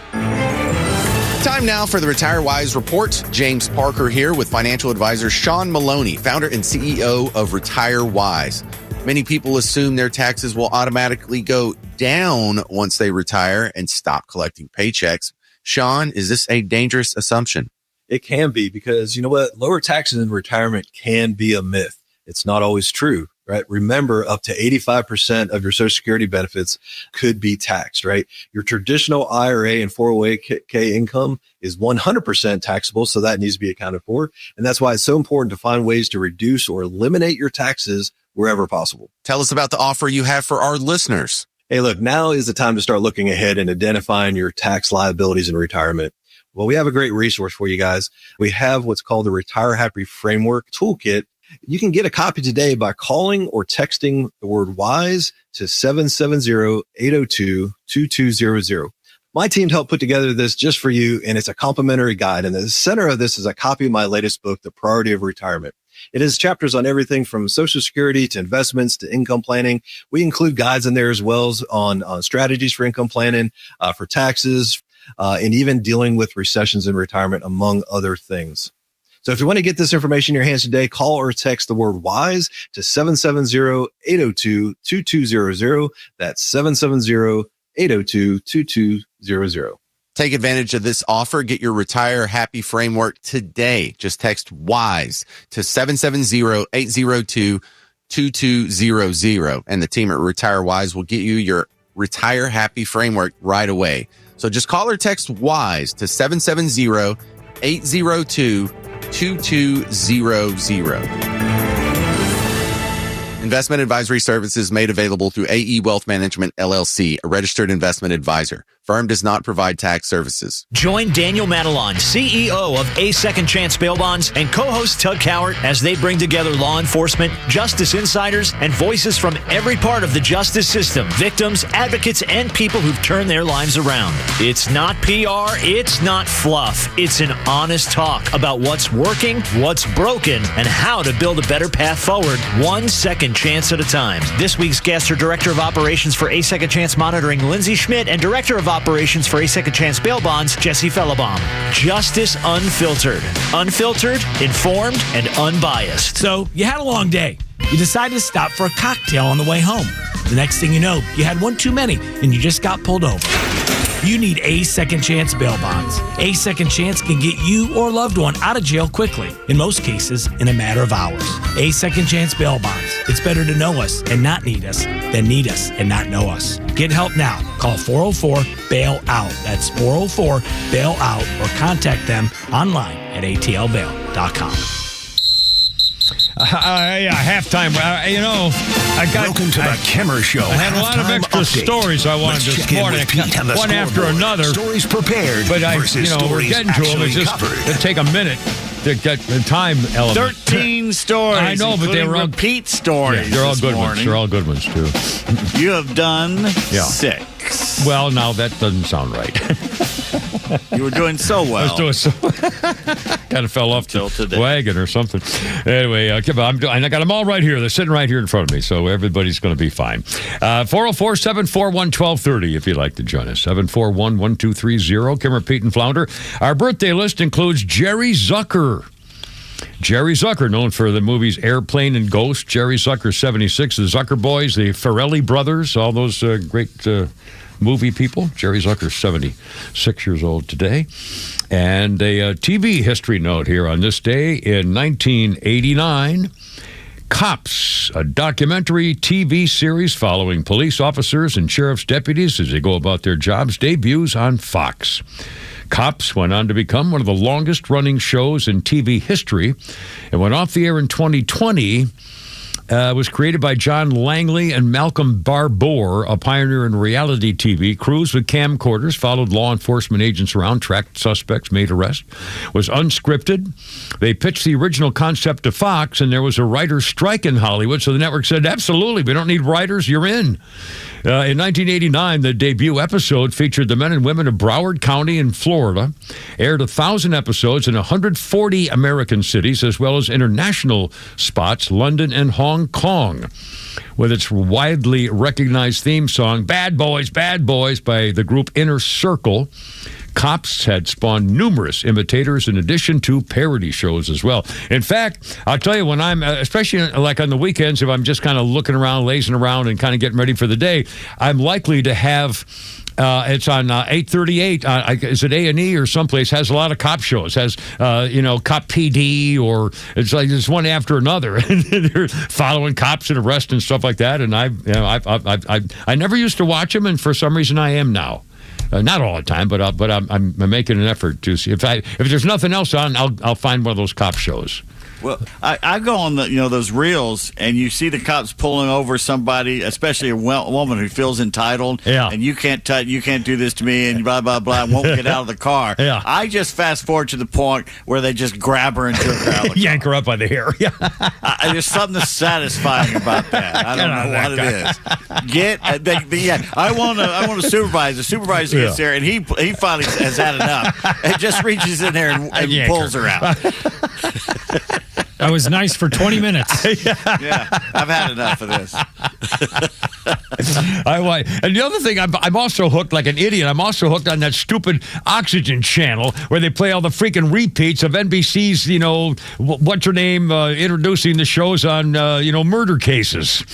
Time now for the Retire Wise Report. James Parker here with financial advisor Sean Maloney, founder and CEO of Retire Wise. Many people assume their taxes will automatically go down once they retire and stop collecting paychecks. Sean, is this a dangerous assumption? It can be because, you know what, lower taxes in retirement can be a myth. It's not always true. right? Remember, up to 85% of your Social Security benefits could be taxed, right? Your traditional IRA and 401k income is 100% taxable, so that needs to be accounted for. And that's why it's so important to find ways to reduce or eliminate your taxes wherever possible. Tell us about the offer you have for our listeners. Hey, look, now is the time to start looking ahead and identifying your tax liabilities in retirement. Well, we have a great resource for you guys. We have what's called the Retire Happy Framework Toolkit. You can get a copy today by calling or texting the word WISE to 770-802-2200. My team helped put together this just for you, and it's a complimentary guide. And the center of this is a copy of my latest book, The Priority of Retirement. It has chapters on everything from Social Security to investments to income planning. We include guides in there as well as on strategies for income planning, for taxes, and even dealing with recessions in retirement, among other things. So if you want to get this information in your hands today, call or text the word WISE to 770-802-2200. That's 770-802-2200. Take advantage of this offer. Get your Retire Happy Framework today. Just text WISE to 770-802-2200. And the team at Retire Wise will get you your Retire Happy Framework right away. So just call or text WISE to 770-802-2200. Investment advisory services made available through AE Wealth Management, LLC, a registered investment advisor. Firm does not provide tax services. Join Daniel Matalon, CEO of A Second Chance Bail Bonds, and co-host Tug Cowart as they bring together law enforcement, justice insiders, and voices from every part of the justice system, victims, advocates, and people who've turned their lives around. It's not PR, it's not fluff. It's an honest talk about what's working, what's broken, and how to build a better path forward, one second chance at a time. This week's guests are Director of Operations for A Second Chance Monitoring, Lindsay Schmidt, and Director of Operations for A Second Chance Bail Bonds, Jesse Fellebaum. Justice Unfiltered. Unfiltered, informed, and unbiased. So, you had a long day. You decided to stop for a cocktail on the way home. The next thing you know, you had one too many, and you just got pulled over. You need A Second Chance Bail Bonds. A Second Chance can get you or a loved one out of jail quickly, in most cases, in a matter of hours. A Second Chance Bail Bonds. It's better to know us and not need us than need us and not know us. Get help now. Call 404-BAIL-OUT. That's 404-BAIL-OUT, or contact them online at atlbail.com. Halftime. Welcome to the Kimmer Show. I had a lot of extra stories I wanted this morning, one after another. Stories prepared, but we're stories getting to them. It'd take a minute to get the time element. 13 stories. I know, but they were all repeat stories. Yeah, they're all good ones. They're all good ones too. You have done 6. Well, now that doesn't sound right. You were doing so well. I was doing so. Kind of fell off the wagon or something. Anyway, I got them all right here. They're sitting right here in front of me, so everybody's going to be fine. 404-741-1230 if you'd like to join us. 741-1230. Kimmer, Pete, and Flounder. Our birthday list includes Jerry Zucker. Jerry Zucker, known for the movies Airplane and Ghost. Jerry Zucker, 76. The Zucker Boys, the Farrelly brothers, all those great movie people. Jerry Zucker, 76 years old today. And a TV history note here on this day in 1989. Cops, a documentary TV series following police officers and sheriff's deputies as they go about their jobs, debuts on Fox. Cops went on to become one of the longest-running shows in TV history and went off the air in 2020. Was created by John Langley and Malcolm Barbour, a pioneer in reality TV. Crews with camcorders followed law enforcement agents around, tracked suspects, made arrests. Was unscripted. They pitched the original concept to Fox, and there was a writer's strike in Hollywood, so the network said, absolutely, we don't need writers, you're in. In 1989, the debut episode featured the men and women of Broward County in Florida, aired 1,000 episodes in 140 American cities, as well as international spots, London and Hong Kong, with its widely recognized theme song, Bad Boys, by the group Inner Circle. Cops had spawned numerous imitators in addition to parody shows as well. In fact, I'll tell you, when I'm, especially like on the weekends, if I'm just kind of looking around, lazing around, and kind of getting ready for the day, I'm likely to have... it's on 838. Is it A&E or someplace? Has a lot of cop shows. Has Cop PD, or it's like there's one after another. They're following cops and arrests and stuff like that. And I never used to watch them, and for some reason I am now. Not all the time, but I'm making an effort to see if there's nothing else on, I'll find one of those cop shows. Well, I go on those reels, and you see the cops pulling over somebody, especially a woman who feels entitled. Yeah. And you can't do this to me, and blah blah blah, and won't get out of the car. Yeah. I just fast forward to the point where they just grab her and jerk her out of the yank her up by the hair. Yeah. There's something satisfying about that. I don't know what it is. I want a supervisor. The supervisor gets there, and he finally has had enough, and just reaches in there and pulls her out. That was nice for 20 minutes. Yeah, I've had enough of this. And the other thing, I'm also hooked like an idiot. I'm also hooked on that stupid Oxygen channel where they play all the freaking repeats of NBC's, what's her name, introducing the shows on, murder cases.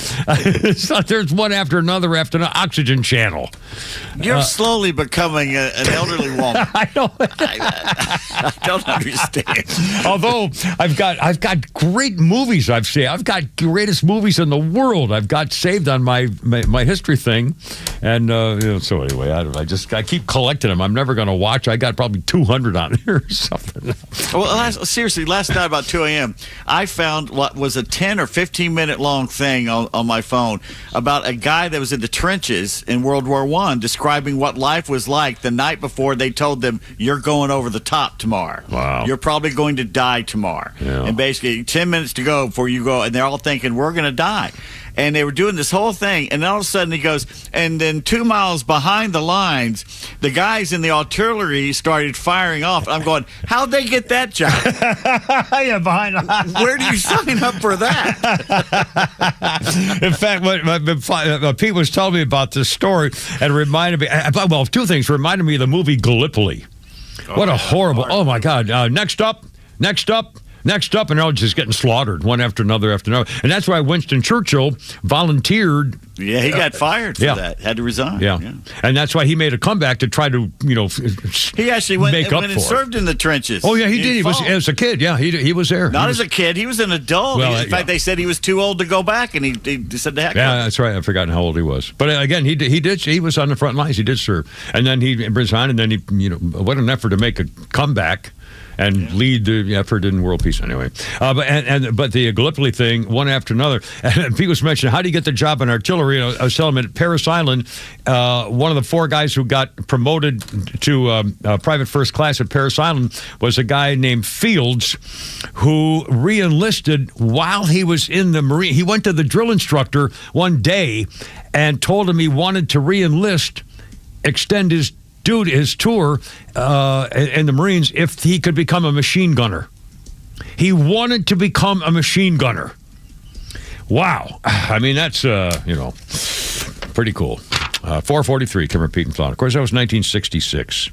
There's one after another after the Oxygen channel. You're slowly becoming an elderly woman. I know. I don't understand. Although I've got great movies I've seen. I've got greatest movies in the world. I've got saved on my history thing, and so anyway, I keep collecting them. I'm never going to watch. I got probably 200 on here or something. Well, seriously, last night about 2 a.m., I found what was a 10 or 15 minute long thing on my phone about a guy that was in the trenches in World War I, describing what life was like the night before they told them, you're going over the top tomorrow. Wow. You're probably going to die tomorrow. Yeah. And basically 10 minutes to go before you go, and they're all thinking, we're going to die. And they were doing this whole thing, and all of a sudden he goes, and then 2 miles behind the lines, the guys in the artillery started firing off. I'm going, how'd they get that job? Yeah, behind the lines. Where do you sign up for that? In fact, what Pete was telling me about this story, and reminded me, well, two things. Reminded me of the movie Gallipoli. What a horrible, oh my God. Next up, and they're all just getting slaughtered one after another after another. And that's why Winston Churchill volunteered. Yeah, he got fired for that. Had to resign. Yeah. And that's why he made a comeback to try to, he actually went make up and for served in the trenches. Oh, yeah, he did. He was as a kid. Yeah, he was there. Not as a kid. He was an adult. Well, in fact, they said he was too old to go back, and he said, heck. Yeah, that's right. I've forgotten how old he was. But again, he was on the front lines. He did serve. And then he resigned, and then what an effort to make a comeback and lead the effort in world peace anyway. But the Gallipoli thing, one after another. And Pete was mentioning, how do you get the job in artillery? I was telling him at Paris Island, one of the 4 guys who got promoted to private first class at Paris Island was a guy named Fields, who re-enlisted while he was in the Marine. He went to the drill instructor one day and told him he wanted to re-enlist, extend his tour in the Marines if he could become a machine gunner. He wanted to become a machine gunner. Wow. I mean, that's, pretty cool. 443, Kimmer, Pete, and Fallon. Of course, that was 1966.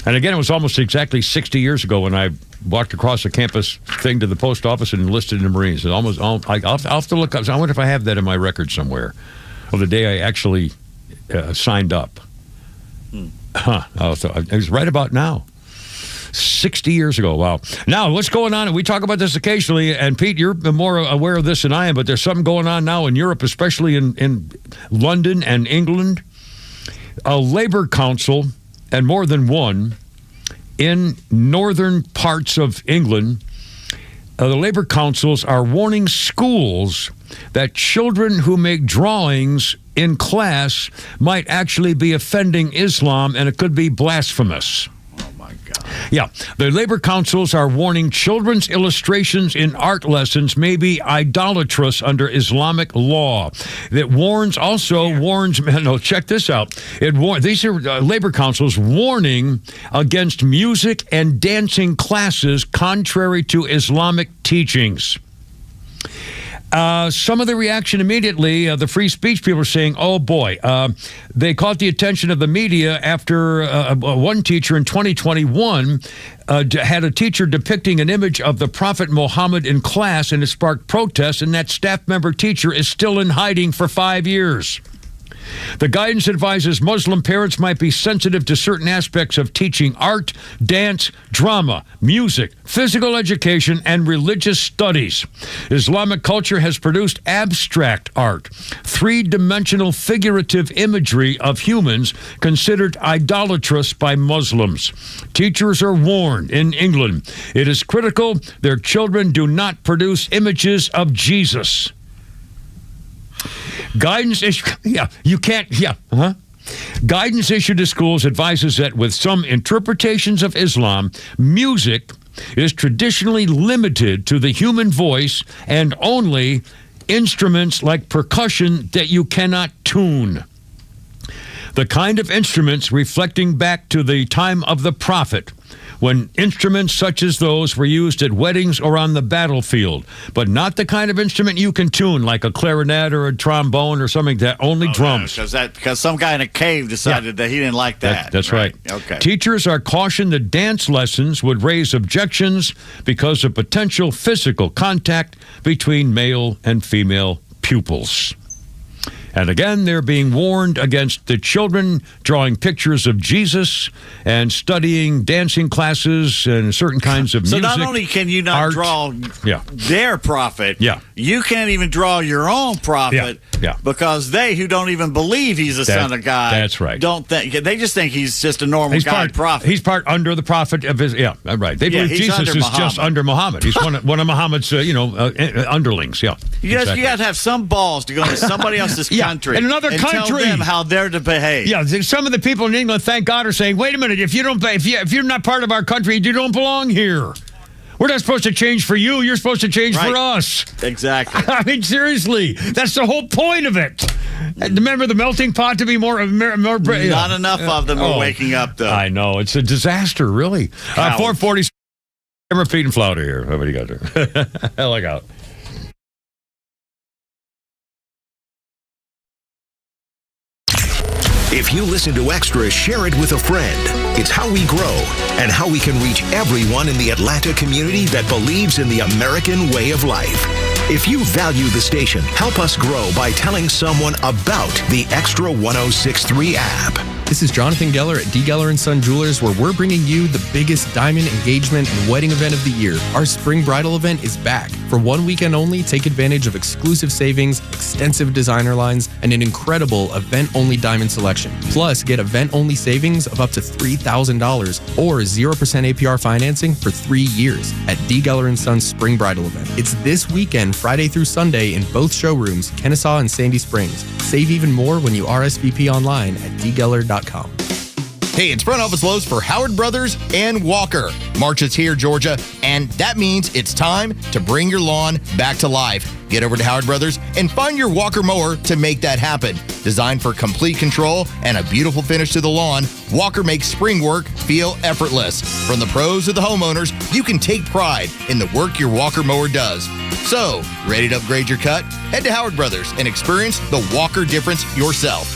And again, it was almost exactly 60 years ago when I walked across the campus thing to the post office and enlisted in the Marines. I'll have to look up. I wonder if I have that in my record somewhere of the day I actually signed up. It was right about now. 60 years ago. Wow. Now, what's going on? We talk about this occasionally, and Pete, you're more aware of this than I am, but there's something going on now in Europe, especially in London and England. A labor council, and more than one, in northern parts of England, the labor councils are warning schools that children who make drawings in class might actually be offending Islam, and it could be blasphemous. Oh, my God. Yeah. The labor councils are warning children's illustrations in art lessons may be idolatrous under Islamic law. That warns, check this out. These are labor councils warning against music and dancing classes contrary to Islamic teachings. Some of the reaction immediately, the free speech people are saying, oh boy, they caught the attention of the media after one teacher in 2021 had a teacher depicting an image of the Prophet Muhammad in class, and it sparked protests, and that staff member teacher is still in hiding for 5 years. The guidance advises Muslim parents might be sensitive to certain aspects of teaching art, dance, drama, music, physical education, and religious studies. Islamic culture has produced abstract art, three-dimensional figurative imagery of humans considered idolatrous by Muslims. Teachers are warned in England it is critical their children do not produce images of Jesus. Guidance Guidance issued to schools advises that with some interpretations of Islam, music is traditionally limited to the human voice and only instruments like percussion that you cannot tune. The kind of instruments reflecting back to the time of the prophet, when instruments such as those were used at weddings or on the battlefield, but not the kind of instrument you can tune like a clarinet or a trombone or something that only drums. Because some guy in a cave decided that he didn't like that. That's right. Okay. Teachers are cautioned that dance lessons would raise objections because of potential physical contact between male and female pupils. And again, they're being warned against the children drawing pictures of Jesus and studying dancing classes and certain kinds of music. So not only can you not draw their prophet, you can't even draw your own prophet because they, who don't even believe he's the son of God, that's right, don't think, they just think he's just a normal prophet. He's part under the prophet of his, right. They believe Jesus is just under Muhammad. He's one of Muhammad's, underlings, You got to have some balls to go to somebody else's country in another and country, tell them how they're to behave. Yeah, some of the people in England, thank God, are saying, "Wait a minute! If you're not part of our country, you don't belong here. We're not supposed to change for you. You're supposed to change for us." Exactly. I mean, seriously, that's the whole point of it. Remember the melting pot to be more not enough of them are waking up, though. I know, it's a disaster, really. 440. I'm repeating flounder here. What do you got there? Hell, look out. If you listen to Extra, share it with a friend. It's how we grow and how we can reach everyone in the Atlanta community that believes in the American way of life. If you value the station, help us grow by telling someone about the Extra 106.3 app. This is Jonathan Geller at D. Geller & Son Jewelers, where we're bringing you the biggest diamond engagement and wedding event of the year. Our spring bridal event is back. For one weekend only, take advantage of exclusive savings, extensive designer lines, and an incredible event-only diamond selection. Plus, get event-only savings of up to $3,000 or 0% APR financing for 3 years at D. Geller & Son's spring bridal event. It's this weekend, Friday through Sunday, in both showrooms, Kennesaw and Sandy Springs. Save even more when you RSVP online at dgeller.com. Hey, it's Front Office Lowe's for Howard Brothers and Walker. March is here, Georgia, and that means it's time to bring your lawn back to life. Get over to Howard Brothers and find your Walker mower to make that happen. Designed for complete control and a beautiful finish to the lawn, Walker makes spring work feel effortless. From the pros to the homeowners, you can take pride in the work your Walker mower does. So, ready to upgrade your cut? Head to Howard Brothers and experience the Walker difference yourself.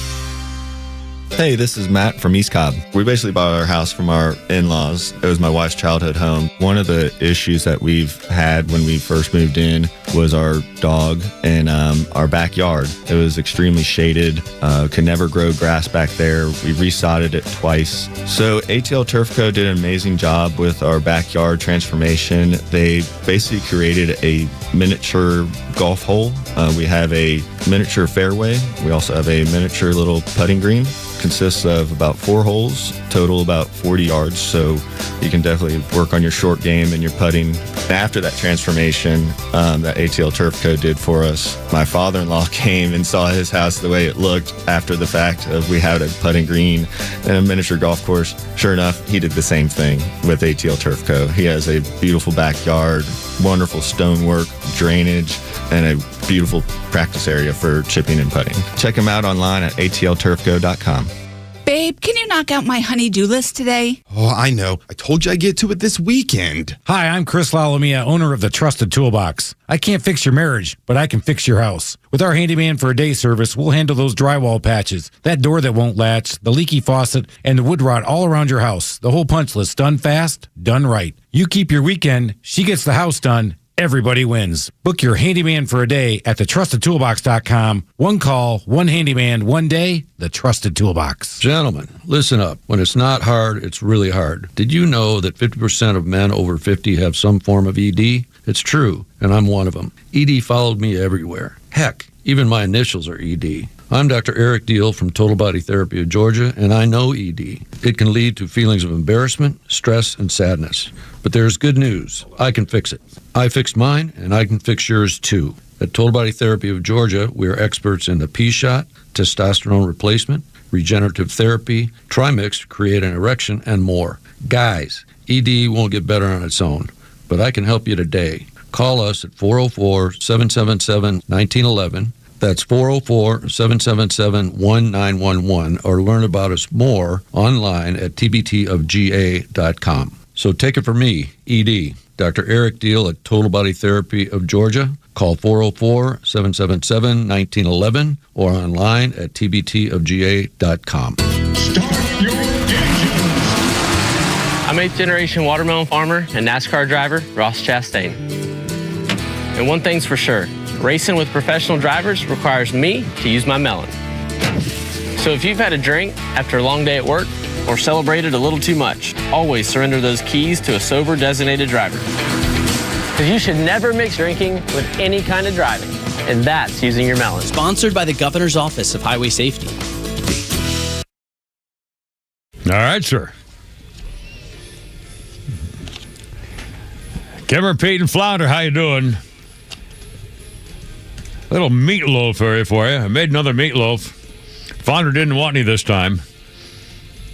Hey, this is Matt from East Cobb. We basically bought our house from our in-laws. It was my wife's childhood home. One of the issues that we've had when we first moved in was our dog and our backyard. It was extremely shaded, could never grow grass back there. We resodded it twice. So ATL Turf Co. did an amazing job with our backyard transformation. They basically created a miniature golf hole. We have a miniature fairway. We also have a miniature little putting green. Consists of about 4 holes, total about 40 yards, so you can definitely work on your short game and your putting. After that transformation that ATL Turf Co. did for us, my father-in-law came and saw his house the way it looked after the fact of we had a putting green and a miniature golf course. Sure enough, he did the same thing with ATL Turf Co. He has a beautiful backyard, wonderful stonework, drainage, and a beautiful practice area for chipping and putting. Check him out online at atlturfco.com. Babe, can you knock out my honey-do list today? Oh, I know. I told you I'd get to it this weekend. Hi, I'm Chris Lalomia, owner of the Trusted Toolbox. I can't fix your marriage, but I can fix your house. With our handyman for a day service, we'll handle those drywall patches, that door that won't latch, the leaky faucet, and the wood rot all around your house. The whole punch list, done fast, done right. You keep your weekend, she gets the house done. Everybody wins. Book your handyman for a day at thetrustedtoolbox.com. One call, one handyman, one day, the Trusted Toolbox. Gentlemen, listen up. When it's not hard, it's really hard. Did you know that 50% of men over 50 have some form of ED? It's true, and I'm one of them. ED followed me everywhere. Heck, even my initials are ED. I'm Dr. Eric Deal from Total Body Therapy of Georgia, and I know ED. It can lead to feelings of embarrassment, stress, and sadness. But there's good news. I can fix it. I fixed mine, and I can fix yours too. At Total Body Therapy of Georgia, we are experts in the P-shot, testosterone replacement, regenerative therapy, Trimix to create an erection, and more. Guys, ED won't get better on its own, but I can help you today. Call us at 404-777-1911. That's 404-777-1911, or learn about us more online at tbtofga.com. So take it from me, ED, Dr. Eric Deal at Total Body Therapy of Georgia. Call 404-777-1911 or online at tbtofga.com. I'm 8th generation watermelon farmer and NASCAR driver Ross Chastain. And one thing's for sure, racing with professional drivers requires me to use my melon. So if you've had a drink after a long day at work or celebrated a little too much, always surrender those keys to a sober designated driver. Because you should never mix drinking with any kind of driving, and that's using your melon. Sponsored by the Governor's Office of Highway Safety. All right, sir. Kimmer, Pete, and Flounder, how you doing? Little meatloaf area for you. I made another meatloaf. Flounder didn't want any this time.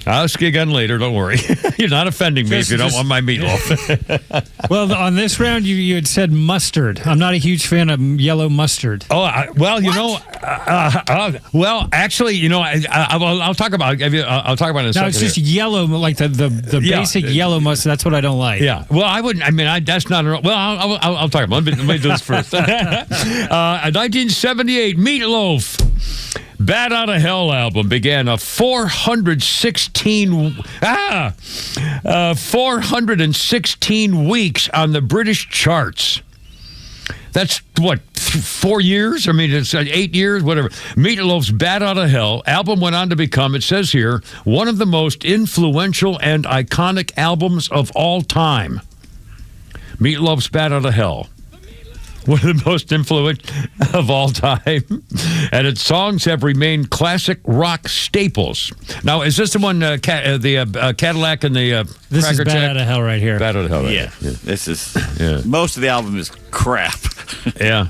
I'll ask you again later. Don't worry. You're not offending me if you don't want my meatloaf. Well, on this round, you had said mustard. I'm not a huge fan of yellow mustard. Oh, actually, I'll talk about. I'll talk about it in a second. No, it's just yellow, like the basic yellow mustard. That's what I don't like. Yeah. Well, I wouldn't. I mean, that's not. Well, I'll talk about it. Let me do this first. 1978, Meatloaf. Bat Out of Hell album began a 416 weeks on the British charts. That's what, 4 years? I mean, it's 8 years, whatever. Meatloaf's Bat Out of Hell album went on to become, it says here, one of the most influential and iconic albums of all time. Meatloaf's Bat Out of Hell. One of the most influential of all time. And its songs have remained classic rock staples. Now, is this the one, Cadillac and the This Cracker is Bat Jack? Out of Hell right here. Bat Out of Hell, right Yeah. here. This is, most of the album is crap. Yeah.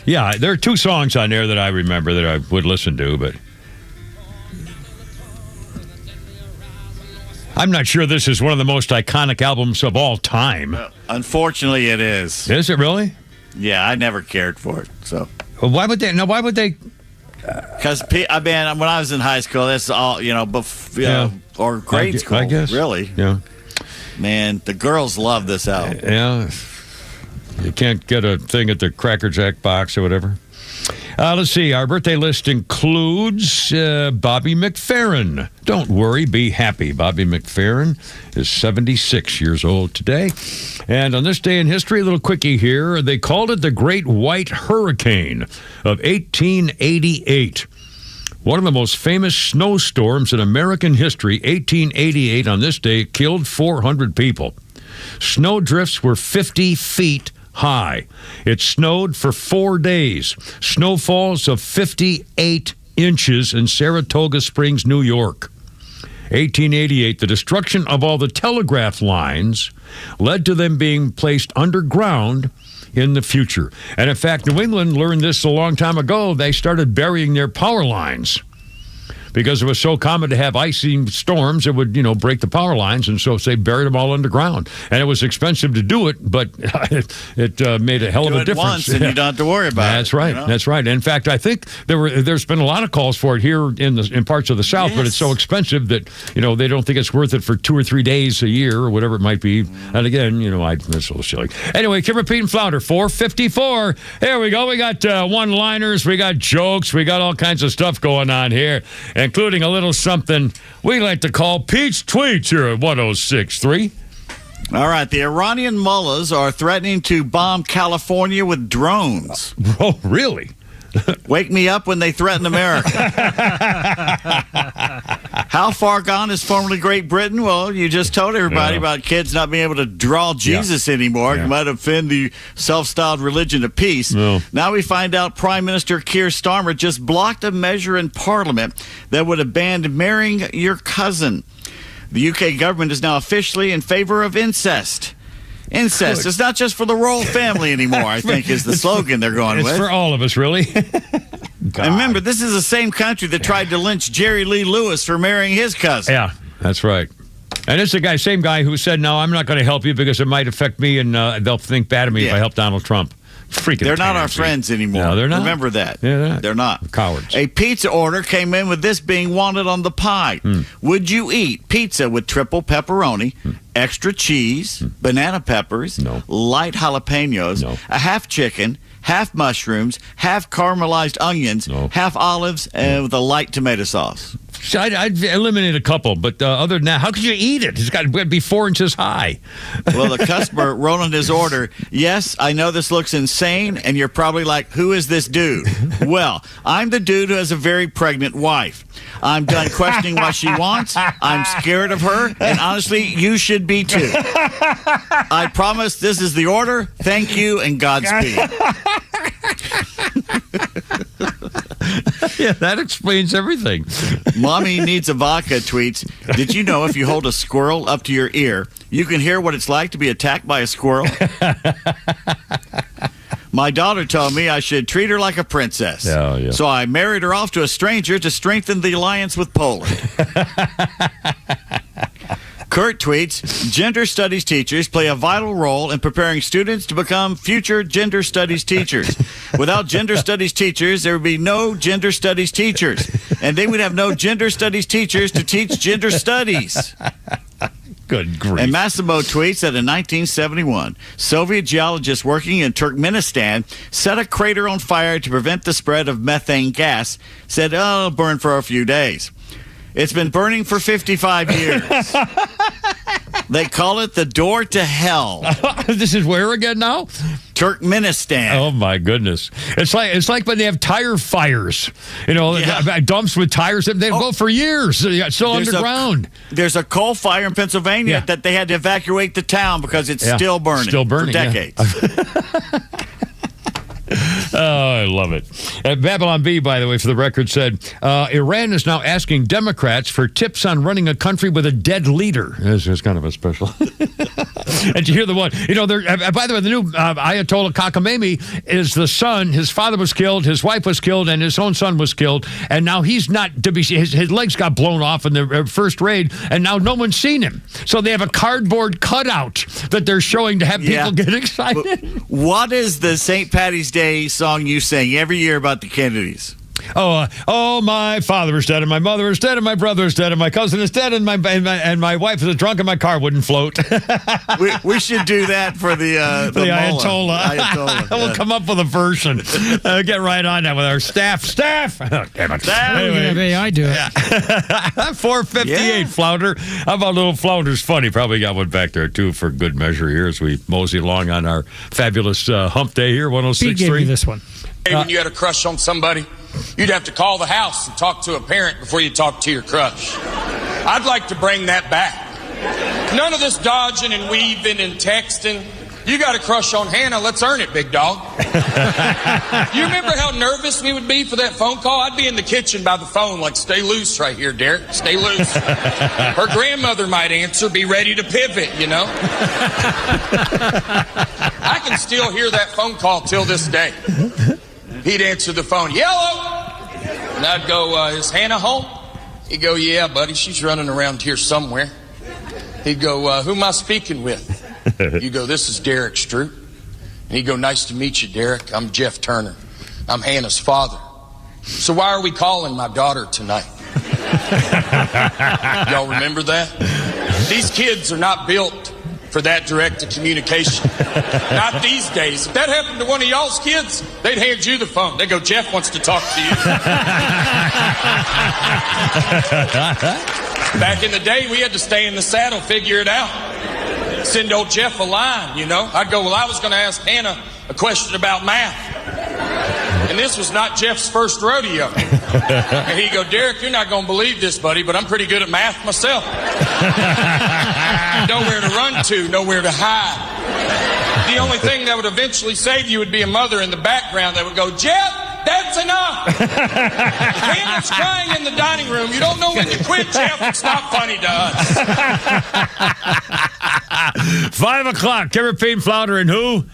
Yeah, there are 2 songs on there that I remember that I would listen to, but I'm not sure this is one of the most iconic albums of all time. Unfortunately, it is. Is it really? Yeah, I never cared for it. So why would they? Because I mean, when I was in high school, that's all or grade school. I guess. Really. Yeah. Man, the girls love this album. Yeah. You can't get a thing at the Cracker Jack box or whatever. Let's see. Our birthday list includes Bobby McFerrin. Don't worry, be happy. Bobby McFerrin is 76 years old today. And on this day in history, a little quickie here, they called it the Great White Hurricane of 1888. One of the most famous snowstorms in American history, 1888 on this day, killed 400 people. Snow drifts were 50 feet high. It snowed for 4 days. Snowfalls of 58 inches in Saratoga Springs, New York. 1888, the destruction of all the telegraph lines led to them being placed underground in the future. And in fact, New England learned this a long time ago. They started burying their power lines because it was so common to have icy storms that would, break the power lines, and so they buried them all underground. And it was expensive to do it, but it made a hell of a difference. Once and you don't have to worry about That's right. That's right. In fact, I think there's been a lot of calls for it here in parts of the South, but it's so expensive that they don't think it's worth it for 2 or 3 days a year or whatever it might be. And again, that's a little silly. Anyway, Kimmer, Pete, and Flounder, 454. Here we go. We got one-liners, we got jokes, we got all kinds of stuff going on here, including a little something we like to call Pete's Tweets here at 106.3. All right, the Iranian mullahs are threatening to bomb California with drones. Oh, really? Wake me up when they threaten America. How far gone is formerly Great Britain? Well, you just told everybody about kids not being able to draw Jesus anymore. You might offend the self-styled religion of peace. Now we find out Prime Minister Keir Starmer just blocked a measure in Parliament that would have banned marrying your cousin. The UK government is now officially in favor of incest. Incest. It's not just for the royal family anymore, I think, is the slogan they're going with. It's for all of us, really. And remember, this is the same country that tried to lynch Jerry Lee Lewis for marrying his cousin. Yeah, that's right. And it's the same guy who said, no, I'm not going to help you because it might affect me and they'll think bad of me if I help Donald Trump. Freaking They're not our friends anymore. No, they're not. Remember that. Yeah, they're not. Cowards. A pizza order came in with this being wanted on the pie. Would you eat pizza with triple pepperoni, extra cheese, banana peppers, light jalapenos, a half chicken, half mushrooms, half caramelized onions, half olives, and with a light tomato sauce? I'd eliminate a couple, but other than that, how could you eat it? It's got to be 4 inches high. Well, the customer wrote on his order, yes, I know this looks insane, and you're probably like, who is this dude? Well, I'm the dude who has a very pregnant wife. I'm done questioning what she wants. I'm scared of her, and honestly, you should be too. I promise this is the order. Thank you, and Godspeed. Yeah, that explains everything. Mommy Needs a Vodka tweets, did you know if you hold a squirrel up to your ear, you can hear what it's like to be attacked by a squirrel? My daughter told me I should treat her like a princess. So I married her off to a stranger to strengthen the alliance with Poland. Kurt tweets, gender studies teachers play a vital role in preparing students to become future gender studies teachers. Without gender studies teachers, there would be no gender studies teachers. And they would have no gender studies teachers to teach gender studies. Good grief. And Massimo tweets that in 1971, Soviet geologists working in Turkmenistan set a crater on fire to prevent the spread of methane gas. Said, it'll burn for a few days. It's been burning for 55 years. They call it the door to hell. This is where again now? Turkmenistan. Oh my goodness! It's like when they have tire fires. Dumps with tires. They go for years. Still underground. There's a coal fire in Pennsylvania that they had to evacuate the town because it's still burning. Still burning for decades. Oh, I love it. Babylon B, by the way, for the record, said Iran is now asking Democrats for tips on running a country with a dead leader. This is kind of a special. And you hear the one, by the way, the new Ayatollah Khamenei is the son. His father was killed, his wife was killed, and his own son was killed. And now he's not to be, his legs got blown off in the first raid, and now no one's seen him. So they have a cardboard cutout that they're showing to have people get excited. But what is the St. Patty's Day song you sing every year about the Kennedys? Oh, my father is dead, and my mother is dead, and my brother is dead, and my cousin is dead, and my wife is drunk, and my car wouldn't float. we should do that for the Ayatollah. We'll come up with a version. Get right on that with our staff. Oh, damn it. Anyway, I do it. 458, Flounder. How about little Flounder's Funny? Probably got one back there, too, for good measure here as we mosey along on our fabulous hump day here, 106.3. Pete gave me this one. Hey, when you had a crush on somebody, you'd have to call the house and talk to a parent before you talk to your crush. I'd like to bring that back. None of this dodging and weaving and texting. You got a crush on Hannah, let's earn it, big dog. You remember how nervous we would be for that phone call? I'd be in the kitchen by the phone like, stay loose right here, Derek, stay loose. Her grandmother might answer, be ready to pivot, I can still hear that phone call till this day. He'd answer the phone, yellow. And I'd go, is Hannah home? He'd go, yeah, buddy, she's running around here somewhere. He'd go, who am I speaking with? You go, this is Derek Stroop. And he'd go, nice to meet you, Derek. I'm Jeff Turner. I'm Hannah's father. So why are we calling my daughter tonight? Y'all remember that? These kids are not built for that direct communication. Not these days. If that happened to one of y'all's kids, they'd hand you the phone. They'd go, Jeff wants to talk to you. Back in the day, we had to stay in the saddle, figure it out. Send old Jeff a line, you know. I'd go, well, I was going to ask Hannah a question about math. And this was not Jeff's first rodeo. And he'd go, Derek, you're not going to believe this, buddy, but I'm pretty good at math myself. Nowhere to run to, nowhere to hide. The only thing that would eventually save you would be a mother in the background that would go, Jeff, that's enough. Hannah's crying in the dining room. You don't know when to quit, Jeff. It's not funny to us. 5 o'clock. Kevin Payne Flounder and who?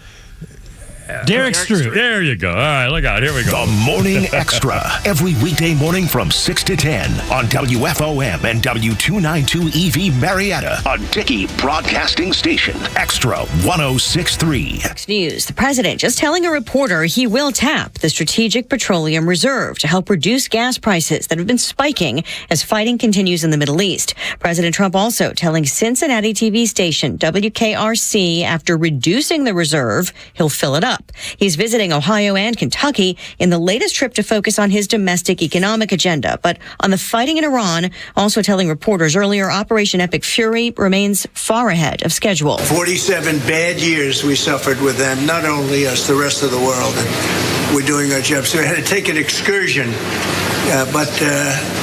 Derek Stroop. There you go. All right, look out. Here we go. The Morning Extra. Every weekday morning from 6 to 10 on WFOM and W292 EV Marietta. A Dickey Broadcasting Station. Extra 106.3. Fox News. The president just telling a reporter he will tap the Strategic Petroleum Reserve to help reduce gas prices that have been spiking as fighting continues in the Middle East. President Trump also telling Cincinnati TV station WKRC after reducing the reserve, he'll fill it up. He's visiting Ohio and Kentucky in the latest trip to focus on his domestic economic agenda. But on the fighting in Iran, also telling reporters earlier, Operation Epic Fury remains far ahead of schedule. 47 bad years we suffered with them, not only us, the rest of the world. And we're doing our job. So we had to take an excursion, but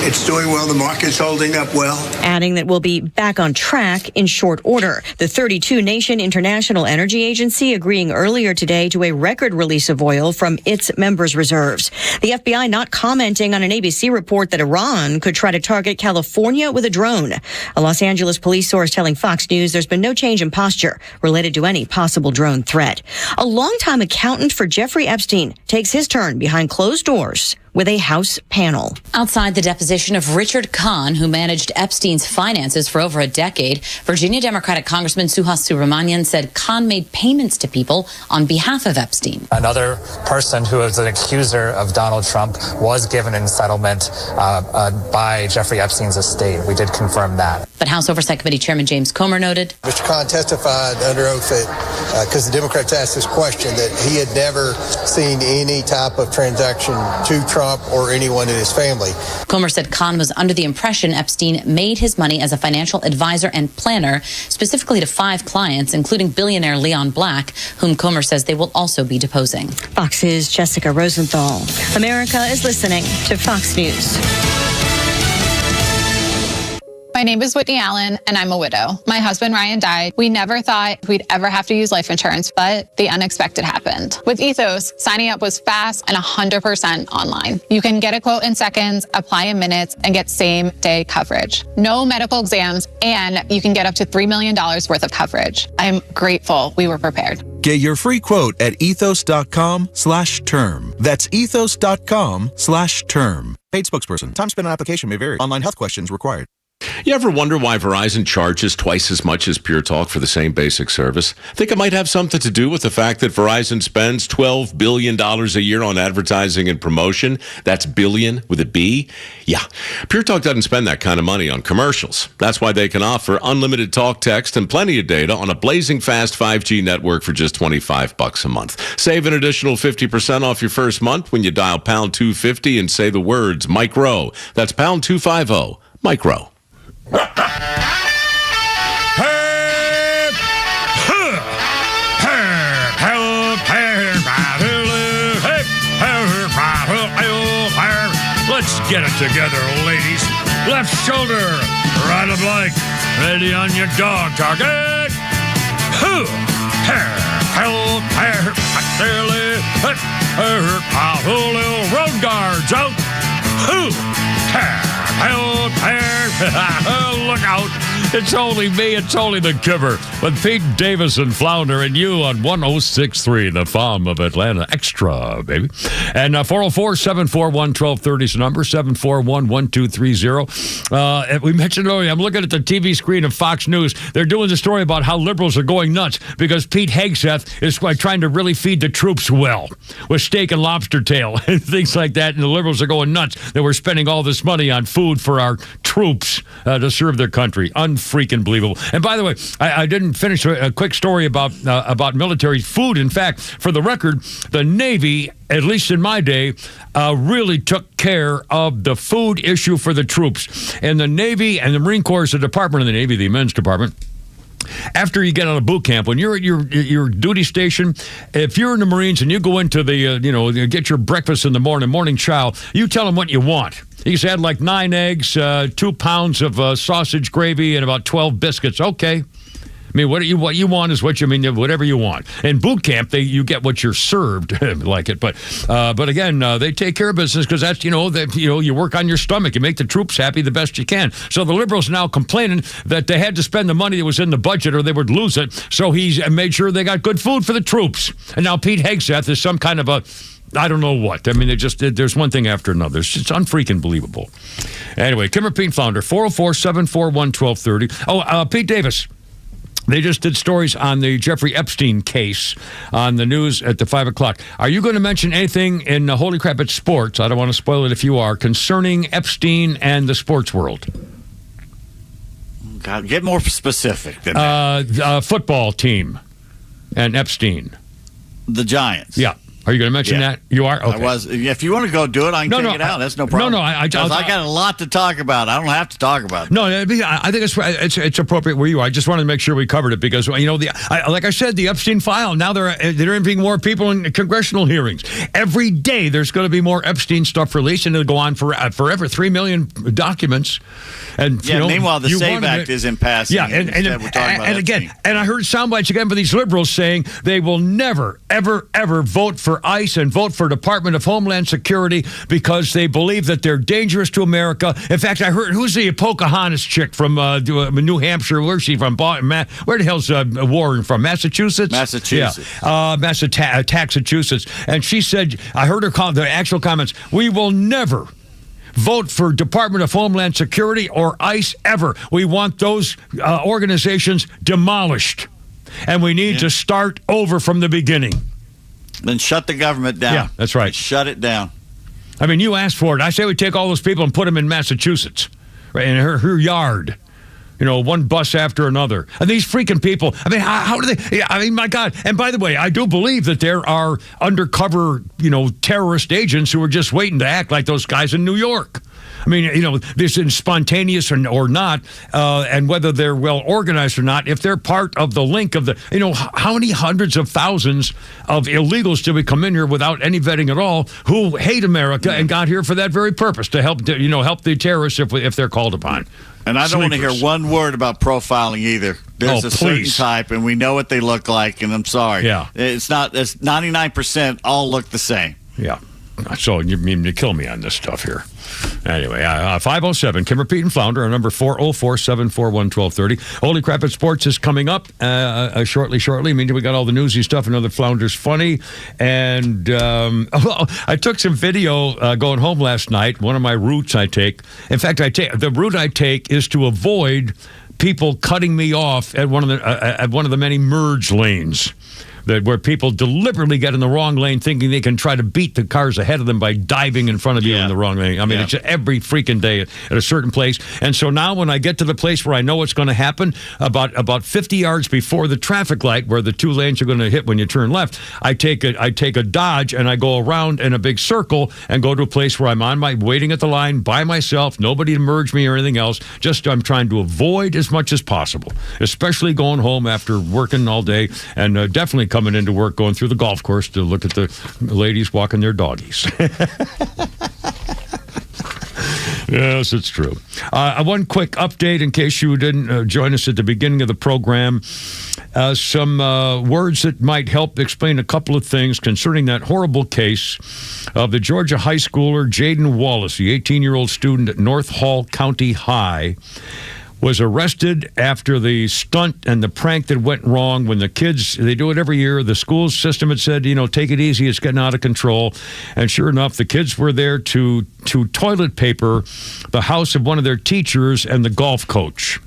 it's doing well. The market's holding up well. Adding that we'll be back on track in short order. The 32-nation International Energy Agency agreeing earlier today to a record release of oil from its members' reserves. The FBI not commenting on an ABC report that Iran could try to target California with a drone. A Los Angeles police source telling Fox News there's been no change in posture related to any possible drone threat. A longtime accountant for Jeffrey Epstein takes his turn behind closed doors with a House panel. Outside the deposition of Richard Kahn, who managed Epstein's finances for over a decade, Virginia Democratic Congressman Suhas Subramanian said Kahn made payments to people on behalf of Epstein. Another person who was an accuser of Donald Trump was given in settlement by Jeffrey Epstein's estate. We did confirm that. But House Oversight Committee Chairman James Comer noted Mr. Kahn testified under oath that, because the Democrats asked this question, that he had never seen any type of transaction to Trump or anyone in his family. Comer said Kahn was under the impression Epstein made his money as a financial advisor and planner, specifically to 5 clients, including billionaire Leon Black, whom Comer says they will also be deposing. Fox's Jessica Rosenthal. America is listening to Fox News. My name is Whitney Allen, and I'm a widow. My husband, Ryan, died. We never thought we'd ever have to use life insurance, but the unexpected happened. With Ethos, signing up was fast and 100% online. You can get a quote in seconds, apply in minutes, and get same-day coverage. No medical exams, and you can get up to $3 million worth of coverage. I'm grateful we were prepared. Get your free quote at ethos.com/term. That's ethos.com/term. Paid spokesperson. Time spent on application may vary. Online health questions required. You ever wonder why Verizon charges twice as much as Pure Talk for the same basic service? Think it might have something to do with the fact that Verizon spends $12 billion a year on advertising and promotion? That's billion with a B? Yeah. Pure Talk doesn't spend that kind of money on commercials. That's why they can offer unlimited talk, text, and plenty of data on a blazing fast 5G network for just $25 a month. Save an additional 50% off your first month when you dial pound 250 and say the words micro. That's pound 250, micro. Let's get it together, ladies. Left shoulder, right of leg. Ready on your dog target. Road guards out. Look out. It's only me. It's only the Giver with Pete Davis and Flounder and you on 106.3, the Farm of Atlanta. Extra, baby. And 404-741-1230 is the number, 741-1230. We mentioned earlier, I'm looking at the TV screen of Fox News. They're doing the story about how liberals are going nuts because Pete Hegseth is trying to really feed the troops well with steak and lobster tail and things like that. And the liberals are going nuts that we're spending all this money on food for our troops to serve their country. Unfreaking believable. And by the way, I didn't finish a quick story about military food. In fact, for the record, the Navy, at least in my day, really took care of the food issue for the troops. And the Navy and the Marine Corps, the Department of the Navy, the men's department, after you get out of boot camp, when you're at your duty station, if you're in the Marines and you go into the, you get your breakfast in the morning chow, you tell them what you want. You said like 9 eggs, 2 pounds of sausage gravy, and about 12 biscuits. Okay. I mean, what you want is what you mean. Whatever you want. In boot camp, you get what you're served, like it. But again, they take care of business because that's you work on your stomach. You make the troops happy the best you can. So the liberals now complaining that they had to spend the money that was in the budget or they would lose it. So he's made sure they got good food for the troops. And now Pete Hegseth is some kind of a, I don't know what. I mean, there's one thing after another. It's unfreaking believable. Anyway, Kimmer Pete Flounder, 404-741-1230. Oh, Pete Davis. They just did stories on the Jeffrey Epstein case on the news at the 5 o'clock. Are you going to mention anything in Holy Crap, It's Sports? I don't want to spoil it if you are, concerning Epstein and the sports world. God, get more specific than that. Football team and Epstein. The Giants. Yeah. Are you going to mention that? You are? Okay. I was. If you want to go do it, I can take it out. That's no problem. I got a lot to talk about. I don't have to talk about it. No, I think it's appropriate where you are. I just wanted to make sure we covered it because, like I said, the Epstein file, now they're interviewing more people in congressional hearings. Every day there's going to be more Epstein stuff released, and it'll go on forever. 3 million documents. And meanwhile, the SAVE Act isn't passing. Yeah, and we're talking about again, Epstein. and I heard sound bites again from these liberals saying they will never, ever, ever vote for ICE and vote for Department of Homeland Security because they believe that they're dangerous to America. In fact, I heard, who's the Pocahontas chick from New Hampshire? Where's she from? Where the hell's Warren from? Massachusetts? Massachusetts. Yeah. Massachusetts. And she said, I heard her the actual comments, we will never vote for Department of Homeland Security or ICE ever. We want those organizations demolished. And we need to start over from the beginning. Then shut the government down. Yeah, that's right. Shut it down. I mean, you asked for it. I say we take all those people and put them in Massachusetts, right, in her yard. One bus after another. And these freaking people, I mean, how do they, I mean, my God. And by the way, I do believe that there are undercover, terrorist agents who are just waiting to act like those guys in New York. I mean, this is spontaneous or not, and whether they're well organized or not, if they're part of the link of the, how many hundreds of thousands of illegals did we come in here without any vetting at all who hate America and got here for that very purpose, to help the terrorists if they're called upon. And I don't want to hear one word about profiling either. There's a certain type, and we know what they look like, and I'm sorry. Yeah. It's 99% all look the same. Yeah. So you mean to kill me on this stuff here. Anyway, 507, Kimmer Pete and Flounder, our number 404-741-1230. Holy Crap, It's Sports is coming up shortly. I mean, we got all the newsy stuff. Another Flounder's funny. And I took some video going home last night. One of my routes I take. In fact, the route I take is to avoid people cutting me off at one of the many merge lanes. Where people deliberately get in the wrong lane thinking they can try to beat the cars ahead of them by diving in front of you in the wrong lane. I mean, it's every freaking day at a certain place. And so now when I get to the place where I know what's going to happen, about 50 yards before the traffic light where the 2 lanes are going to hit when you turn left, I take a dodge and I go around in a big circle and go to a place where I'm waiting at the line by myself, nobody to merge me or anything else. Just I'm trying to avoid as much as possible, especially going home after working all day and definitely coming into work, going through the golf course to look at the ladies walking their doggies. Yes, it's true. One quick update in case you didn't join us at the beginning of the program. Some words that might help explain a couple of things concerning that horrible case of the Georgia high schooler Jaden Wallace, the 18-year-old student at North Hall County High. was arrested after the stunt and the prank that went wrong when the kids, they do it every year. The school system had said, take it easy, it's getting out of control. And sure enough, the kids were there to toilet paper the house of one of their teachers and the golf coach.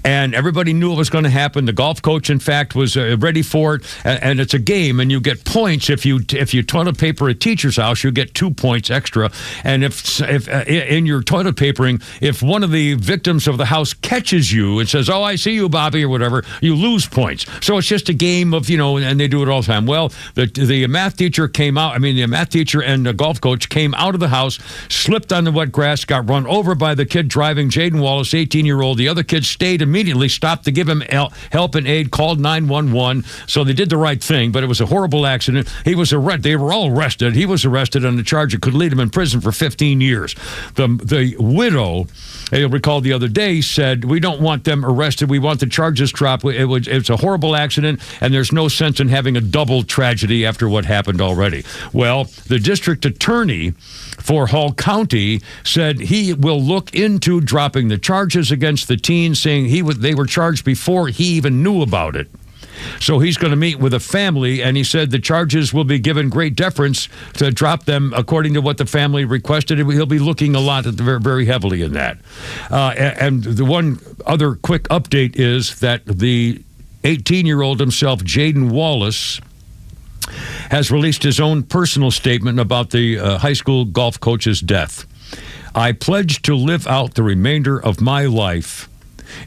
And everybody knew it was going to happen. The golf coach, in fact, was ready for it. And it's a game, and you get points if you toilet paper a teacher's house. You get 2 points extra. And if in your toilet papering, if one of the victims of the house catches you and says, "Oh, I see you, Bobby," or whatever, you lose points. So it's just a game of and they do it all the time. Well, the math teacher came out. I mean, the math teacher and the golf coach came out of the house, slipped on the wet grass, got run over by the kid driving, Jaden Wallace, 18-year-old. The other kid stayed immediately, stopped to give him help and aid, called 911. So they did the right thing, but it was a horrible accident. He was arrested. They were all arrested. He was arrested on the charge that could lead him in prison for 15 years. The widow, you'll recall the other day, said, "We don't want them arrested. We want the charges dropped. It's a horrible accident, and there's no sense in having a double tragedy after what happened already." Well, the district attorney for Hall County said he will look into dropping the charges against the teens, saying they were charged before he even knew about it. So he's going to meet with a family, and he said the charges will be given great deference to drop them according to what the family requested. He'll be looking a lot at very heavily in that. And the one other quick update is that the 18-year-old himself, Jaden Wallace, has released his own personal statement about the high school golf coach's death. "I pledge to live out the remainder of my life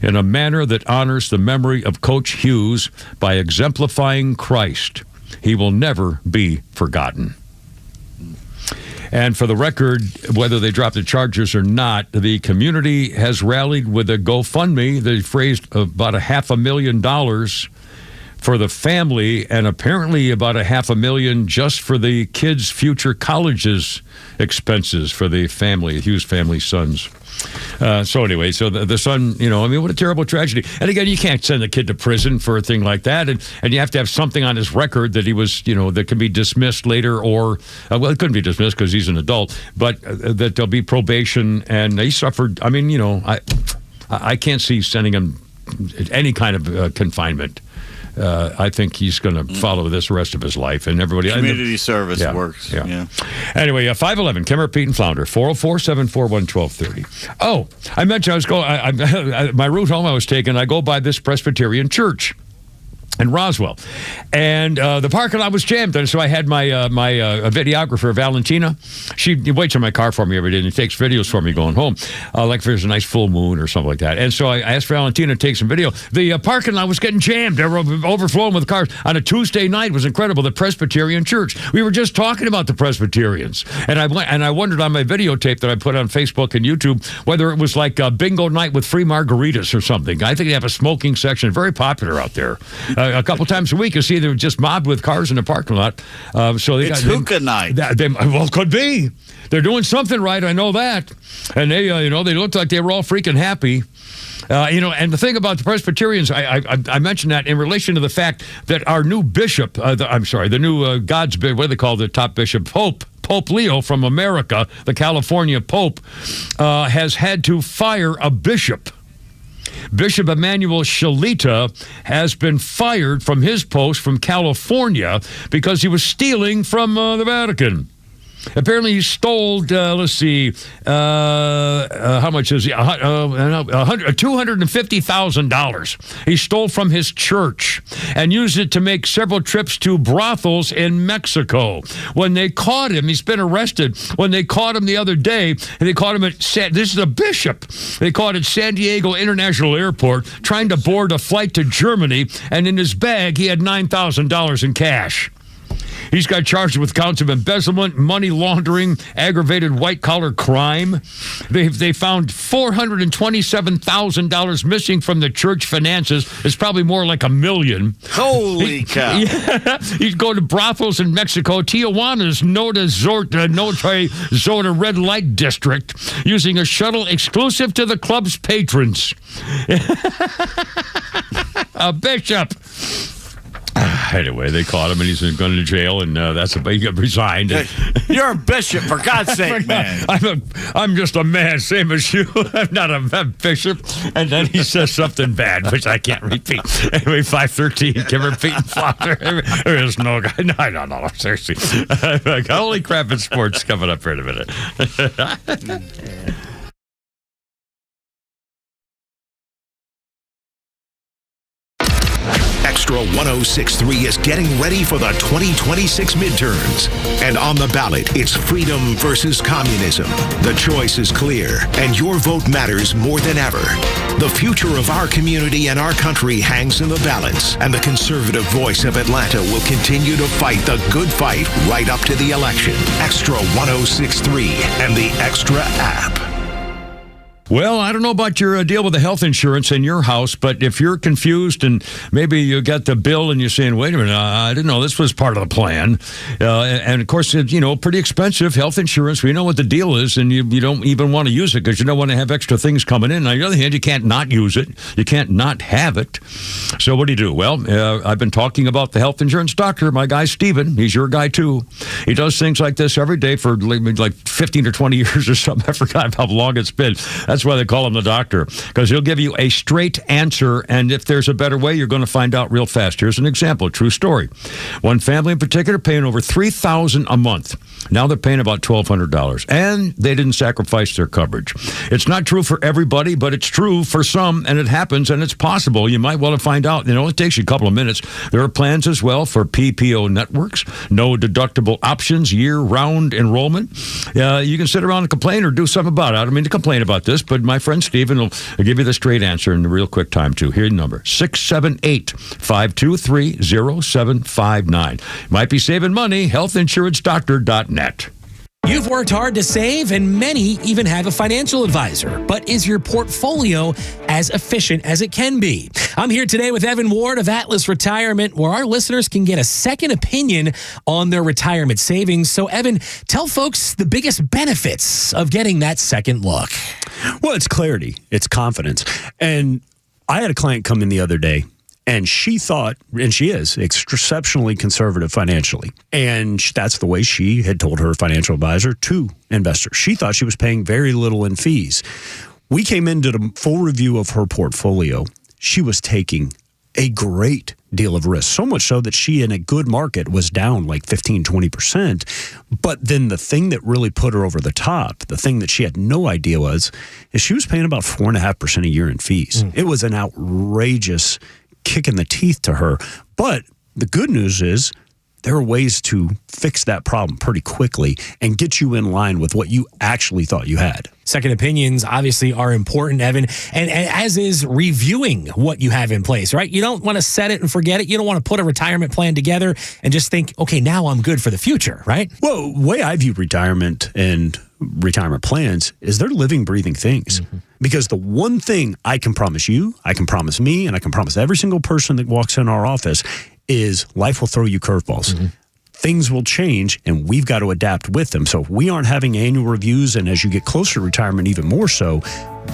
in a manner that honors the memory of Coach Hughes by exemplifying Christ. He will never be forgotten." And for the record, whether they drop the charges or not, the community has rallied with a GoFundMe. They've raised about $500,000 for the family, and apparently about $500,000 just for the kids' future colleges expenses for the family, Hughes family sons. So anyway, the son, what a terrible tragedy. And again, you can't send a kid to prison for a thing like that, and you have to have something on his record that he was, that can be dismissed later, or it couldn't be dismissed because he's an adult, but that there'll be probation. And he suffered. I mean, I can't see sending him any kind of confinement. I think he's going to follow this the rest of his life, and everybody. Community service works. Yeah. Anyway, 511 Kemmer, Pete, and Flounder, 404-741-1230. Oh, I mentioned I was going. My route home I was taking. I go by this Presbyterian church in Roswell, and the parking lot was jammed. And so I had my videographer, Valentina. She waits in my car for me every day and takes videos for me going home, like if there's a nice full moon or something like that. And so I asked Valentina to take some video. The parking lot was getting jammed. They were overflowing with cars on a Tuesday night. It was incredible. The Presbyterian church. We were just talking about the Presbyterians, and I wondered on my videotape that I put on Facebook and YouTube whether it was like a bingo night with free margaritas or something. I think they have a smoking section, very popular out there. A couple times a week, you see they're just mobbed with cars in the parking lot. So it's hookah night. Could be. They're doing something right. I know that. And they, they looked like they were all freaking happy. And the thing about the Presbyterians, I mentioned that in relation to the fact that our new bishop, the new God's bishop, what do they call the top bishop? Pope Leo from America, the California Pope, has had to fire a bishop. Bishop Emmanuel Shalita has been fired from his post from California because he was stealing from the Vatican. Apparently, he stole, how much is he? $250,000. He stole from his church and used it to make several trips to brothels in Mexico. When they caught him, he's been arrested. When they caught him the other day, they caught him at, this is a bishop. They caught at San Diego International Airport trying to board a flight to Germany, and in his bag, he had $9,000 in cash. He's got charged with counts of embezzlement, money laundering, aggravated white-collar crime. They found $427,000 missing from the church finances. It's probably more like $1 million. Holy cow. Yeah, he's going to brothels in Mexico, Tijuana's Nota Zona red light district, using a shuttle exclusive to the club's patrons. A bishop. Anyway, they caught him, and he's going to jail, and that's he got resigned. You're a bishop, for God's sake, man. I'm just a man, same as you. I'm not a bishop. And then he says something bad, which I can't repeat. Anyway, 5:13, Kim repeat and flounder. There is no guy. No, I don't know. Seriously. Holy crap, in sports coming up here in a minute. Extra 106.3 is getting ready for the 2026 midterms. And on the ballot, it's freedom versus communism. The choice is clear, and your vote matters more than ever. The future of our community and our country hangs in the balance, and the conservative voice of Atlanta will continue to fight the good fight right up to the election. Extra 106.3 and the Extra app. Well, I don't know about your deal with the health insurance in your house, but if you're confused and maybe you got the bill and you're saying, wait a minute, I didn't know this was part of the plan. And of course, it's, pretty expensive health insurance. We know what the deal is, and you don't even want to use it because you don't want to have extra things coming in. On the other hand, you can't not use it. You can't not have it. So what do? Well, I've been talking about the health insurance doctor, my guy, Steven. He's your guy, too. He does things like this every day for like 15 or 20 years or something. I forgot how long it's been. That's why they call him the doctor, because he'll give you a straight answer, and if there's a better way, you're going to find out real fast. Here's an example, a true story. One family in particular paying over $3,000 a month. Now they're paying about $1,200, and they didn't sacrifice their coverage. It's not true for everybody, but it's true for some, and it happens, and it's possible. You might want to find out. It takes you a couple of minutes. There are plans as well for PPO networks, no deductible options, year-round enrollment. You can sit around and complain or do something about it. I don't mean to complain about this, but my friend Steven will give you the straight answer in a real quick time, too. Here's the number, 678-523-0759. Might be saving money, healthinsurancedoctor.net. You've worked hard to save, and many even have a financial advisor. But is your portfolio as efficient as it can be? I'm here today with Evan Ward of Atlas Retirement, where our listeners can get a second opinion on their retirement savings. So, Evan, tell folks the biggest benefits of getting that second look. Well, it's clarity. It's confidence. And I had a client come in the other day, and she thought, and she is, exceptionally conservative financially. And that's the way she had told her financial advisor to investors. She thought she was paying very little in fees. We came into the full review of her portfolio. She was taking a great deal of risk, so much so that she, in a good market, was down like 15, 20%. But then the thing that really put her over the top, the thing that she had no idea is she was paying about 4.5% a year in fees. It was an outrageous kick in the teeth to her. But the good news is there are ways to fix that problem pretty quickly and get you in line with what you actually thought you had. Second opinions obviously are important, Evan, and as is reviewing what you have in place, right? You don't want to set it and forget it. You don't want to put a retirement plan together and just think, okay, now I'm good for the future, right? Well, the way I view retirement and retirement plans is they're living, breathing things. Because the one thing I can promise you, I can promise me, and I can promise every single person that walks in our office is life will throw you curveballs. Things will change, and we've got to adapt with them. So if we aren't having annual reviews, and as you get closer to retirement even more so,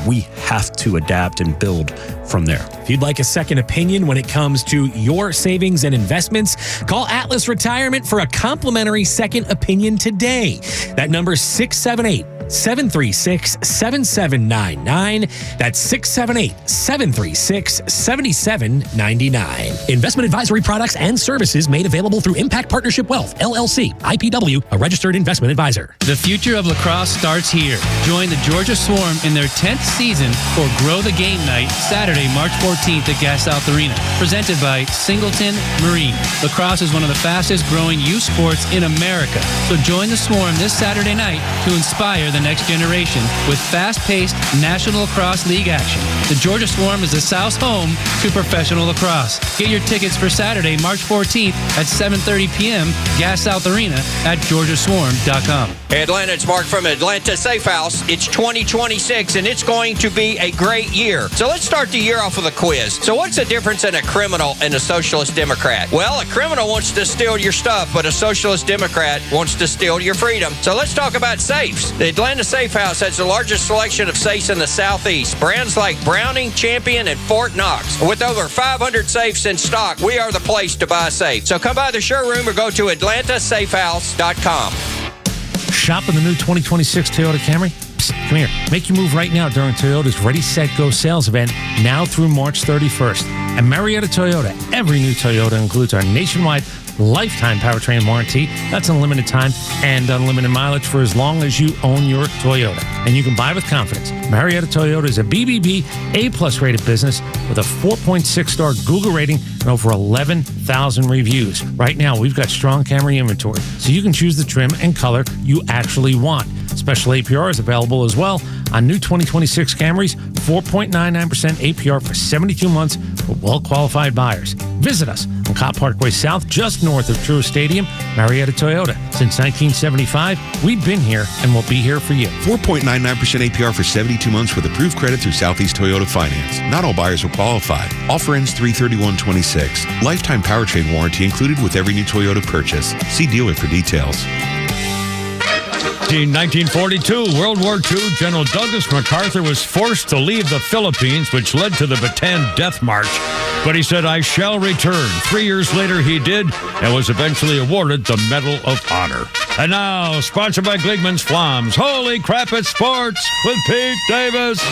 we have to adapt and build from there. If you'd like a second opinion when it comes to your savings and investments, call Atlas Retirement for a complimentary second opinion today. That number is 678-736-7799. That's 678-736-7799. Investment advisory products and services made available through Impact Partnership Wealth, LLC, IPW, a registered investment advisor. The future of lacrosse starts here. Join the Georgia Swarm in their 10th season for Grow the Game Night, Saturday, March 14th at Gas South Arena. Presented by Singleton Marine. Lacrosse is one of the fastest growing youth sports in America. So join the Swarm this Saturday night to inspire the next generation with fast-paced National Lacrosse League action. The Georgia Swarm is the South's home to professional lacrosse. Get your tickets for Saturday, March 14th at 7:30 p.m. Gas South Arena at georgiaswarm.com. Hey Atlanta, it's Mark from Atlanta Safe House. It's 2026 and it's going to be a great year. So let's start the year off with a quiz. So what's the difference in a criminal and a socialist Democrat? Well, a criminal wants to steal your stuff, but a socialist Democrat wants to steal your freedom. So let's talk about safes. The Atlanta Atlanta Safe House has the largest selection of safes in the Southeast. Brands like Browning, Champion, and Fort Knox. With over 500 safes in stock, we are the place to buy a safe. So come by the showroom or go to atlantasafehouse.com. Shop in the new 2026 Toyota Camry. Psst, come here. Make your move right now during Toyota's Ready, Set, Go sales event now through March 31st. At Marietta Toyota, every new Toyota includes our nationwide lifetime powertrain warranty. That's unlimited time and unlimited mileage for as long as you own your Toyota. And you can buy with confidence. Marietta Toyota is a BBB A+ rated business with a 4.6-star Google rating and over 11,000 reviews. Right now, we've got strong Camry inventory, so you can choose the trim and color you actually want. Special APR is available as well on new 2026 Camrys, 4.99% APR for 72 months for well-qualified buyers. Visit us on Cop Parkway South, just north of Truist Stadium, Marietta Toyota. Since 1975, we've been here and we'll be here for you. 4.99% APR for 72 months with approved credit through Southeast Toyota Finance. Not all buyers will qualify. Offer ends 3/31/26. Lifetime powertrain warranty included with every new Toyota purchase. See dealer for details. 1942, World War II, General Douglas MacArthur was forced to leave the Philippines, which led to the Bataan Death March. But he said, I shall return. 3 years later, he did, and was eventually awarded the Medal of Honor. And now, sponsored by Glickman's Flams. Holy crap, it's sports with Pete Davis.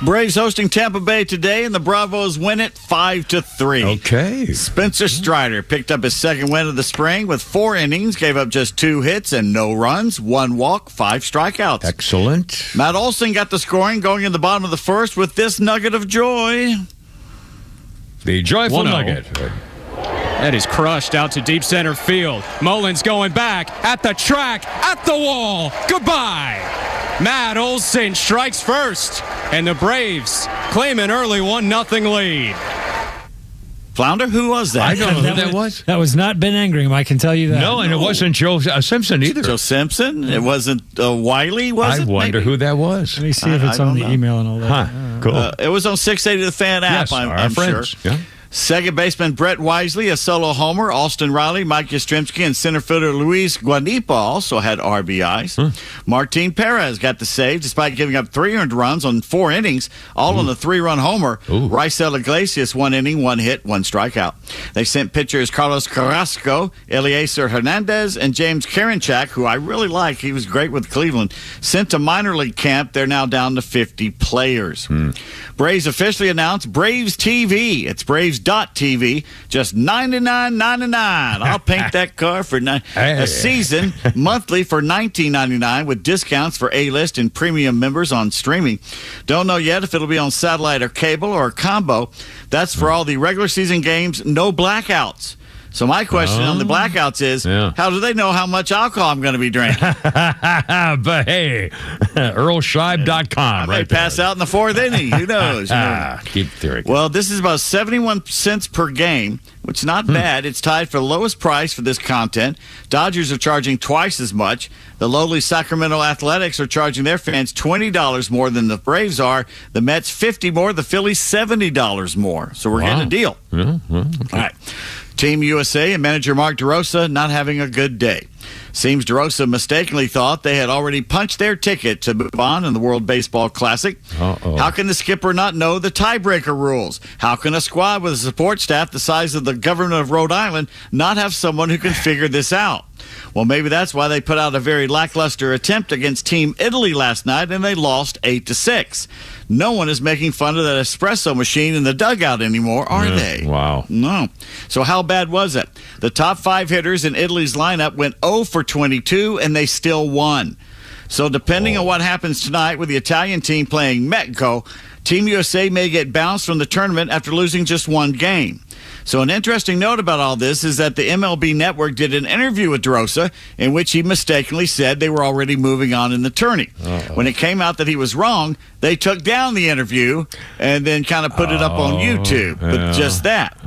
Braves hosting Tampa Bay today, and the Bravos win it 5-3. Okay. Spencer Strider picked up his second win of the spring with 4 innings, gave up just 2 hits and no runs, 1 walk, 5 strikeouts. Excellent. Matt Olson got the scoring going in the bottom of the first with this nugget of joy. The joyful 1-0. nugget. That is crushed out to deep center field. Mullins going back at the track, at the wall. Goodbye. Matt Olson strikes first, and the Braves claim an early 1-0 lead. Flounder, who was that? I don't know who that was. That was not Ben Ingram, I can tell you that. No, and it wasn't Joe Simpson either. Joe Simpson? It wasn't Wiley, was it? I wonder who that was. Let me see if it's on the email and all that. Huh, cool. It was on 680 The Fan app, Yes, I'm our sure. friends. Yeah. Second baseman Brett Wisely, a solo homer. Austin Riley, Mike Yastrzemski, and center fielder Luis Guanipa also had RBIs. Martin Perez got the save despite giving up 3 earned runs on 4 innings, all on a 3-run homer. Raisel Iglesias, 1 inning, 1 hit, 1 strikeout. They sent pitchers Carlos Carrasco, Eliezer Hernandez, and James Karinchak, who I really like. He was great with Cleveland. Sent to minor league camp. They're now down to 50 players. Braves officially announced Braves TV. It's Braves.TV, just $99.99. I'll paint that car for a season, monthly for $19.99 with discounts for A-list and premium members on streaming. Don't know yet if it'll be on satellite or cable or a combo. That's for all the regular season games, no blackouts. So my question on the blackouts is, how do they know how much alcohol I'm going to be drinking? But hey, EarlScheib.com. I may pass out in the 4th inning. Who knows? Keep theory. Well, this is about 71 cents per game, which is not bad. It's tied for the lowest price for this content. Dodgers are charging twice as much. The lowly Sacramento Athletics are charging their fans $20 more than the Braves are. The Mets $50 more. The Phillies $70 more. So we're getting a deal. Okay. All right. Team USA and manager Mark DeRosa not having a good day. Seems DeRosa mistakenly thought they had already punched their ticket to move on in the World Baseball Classic. How can the skipper not know the tiebreaker rules? How can a squad with a support staff the size of the government of Rhode Island not have someone who can figure this out? Well, maybe that's why they put out a very lackluster attempt against Team Italy last night, and they lost 8-6. No one is making fun of that espresso machine in the dugout anymore, are they? Wow. No. So how bad was it? The top 5 hitters in Italy's lineup went 0 for 22, and they still won. So depending on what happens tonight with the Italian team playing Mexico, Team USA may get bounced from the tournament after losing just 1 game. So an interesting note about all this is that the MLB Network did an interview with DeRosa in which he mistakenly said they were already moving on in the tourney. When it came out that he was wrong, they took down the interview and then kind of put it up on YouTube. But just that.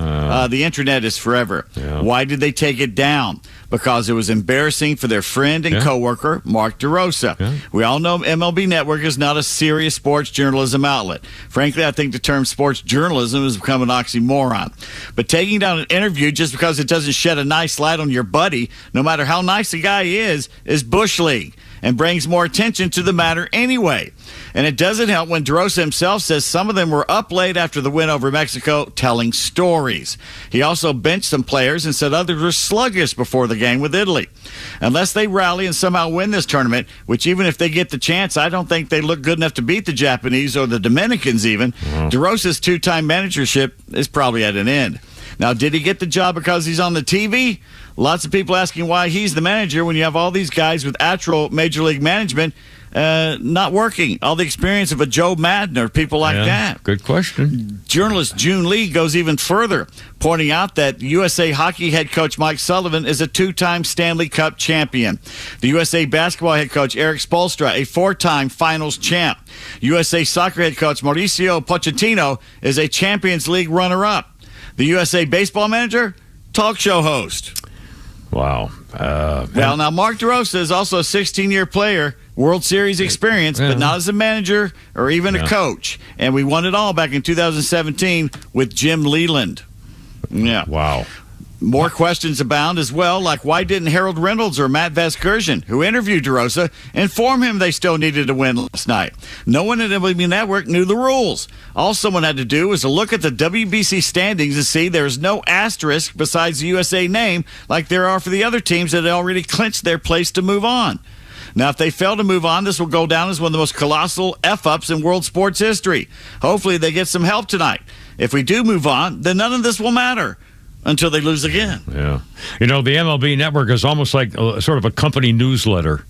The internet is forever. Why did they take it down? Because it was embarrassing for their friend and coworker, Mark DeRosa. We all know MLB Network is not a serious sports journalism outlet. Frankly, I think the term sports journalism has become an oxymoron. But taking down an interview just because it doesn't shed a nice light on your buddy, no matter how nice the guy is Bush League. and brings more attention to the matter anyway. And it doesn't help when DeRosa himself says some of them were up late after the win over Mexico telling stories. He also benched some players and said others were sluggish before the game with Italy. Unless they rally and somehow win this tournament, which even if they get the chance, I don't think they look good enough to beat the Japanese or the Dominicans even, DeRosa's two-time managership is probably at an end. Now, did he get the job because he's on the TV? Lots of people asking why he's the manager when you have all these guys with actual Major League management not working. All the experience of a Joe Madden or people like that. Good question. Journalist June Lee goes even further, pointing out that USA Hockey head coach Mike Sullivan is a two-time Stanley Cup champion. The USA Basketball head coach Eric Spoelstra, a four-time finals champ. USA Soccer head coach Mauricio Pochettino is a Champions League runner-up. The USA Baseball manager, talk show host. Wow. Well, now Mark DeRosa is also a 16-year player, World Series experience, but not as a manager or even a coach. And we won it all back in 2017 with Jim Leland. Yeah. Wow. More questions abound as well, like why didn't Harold Reynolds or Matt Vasgersian, who interviewed DeRosa, inform him they still needed to win last night? No one at MLB Network knew the rules. All someone had to do was to look at the WBC standings and see there's no asterisk besides the USA name like there are for the other teams that had already clinched their place to move on. Now, if they fail to move on, this will go down as one of the most colossal F-ups in world sports history. Hopefully they get some help tonight. If we do move on, then none of this will matter until they lose again. Yeah. You know, the MLB Network is almost like sort of a company newsletter.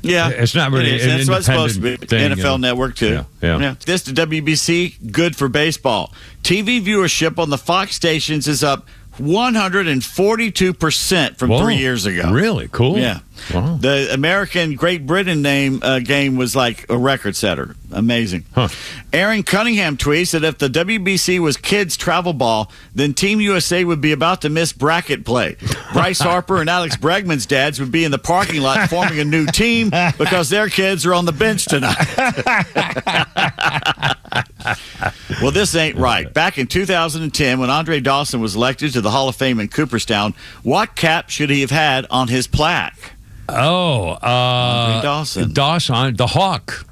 Yeah. It's not really an That's what it's supposed to be. Thing, NFL Network, too. Yeah. This to WBC, good for baseball. TV viewership on the Fox stations is up 142% from 3 years ago. Really? Cool. Yeah. Wow. The American Great Britain game was like a record setter. Amazing. Aaron Cunningham tweets that if the WBC was kids travel ball, then Team USA would be about to miss bracket play. Bryce Harper and Alex Bregman's dads would be in the parking lot forming a new team because their kids are on the bench tonight. Well, this ain't right. Back in 2010, when Andre Dawson was elected to the Hall of Fame in Cooperstown, what cap should he have had on his plaque? Andre Dawson. Dawson, the Hawk.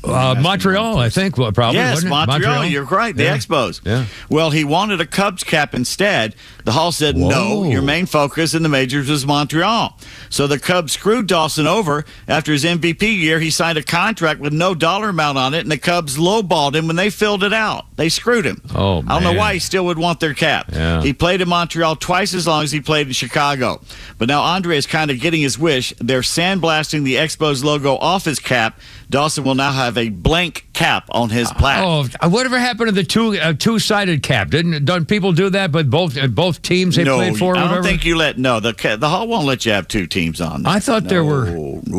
Montreal, I think, probably. Yes, wasn't it? Montreal. You're right. The Expos. Yeah. Well, he wanted a Cubs cap instead. The Hall said, no, your main focus in the majors was Montreal. So the Cubs screwed Dawson over. After his MVP year, he signed a contract with no dollar amount on it, and the Cubs lowballed him when they filled it out. They screwed him. Oh, man. I don't know why he still would want their cap. Yeah. He played in Montreal twice as long as he played in Chicago. But now Andre is kind of getting his wish. They're sandblasting the Expos logo off his cap. Dawson will now have a blank cap on his plaque. Oh, whatever happened to the two-sided cap? Don't people do that? But both teams they played for. I don't think you let. No, the Hall won't let you have two teams on there. I thought there were.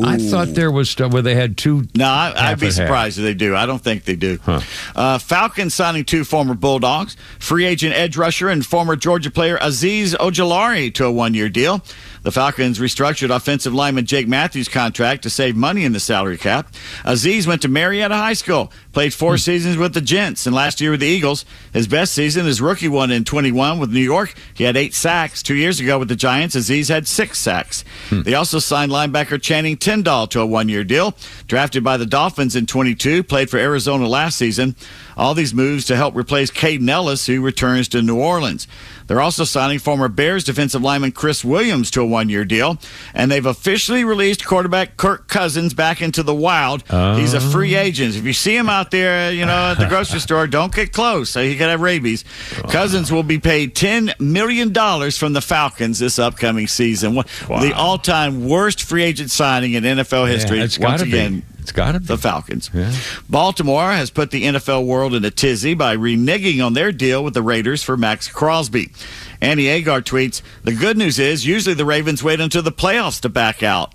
I thought there was stuff where they had two. No, I'd be surprised if they do. I don't think they do. Falcons signing two former Bulldogs, free agent edge rusher and former Georgia player Azeez Ojulari to a one-year deal. The Falcons restructured offensive lineman Jake Matthews' contract to save money in the salary cap. Azeez went to Marietta High School, played 4 seasons with the Gents, and last year with the Eagles. His best season, his rookie one in 21 with New York. He had 8 sacks. 2 years ago with the Giants, Azeez had 6 sacks. They also signed linebacker Channing Tindall to a one-year deal. Drafted by the Dolphins in 22, played for Arizona last season. All these moves to help replace Caden Ellis, who returns to New Orleans. They're also signing former Bears defensive lineman Chris Williams to a one-year deal. And they've officially released quarterback Kirk Cousins back into the wild. He's a free agent. If you see him out there, at the grocery store, don't get close. He could have rabies. Cousins will be paid $10 million from the Falcons this upcoming season. The all-time worst free agent signing in NFL history. It's once again. It's got to be. The Falcons. Yeah. Baltimore has put the NFL world in a tizzy by reneging on their deal with the Raiders for Max Crosby. Andy Agar tweets, the good news is usually the Ravens wait until the playoffs to back out.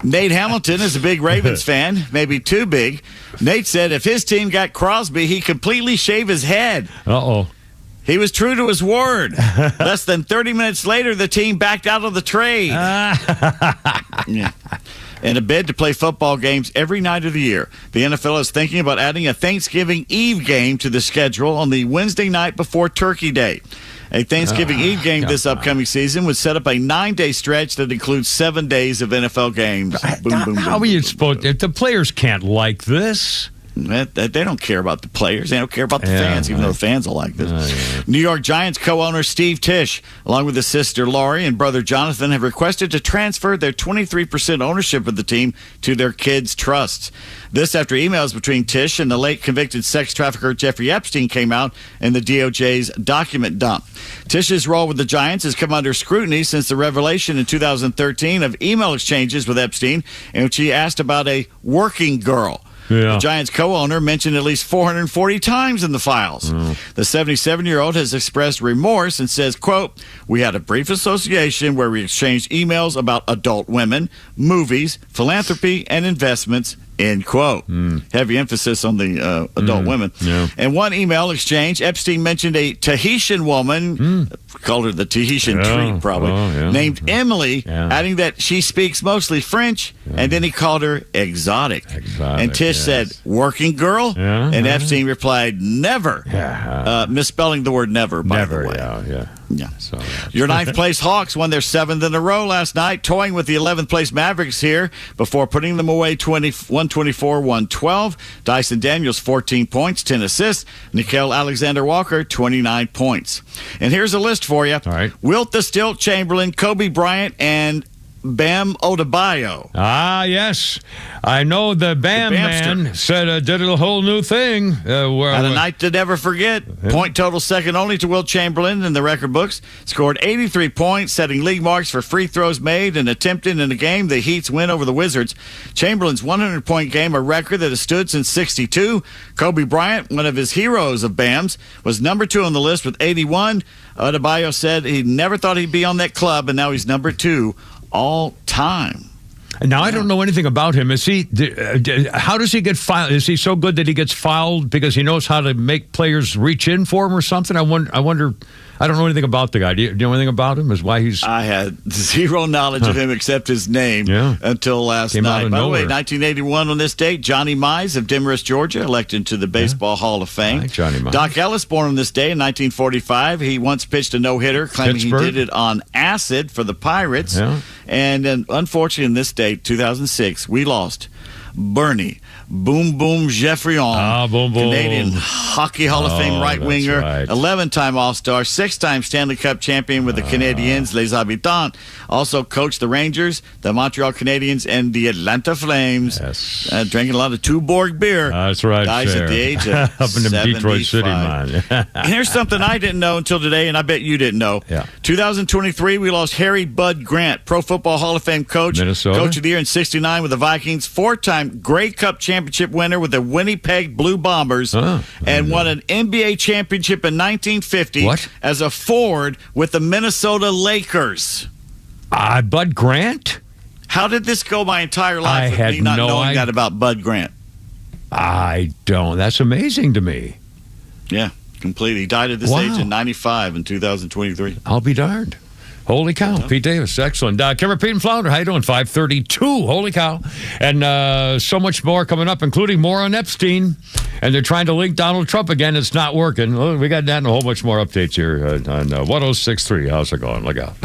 Nate Hamilton is a big Ravens fan, maybe too big. Nate said if his team got Crosby, he'd completely shave his head. Uh-oh. He was true to his word. Less than 30 minutes later, the team backed out of the trade. Yeah. In a bid to play football games every night of the year, the NFL is thinking about adding a Thanksgiving Eve game to the schedule on the Wednesday night before Turkey Day. A Thanksgiving Eve game this upcoming season would set up a 9-day stretch that includes 7 days of NFL games. How are you supposed? If the players can't like this. They don't care about the players. They don't care about the fans, even though the fans will like this. New York Giants co-owner Steve Tisch, along with his sister Laurie and brother Jonathan, have requested to transfer their 23% ownership of the team to their kids' trusts. This after emails between Tisch and the late convicted sex trafficker Jeffrey Epstein came out in the DOJ's document dump. Tisch's role with the Giants has come under scrutiny since the revelation in 2013 of email exchanges with Epstein in which he asked about a working girl. The Giants co-owner mentioned at least 440 times in the files. The 77-year-old has expressed remorse and says, quote, "We had a brief association where we exchanged emails about adult women, movies, philanthropy, and investments." End quote. Heavy emphasis on the adult women. In one email exchange, Epstein mentioned a Tahitian woman, called her the Tahitian treat probably, named Emily, adding that she speaks mostly French, and then he called her exotic. And Tisch said, "Working girl?" And Epstein replied, "Never." Misspelling the word never, by the way. So, your 9th place Hawks won their 7th in a row last night, toying with the 11th place Mavericks here before putting them away 124-112. Dyson Daniels, 14 points, 10 assists. Nickeil Alexander-Walker, 29 points. And here's a list for you. All right. Wilt the Stilt Chamberlain, Kobe Bryant, and Bam Adebayo. Ah, yes. I know the Bam man said did a whole new thing. Had a night to never forget. Point total second only to Wilt Chamberlain in the record books. Scored 83 points, setting league marks for free throws made and attempted in a game the Heat's win over the Wizards. Chamberlain's 100-point game, a record that has stood since '62. Kobe Bryant, one of his heroes of Bam's, was number 2 on the list with 81. Adebayo said he never thought he'd be on that club, and now he's number 2 all time. Now, I don't know anything about him. Is he? How does he get filed? Is he so good that he gets filed because he knows how to make players reach in for him or something? I wonder. I don't know anything about the guy. Do you know anything about him? Is why he's? I had zero knowledge of him except his name until last night. By the way, 1981 on this date, Johnny Mize of Demorest, Georgia, elected to the Baseball Hall of Fame. Johnny Mize. Doc Ellis, born on this day in 1945. He once pitched a no-hitter, claiming he did it on acid for the Pirates. And unfortunately, in this date, 2006, we lost Bernie Boom Boom Geoffrion, Canadian Hockey Hall of Fame right-winger, 11-time All-Star, 6-time Stanley Cup champion with the Canadiens, Les Habitants. Also coached the Rangers, the Montreal Canadiens, and the Atlanta Flames. Drinking a lot of Tuborg beer. That's right. Dies at the age of up in the Detroit City, man. And here's something I didn't know until today, and I bet you didn't know. 2023, we lost Harry Bud Grant, Pro Football Hall of Fame coach, Minnesota. Coach of the Year in '69 with the Vikings, 4-time Grey Cup championship winner with the Winnipeg Blue Bombers, and won an NBA championship in 1950 as a forward with the Minnesota Lakers. Bud Grant? How did this go my entire life with me not knowing that about Bud Grant? I don't. That's amazing to me. Yeah, completely. He died at this age in 95 in 2023. I'll be darned. Holy cow. Pete Davis, excellent. Cameron, Pete, and Flounder, how you doing? 532, holy cow. And so much more coming up, including more on Epstein. And they're trying to link Donald Trump again. It's not working. Well, we got that and a whole bunch more updates here on 106.3. How's it going? Look out.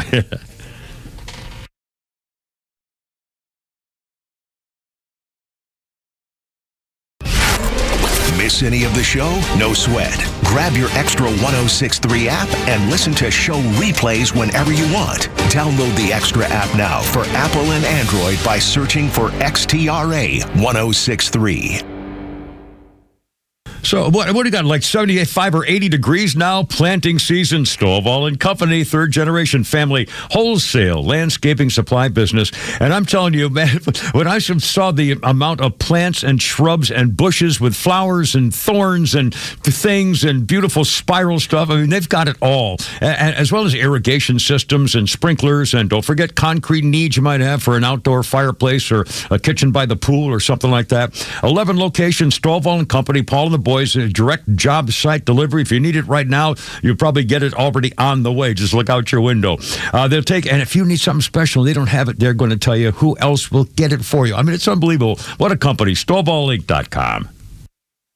Miss any of the show? No sweat. Grab your Extra 106.3 app and listen to show replays whenever you want. Download the Extra app now for Apple and Android by searching for XTRA 106.3. So what do you got, like 75 or 80 degrees now? Planting season. Stovall and Company, third-generation family wholesale landscaping supply business. And I'm telling you, man, when I saw the amount of plants and shrubs and bushes with flowers and thorns and things and beautiful spiral stuff, I mean, they've got it all, as well as irrigation systems and sprinklers. And don't forget concrete needs you might have for an outdoor fireplace or a kitchen by the pool or something like that. 11 locations, Stovall and Company, Paul and the boys, direct job site delivery. If you need it right now, you probably get it already on the way. Just look out your window. They'll take, and if you need something special, they don't have it, they're going to tell you who else will get it for you. I mean, it's unbelievable. What a company. StovallInc.com.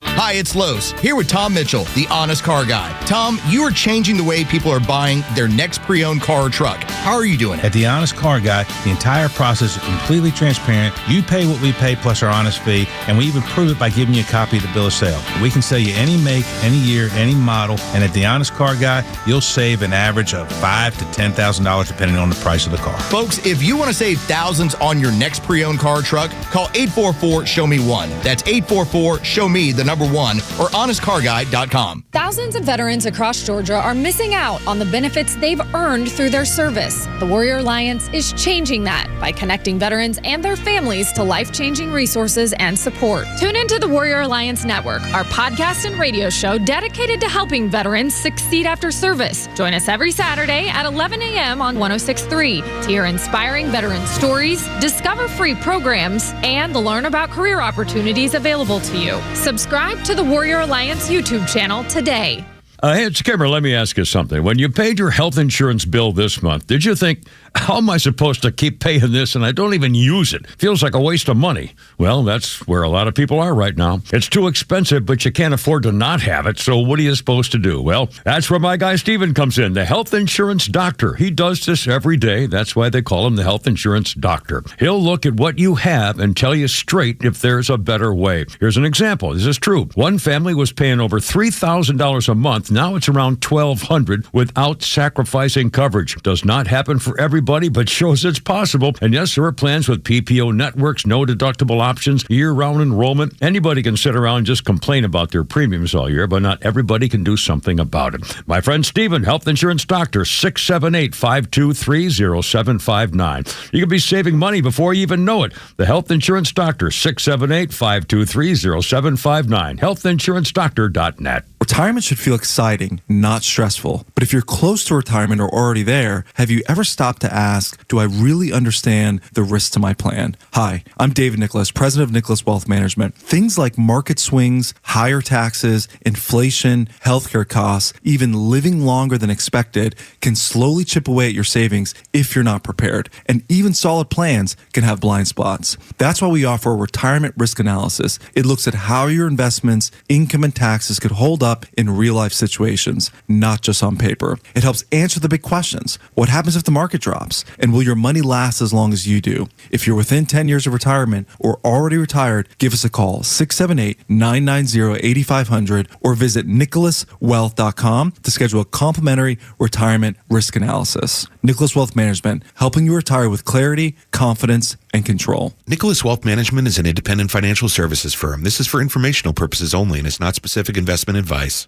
Hi, it's Los, here with Tom Mitchell, the Honest Car Guy. Tom, you are changing the way people are buying their next pre-owned car or truck. How are you doing it? At the Honest Car Guy, the entire process is completely transparent. You pay what we pay plus our honest fee, and we even prove it by giving you a copy of the bill of sale. We can sell you any make, any year, any model, and at the Honest Car Guy, you'll save an average of $5,000 to $10,000 depending on the price of the car. Folks, if you want to save thousands on your next pre-owned car or truck, call 844-SHOW-ME-1. That's 844-SHOW-ME, the number 1, or honestcarguy.com. Thousands of veterans across Georgia are missing out on the benefits they've earned through their service. The Warrior Alliance is changing that by connecting veterans and their families to life-changing resources and support. Tune into the Warrior Alliance Network, our podcast and radio show dedicated to helping veterans succeed after service. Join us every Saturday at 11 a.m. on 106.3 to hear inspiring veteran stories, discover free programs, and learn about career opportunities available to you. Subscribe to the Warrior Alliance YouTube channel today. Hey, it's Kimmer. Let me ask you something. When you paid your health insurance bill this month, did you think, how am I supposed to keep paying this and I don't even use it? Feels like a waste of money. Well, that's where a lot of people are right now. It's too expensive, but you can't afford to not have it. So what are you supposed to do? Well, that's where my guy Steven comes in, the health insurance doctor. He does this every day. That's why they call him the health insurance doctor. He'll look at what you have and tell you straight if there's a better way. Here's an example. This is true. One family was paying over $3,000 a month. Now it's around $1,200 without sacrificing coverage. Does not happen for everybody, but shows it's possible. And yes, there are plans with PPO networks, no deductible options, year-round enrollment. Anybody can sit around and just complain about their premiums all year, but not everybody can do something about it. My friend Steven, health insurance doctor, 678-523-0759. You could be saving money before you even know it. The health insurance doctor, 678-523-0759. healthinsurancedoctor.net. Retirement should feel exciting, not stressful. But if you're close to retirement or already there, have you ever stopped to ask, do I really understand the risks to my plan? Hi, I'm David Nicholas, president of Nicholas Wealth Management. Things like market swings, higher taxes, inflation, healthcare costs, even living longer than expected can slowly chip away at your savings if you're not prepared. And even solid plans can have blind spots. That's why we offer a retirement risk analysis. It looks at how your investments, income, and taxes could hold up in real-life situations, not just on paper. It helps answer the big questions. What happens if the market drops? And will your money last as long as you do? If you're within 10 years of retirement or already retired, give us a call, 678-990-8500, or visit nicholaswealth.com to schedule a complimentary retirement risk analysis. Nicholas Wealth Management, helping you retire with clarity, confidence, and control. Nicholas Wealth Management is an independent financial services firm. This is for informational purposes only and is not specific investment advice.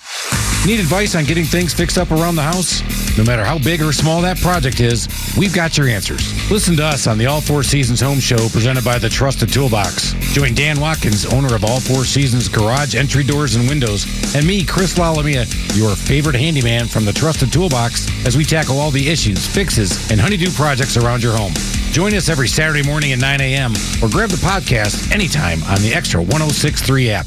Need advice on getting things fixed up around the house? No matter how big or small that project is, we've got your answers. Listen to us on the All Four Seasons Home Show presented by the Trusted Toolbox. Join Dan Watkins, owner of All Four Seasons Garage Entry Doors and Windows, and me, Chris Lalamia, your favorite handyman from the Trusted Toolbox, as we tackle all the issues, fixes, and honeydew projects around your home. Join us every Saturday morning at 9 a.m. or grab the podcast anytime on the Extra 106.3 app.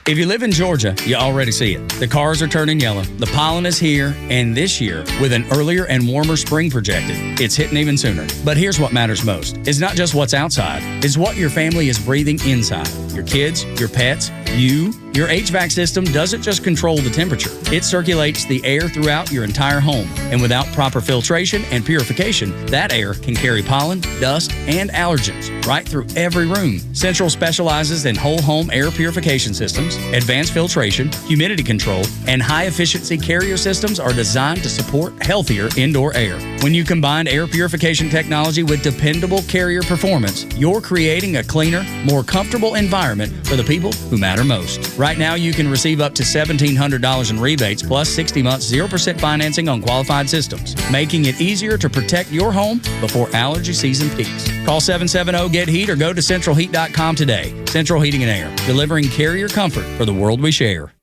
If you live in Georgia, you already see it. The cars are turning yellow, the pollen is here, and this year, with an earlier and warmer spring projected, it's hitting even sooner. But here's what matters most. It's not just what's outside, it's what your family is breathing inside. Your kids, your pets, you. Your HVAC system doesn't just control the temperature, it circulates the air throughout your entire home. And without proper filtration and purification, that air can carry pollen, dust, and allergens right through every room. Central specializes in whole home air purification systems, advanced filtration, humidity control, and high-efficiency carrier systems are designed to support healthier indoor air. When you combine air purification technology with dependable carrier performance, you're creating a cleaner, more comfortable environment for the people who matter most. Right now, you can receive up to $1,700 in rebates plus 60 months 0% financing on qualified systems, making it easier to protect your home before allergy season peaks. Call 770-GET-HEAT or go to centralheat.com today. Central Heating and Air, delivering carrier comfort for the world we share.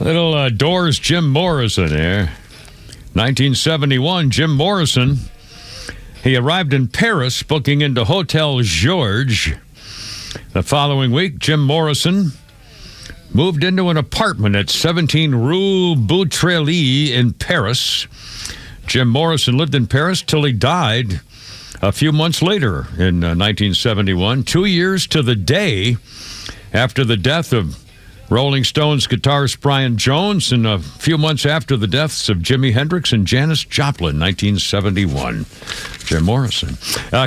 Little Doors Jim Morrison there. 1971, Jim Morrison. He arrived in Paris, booking into Hotel Georges. The following week, Jim Morrison moved into an apartment at 17 Rue Beautreillis in Paris. Jim Morrison lived in Paris till he died a few months later in 1971, 2 years to the day after the death of Rolling Stones guitarist Brian Jones, and a few months after the deaths of Jimi Hendrix and Janis Joplin, 1971. Jim Morrison.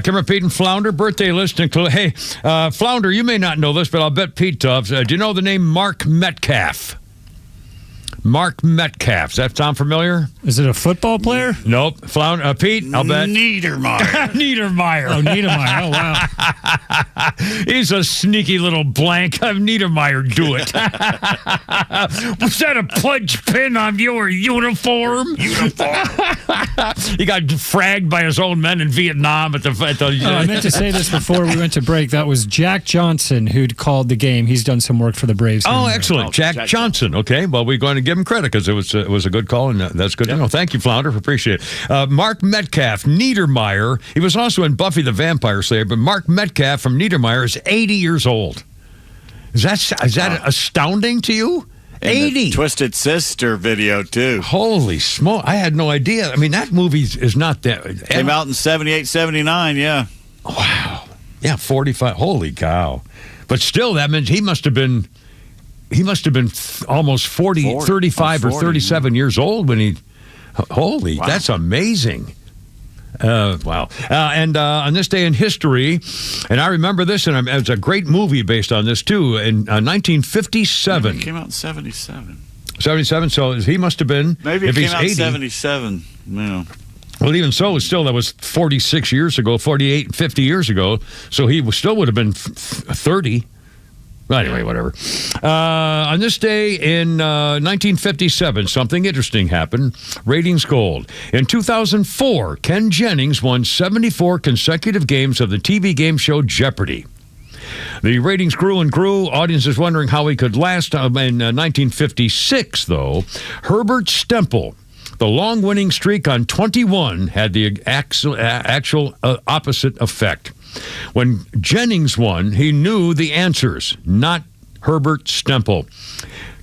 Kimmer, Pete, and Flounder, birthday list include. Hey, Flounder, you may not know this, but I'll bet Pete does. Do you know the name Mark Metcalf? Mark Metcalf. Does that sound familiar? Is it a football player? Nope. Flounder, Pete, I'll bet. Niedermeyer. Niedermeyer. Oh, Niedermeyer. Oh, wow. He's a sneaky little blank. Have Niedermeyer do it. Was that a pledge pin on your uniform? He got fragged by his own men in Vietnam at the I meant to say this before we went to break. That was Jack Johnson who'd called the game. He's done some work for the Braves. Oh, excellent. Jack Johnson. Okay, well, we're going to give him credit because it was a good call, and that's good to know. Thank you, Flounder. Appreciate it. Mark Metcalf, Niedermeyer. He was also in Buffy the Vampire Slayer, but Mark Metcalf from Niedermeyer is 80 years old. Is that astounding to you? 80. Twisted Sister video, too. Holy smoke. I had no idea. I mean, that movie is not that. Came out in 78, 79, yeah. Wow. Yeah, 45. Holy cow. But still, that means he must have been almost 40 35 or 37 years old when he. Holy, wow. That's amazing. Wow. And on this day in history, and I remember this, and it's a great movie based on this, too, in 1957. It came out in 77. 77, so he must have been, maybe if it he's came out 80. 77, yeah. Well, even so, still, that was 46 years ago, 48, 50 years ago, so he still would have been 30. Anyway, whatever. On this day in 1957, something interesting happened. Ratings gold. In 2004, Ken Jennings won 74 consecutive games of the TV game show Jeopardy! The ratings grew and grew. Audiences wondering how he could last. In 1956, though, Herbert Stempel, the long winning streak on 21, had the actual opposite effect. When Jennings won, he knew the answers, not Herbert Stempel.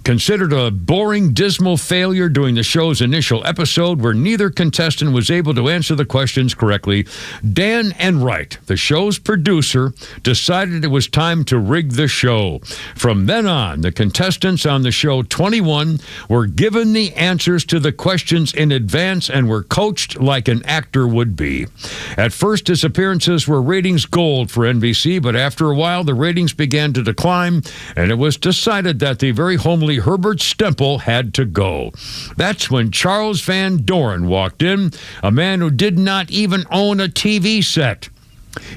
Considered a boring, dismal failure during the show's initial episode where neither contestant was able to answer the questions correctly, Dan Enright, the show's producer, decided it was time to rig the show. From then on, the contestants on the show 21 were given the answers to the questions in advance and were coached like an actor would be. At first, his appearances were ratings gold for NBC, but after a while, the ratings began to decline, and it was decided that the very homely Herbert Stempel had to go. That's when Charles Van Doren walked in, a man who did not even own a TV set.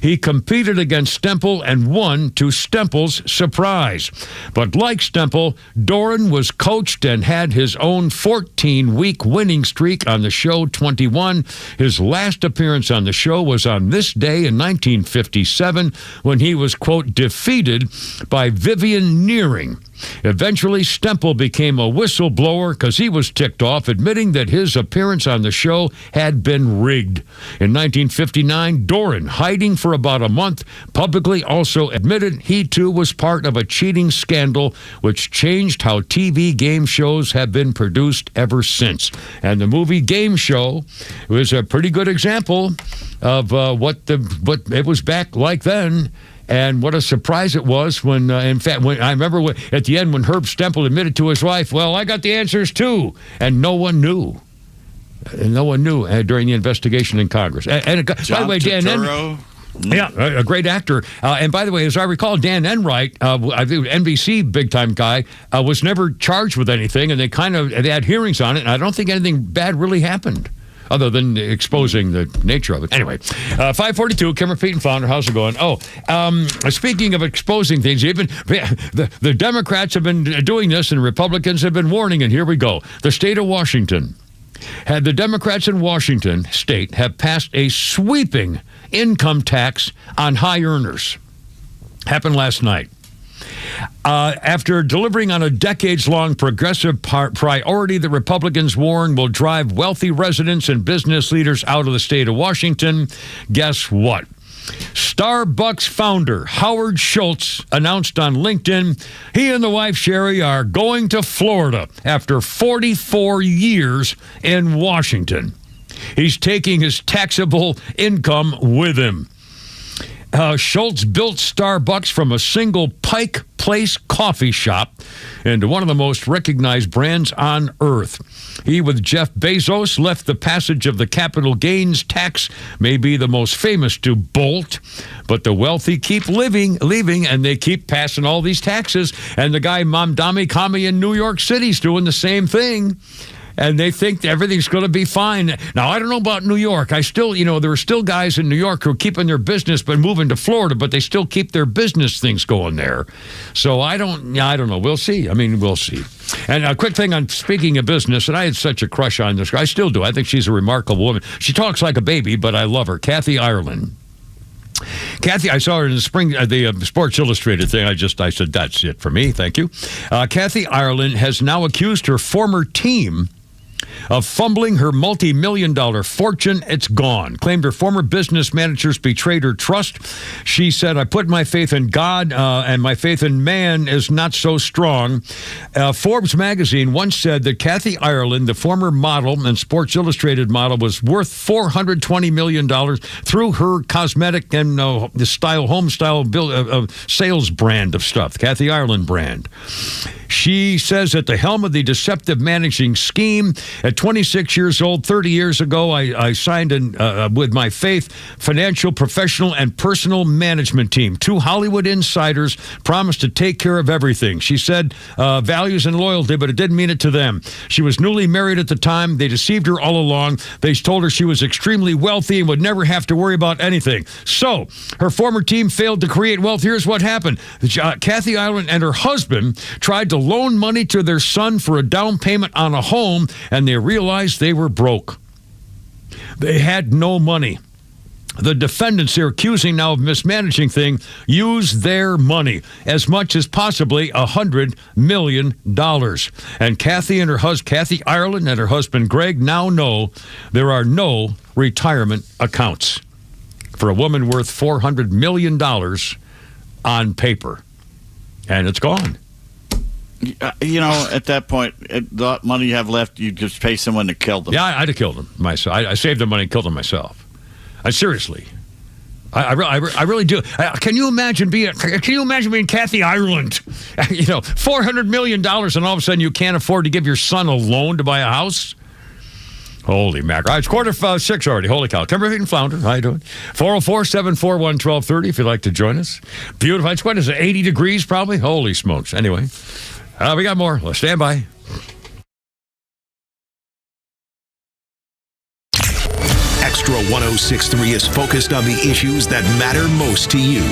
He competed against Stempel and won, to Stempel's surprise. But like Stempel, Doren was coached and had his own 14-week winning streak on the show 21. His last appearance on the show was on this day in 1957 when he was, quote, defeated by Vivian Nearing. Eventually, Stempel became a whistleblower because he was ticked off, admitting that his appearance on the show had been rigged. In 1959, Doren, hiding for about a month, publicly also admitted he too was part of a cheating scandal which changed how TV game shows have been produced ever since. And the movie Game Show was a pretty good example of what it was back like then. And what a surprise it was when, in fact, I remember at the end when Herb Stempel admitted to his wife, well, I got the answers too. And no one knew. No one knew during the investigation in Congress. And by the way, Dan yeah, a great actor. And by the way, as I recall, Dan Enright, I think NBC big-time guy, was never charged with anything. And they had hearings on it. And I don't think anything bad really happened, other than exposing the nature of it. Anyway, 542, Kimmer, Pete, and Flounder, how's it going? Speaking of exposing things, the Democrats have been doing this and Republicans have been warning, and here we go. The state of Washington. The Democrats in Washington state have passed a sweeping income tax on high earners. Happened last night. After delivering on a decades-long progressive priority that Republicans warn will drive wealthy residents and business leaders out of the state of Washington, guess what? Starbucks founder Howard Schultz announced on LinkedIn he and the wife Sherry are going to Florida after 44 years in Washington. He's taking his taxable income with him. Schultz built Starbucks from a single Pike Place coffee shop into one of the most recognized brands on earth. He, with Jeff Bezos, left the passage of the capital gains tax, maybe the most famous to bolt, but the wealthy keep leaving, and they keep passing all these taxes. And the guy, Mamdani Kami in New York City, is doing the same thing. And they think everything's going to be fine. Now, I don't know about New York. There are still guys in New York who are keeping their business but moving to Florida, but they still keep their business things going there. So I don't know. We'll see. We'll see. And a quick thing on speaking of business, and I had such a crush on this girl. I still do. I think she's a remarkable woman. She talks like a baby, but I love her. Kathy Ireland. Kathy, I saw her in the spring, the Sports Illustrated thing. I said, that's it for me. Thank you. Kathy Ireland has now accused her former team of fumbling her multi-million-dollar fortune. It's gone. Claimed her former business managers betrayed her trust. She said, I put my faith in God, and my faith in man is not so strong. Forbes magazine once said that Kathy Ireland, the former model and Sports Illustrated model, was worth $420 million through her cosmetic and home style sales brand of stuff, Kathy Ireland brand. She says at the helm of the deceptive managing scheme, at 26 years old, 30 years ago, I signed with my faith, financial, professional, and personal management team. 2 Hollywood insiders promised to take care of everything. She said values and loyalty, but it didn't mean it to them. She was newly married at the time. They deceived her all along. They told her she was extremely wealthy and would never have to worry about anything. So her former team failed to create wealth. Here's what happened. Kathy Ireland and her husband tried to loan money to their son for a down payment on a home, and they realized they were broke. They had no money. The defendants they're accusing now of mismanaging things used their money, as much as possibly $100 million. And Kathy Ireland and her husband Greg now know there are no retirement accounts for a woman worth $400 million on paper. And it's gone. At that point, the money you have left, you just pay someone to kill them. Yeah, I'd have killed them myself. I saved the money and killed them myself. Seriously. I really do. Can you imagine being Kathy Ireland? $400 million, and all of a sudden you can't afford to give your son a loan to buy a house? Holy mackerel. It's 5:45 already. Holy cow. Timber and Flounder. How you doing? 404-741-1230 if you'd like to join us. Beautiful. What is it, 80 degrees probably? Holy smokes. Anyway, we got more. Let's stand by. Extra 106.3 is focused on the issues that matter most to you.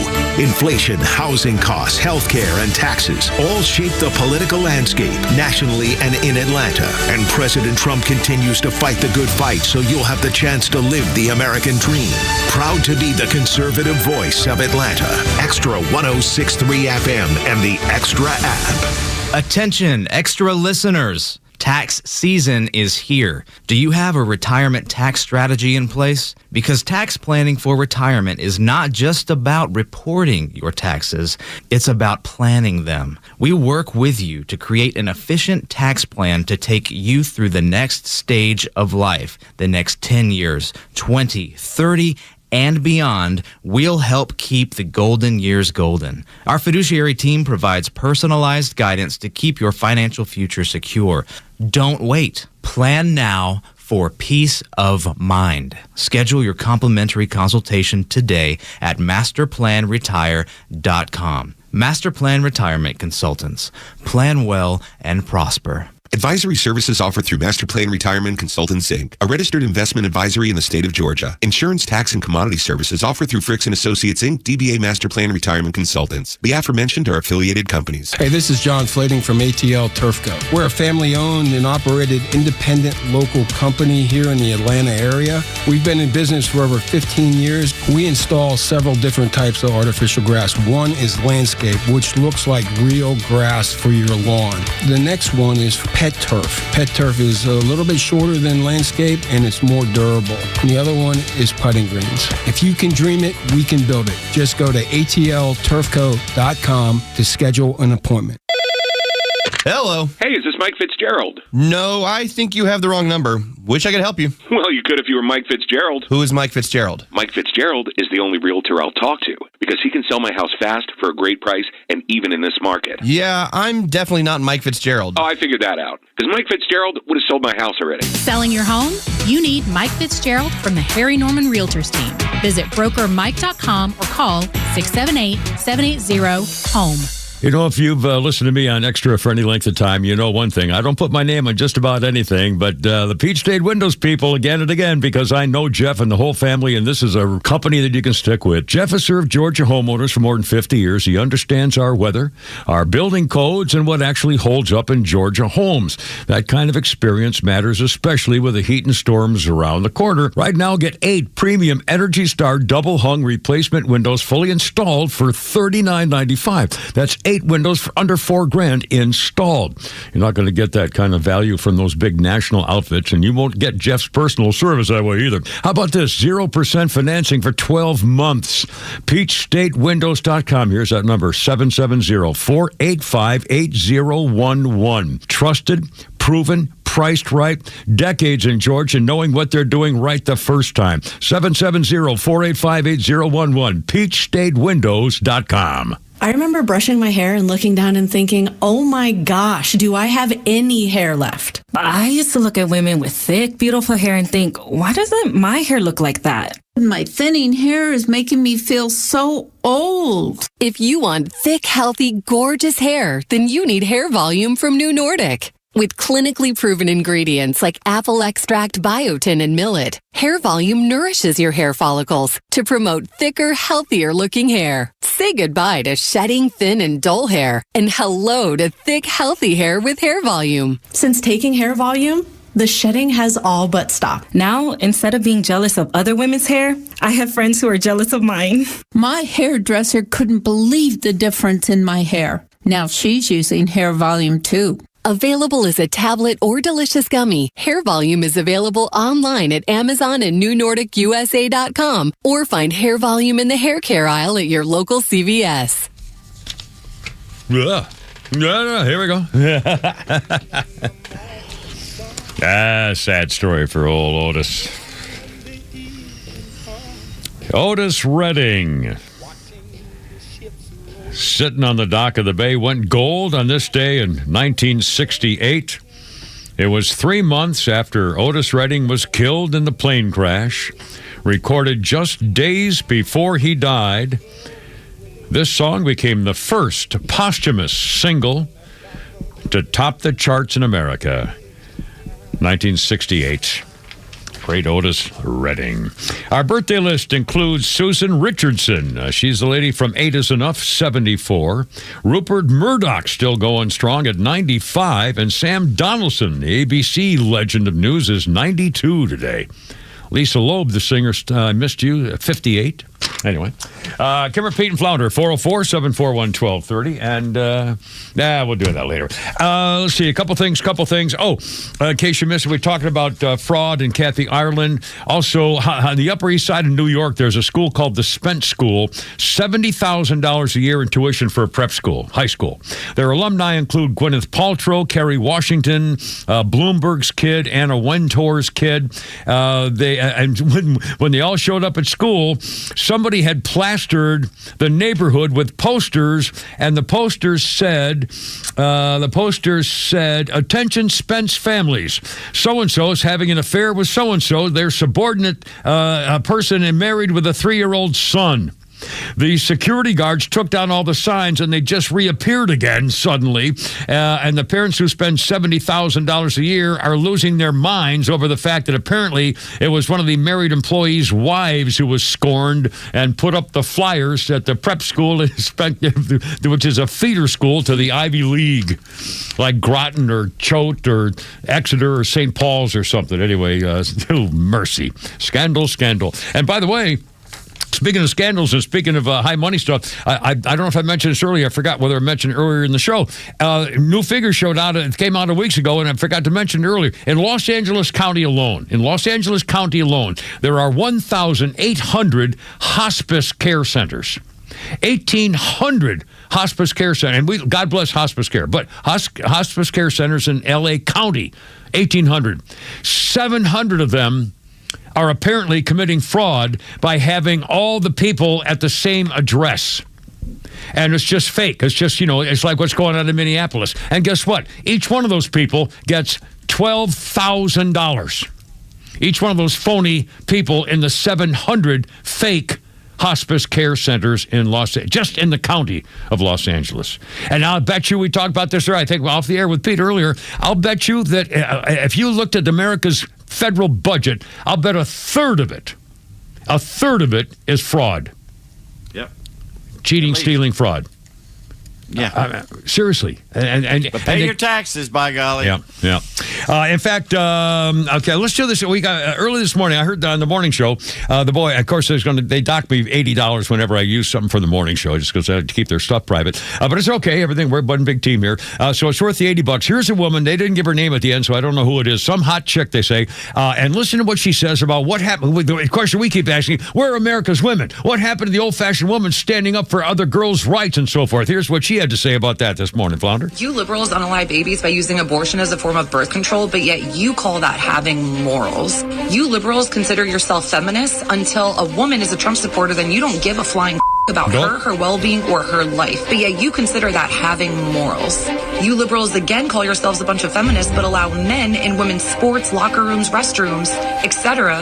Inflation, housing costs, healthcare, and taxes all shape the political landscape nationally and in Atlanta. And President Trump continues to fight the good fight so you'll have the chance to live the American dream. Proud to be the conservative voice of Atlanta. Extra 106.3 FM and the Extra app. Attention, Extra listeners. Tax season is here. Do you have a retirement tax strategy in place? Because tax planning for retirement is not just about reporting your taxes, it's about planning them. We work with you to create an efficient tax plan to take you through the next stage of life, the next 10 years, 20, 30, and beyond. We'll help keep the golden years golden. Our fiduciary team provides personalized guidance to keep your financial future secure. Don't wait. Plan now for peace of mind. Schedule your complimentary consultation today at masterplanretire.com. Masterplan Retirement Consultants. Plan well and prosper. Advisory services offered through Masterplan Retirement Consultants, Inc., a registered investment advisory in the state of Georgia. Insurance, tax, and commodity services offered through Fricks & Associates, Inc., DBA Masterplan Retirement Consultants. The aforementioned are affiliated companies. Hey, this is John Flading from ATL Turfco. We're a family-owned and operated independent local company here in the Atlanta area. We've been in business for over 15 years. We install several different types of artificial grass. One is landscape, which looks like real grass for your lawn. The next one is pet turf. Pet turf is a little bit shorter than landscape and it's more durable. And the other one is putting greens. If you can dream it, we can build it. Just go to atlturfco.com to schedule an appointment. Hello. Hey, is this Mike Fitzgerald? No, I think you have the wrong number. Wish I could help you. Well, you could if you were Mike Fitzgerald. Who is Mike Fitzgerald? Mike Fitzgerald is the only realtor I'll talk to because he can sell my house fast for a great price and even in this market. Yeah, I'm definitely not Mike Fitzgerald. Oh, I figured that out because Mike Fitzgerald would have sold my house already. Selling your home? You need Mike Fitzgerald from the Harry Norman Realtors team. Visit brokermike.com or call 678-780-HOME. You know, if you've listened to me on Extra for any length of time, you know one thing. I don't put my name on just about anything, but the Peach State Windows people again and again, because I know Jeff and the whole family, and this is a company that you can stick with. Jeff has served Georgia homeowners for more than 50 years. He understands our weather, our building codes, and what actually holds up in Georgia homes. That kind of experience matters, especially with the heat and storms around the corner. Right now, get 8 premium Energy Star double-hung replacement windows fully installed for $39.95. That's 8 windows for under $4,000 installed. You're not going to get that kind of value from those big national outfits, and you won't get Jeff's personal service that way either. How about this? 0% financing for 12 months. PeachStateWindows.com. Here's that number, 770-485-8011. Trusted, proven, priced right, decades in Georgia, knowing what they're doing right the first time. 770-485-8011. PeachStateWindows.com. I remember brushing my hair and looking down and thinking, oh my gosh, do I have any hair left? I used to look at women with thick, beautiful hair and think, why doesn't my hair look like that? My thinning hair is making me feel so old. If you want thick, healthy, gorgeous hair, then you need Hair Volume from New Nordic. With clinically proven ingredients like apple extract, biotin, and millet, Hair Volume nourishes your hair follicles to promote thicker, healthier-looking hair. Say goodbye to shedding, thin, and dull hair, and hello to thick, healthy hair with Hair Volume. Since taking Hair Volume, the shedding has all but stopped. Now, instead of being jealous of other women's hair, I have friends who are jealous of mine. My hairdresser couldn't believe the difference in my hair. Now she's using Hair Volume too. Available as a tablet or delicious gummy, Hair Volume is available online at Amazon and NewNordicUSA.com, or find Hair Volume in the hair care aisle at your local CVS. Yeah. Here we go. Sad story for old Otis. Otis Redding, sitting on the dock of the bay, went gold on this day in 1968. It was 3 months after Otis Redding was killed in the plane crash, recorded just days before he died. This song became the first posthumous single to top the charts in America. 1968. Great Otis Redding. Our birthday list includes Susan Richardson. She's the lady from 8 is Enough, 74. Rupert Murdoch, still going strong at 95. And Sam Donaldson, the ABC legend of news, is 92 today. Lisa Loeb, the singer, missed you, 58. Anyway, Kimmer, Pete, and Flounder, 404-741-1230. And, we'll do that later. Let's see, a couple things. Oh, in case you missed it, we're talking about fraud in Kathy Ireland. Also, on the Upper East Side of New York, there's a school called the Spence School, $70,000 a year in tuition for a prep school, high school. Their alumni include Gwyneth Paltrow, Kerry Washington, Bloomberg's kid, Anna Wintour's kid. When they all showed up at school, somebody had plastered the neighborhood with posters, and the posters said, attention Spence families. So-and-so is having an affair with so-and-so, their subordinate person and married with a 3-year-old son. The security guards took down all the signs, and they just reappeared again suddenly. And the parents who spend $70,000 a year are losing their minds over the fact that apparently it was one of the married employees' wives who was scorned and put up the flyers at the prep school, which is a feeder school to the Ivy League, like Groton or Choate or Exeter or St. Paul's or something. Anyway, mercy. Scandal. And by the way, speaking of scandals and speaking of high money stuff, I don't know if I mentioned this earlier. I forgot whether I mentioned it earlier in the show. New figures showed out. It came out a weeks ago, and I forgot to mention it earlier. In Los Angeles County alone, there are 1,800 hospice care centers. 1,800 hospice care centers. And God bless hospice care, but hospice care centers in L.A. County. 1,800. 700 of them are apparently committing fraud by having all the people at the same address. And it's just fake. It's just, it's like what's going on in Minneapolis. And guess what? Each one of those people gets $12,000. Each one of those phony people in the 700 fake hospice care centers in just in the county of Los Angeles. And I'll bet you, we talked about this, I think off the air with Pete earlier, I'll bet you that if you looked at America's federal budget, I'll bet a third of it is fraud. Yep. Cheating, stealing, fraud. Yeah. Seriously. But pay your taxes, by golly. Yeah. In fact, okay, let's do this. We got early this morning. I heard on the morning show, the boy, of course, they dock me $80 whenever I use something for the morning show, just because I have to keep their stuff private. But it's okay. Everything. We're one big team here, so it's worth the $80. Here's a woman. They didn't give her name at the end, so I don't know who it is. Some hot chick, they say. And listen to what she says about what happened. The question we keep asking: where are America's women? What happened to the old-fashioned woman standing up for other girls' rights and so forth? Here's what she had to say about that this morning, Flounder. You liberals unalive babies by using abortion as a form of birth control, but yet you call that having morals. You liberals consider yourself feminists until a woman is a Trump supporter, then you don't give a flying about her well-being, or her life. But yet you consider that having morals. You liberals again call yourselves a bunch of feminists, but allow men in women's sports, locker rooms, restrooms, etc.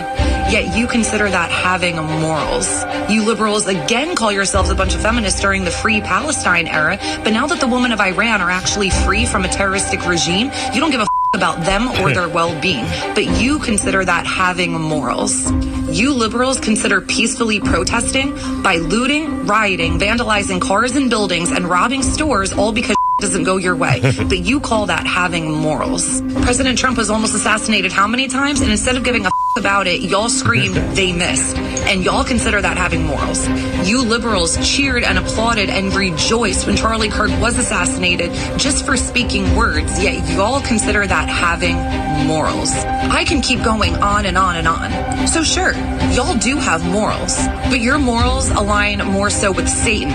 Yet you consider that having morals. You liberals again call yourselves a bunch of feminists during the Free Palestine era, but now that the women of Iran are actually free from a terroristic regime, you don't give a about them or their well-being, but you consider that having morals. You liberals consider peacefully protesting by looting, rioting, vandalizing cars and buildings, and robbing stores, all because doesn't go your way, but you call that having morals. President Trump was almost assassinated how many times? And instead of giving a about it, y'all screamed they missed, and y'all consider that having morals. You liberals cheered and applauded and rejoiced when Charlie Kirk was assassinated just for speaking words, yet y'all consider that having morals. I can keep going on and on and on. So sure, y'all do have morals, but your morals align more so with Satan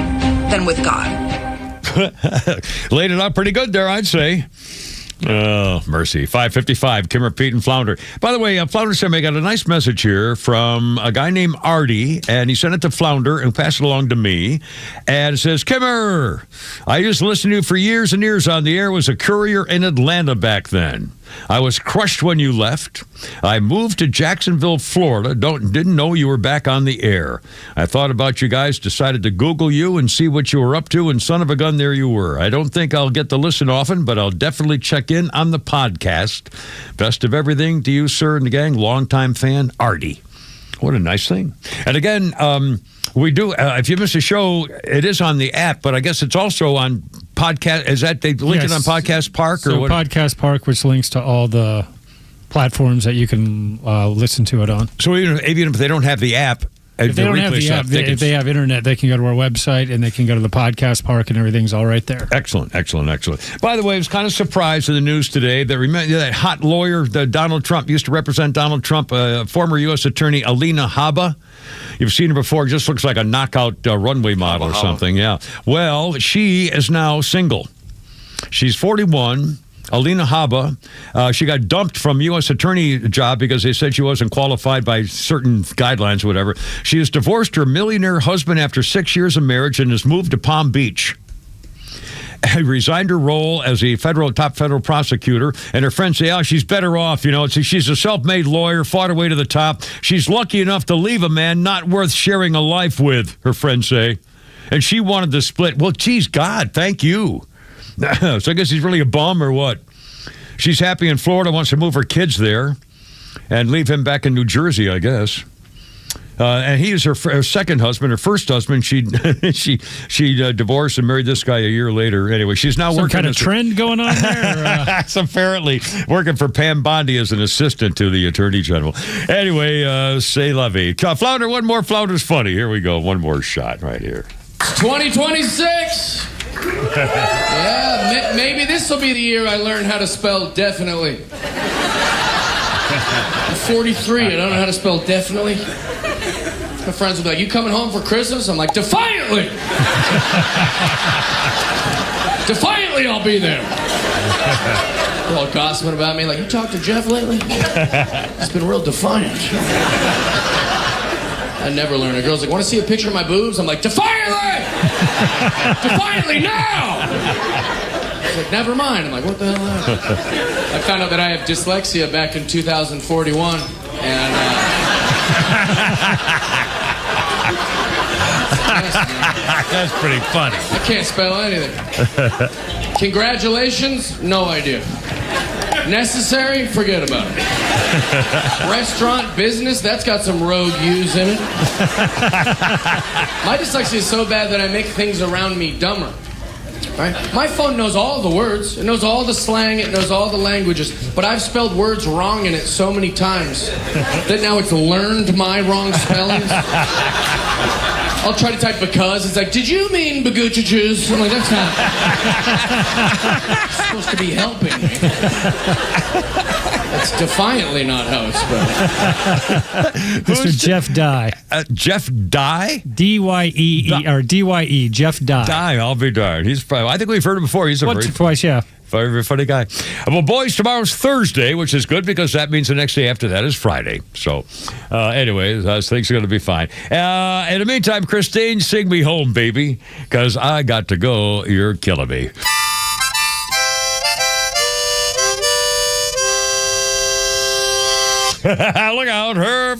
than with God. Laid it out pretty good there, I'd say. Oh, mercy. 5:55, Kimmer, Pete, and Flounder. By the way, Flounder sent me, I got a nice message here from a guy named Artie, and he sent it to Flounder and passed it along to me. And it says, Kimmer, I used to listen to you for years and years on the air. Was a courier in Atlanta back then. I was crushed when you left. I moved to Jacksonville, Florida. Didn't know you were back on the air. I thought about you guys, decided to Google you and see what you were up to, and son of a gun, there you were. I don't think I'll get to listen often, but I'll definitely check in on the podcast. Best of everything to you, sir, and the gang. Longtime fan, Artie. What a nice thing. And again, we do, if you miss a show, it is on the app, but I guess it's also on podcast. Is that they link it on Podcast Park? So or what? Podcast Park, which links to all the platforms that you can listen to it on. So even if they don't have the app, if they don't have the app, if they have internet, they can go to our website and they can go to the Podcast Park and everything's all right there. Excellent. By the way, I was kind of surprised in the news today that remember that hot lawyer that Donald Trump used to represent Donald Trump, former U.S. Attorney Alina Habba. You've seen her before. Just looks like a knockout runway model or something. Yeah. Well, she is now single. She's 41. Alina Habba, she got dumped from U.S. Attorney job because they said she wasn't qualified by certain guidelines or whatever. She has divorced her millionaire husband after 6 years of marriage and has moved to Palm Beach. Resigned her role as a top federal prosecutor, and her friends say, she's better off, she's a self-made lawyer, fought her way to the top. She's lucky enough to leave a man not worth sharing a life with, her friends say. And she wanted to split. Well, geez, God, thank you. So I guess he's really a bum or what? She's happy in Florida, wants to move her kids there and leave him back in New Jersey, I guess. And he is her second husband. Her first husband, she divorced and married this guy a year later. Anyway, she's now working. Some kind of trend going on there? It's apparently working for Pam Bondi as an assistant to the Attorney General. Anyway, c'est la vie. Flounder, one more. Flounder's funny. Here we go. One more shot right here. 2026. Yeah, maybe this will be the year I learn how to spell definitely. I'm 43, I don't know how to spell definitely. My friends will be like, you coming home for Christmas? I'm like, defiantly! Defiantly, I'll be there. They're all gossiping about me, like, you talked to Jeff lately? He's been real defiant. I never learn. A girl's like, want to see a picture of my boobs? I'm like, defiantly! Defiantly now! She's like, never mind. I'm like, what the hell? I found out that I have dyslexia back in 2041, and That's pretty funny. I can't spell anything. Congratulations? No idea. Necessary? Forget about it. Restaurant, business? That's got some rogue U's in it. My dyslexia is so bad that I make things around me dumber. Right? My phone knows all the words. It knows all the slang. It knows all the languages. But I've spelled words wrong in it so many times that now it's learned my wrong spellings. I'll try to type because. It's like, did you mean bagoochachoos? I'm like, that's not... It's supposed to be helping me. That's defiantly not how it's spelled. Mr. Jeff Dye. Jeff Dye? D-Y-E-E, or D-Y-E, Jeff Dye. Dye, I'll be darned. He's probably, I think we've heard him before. He's a Once or twice, yeah. Very funny guy. Well, boys, tomorrow's Thursday, which is good because that means the next day after that is Friday. So, anyway, things are going to be fine. In the meantime, Christine, sing me home, baby, because I got to go. You're killing me. Look out, her.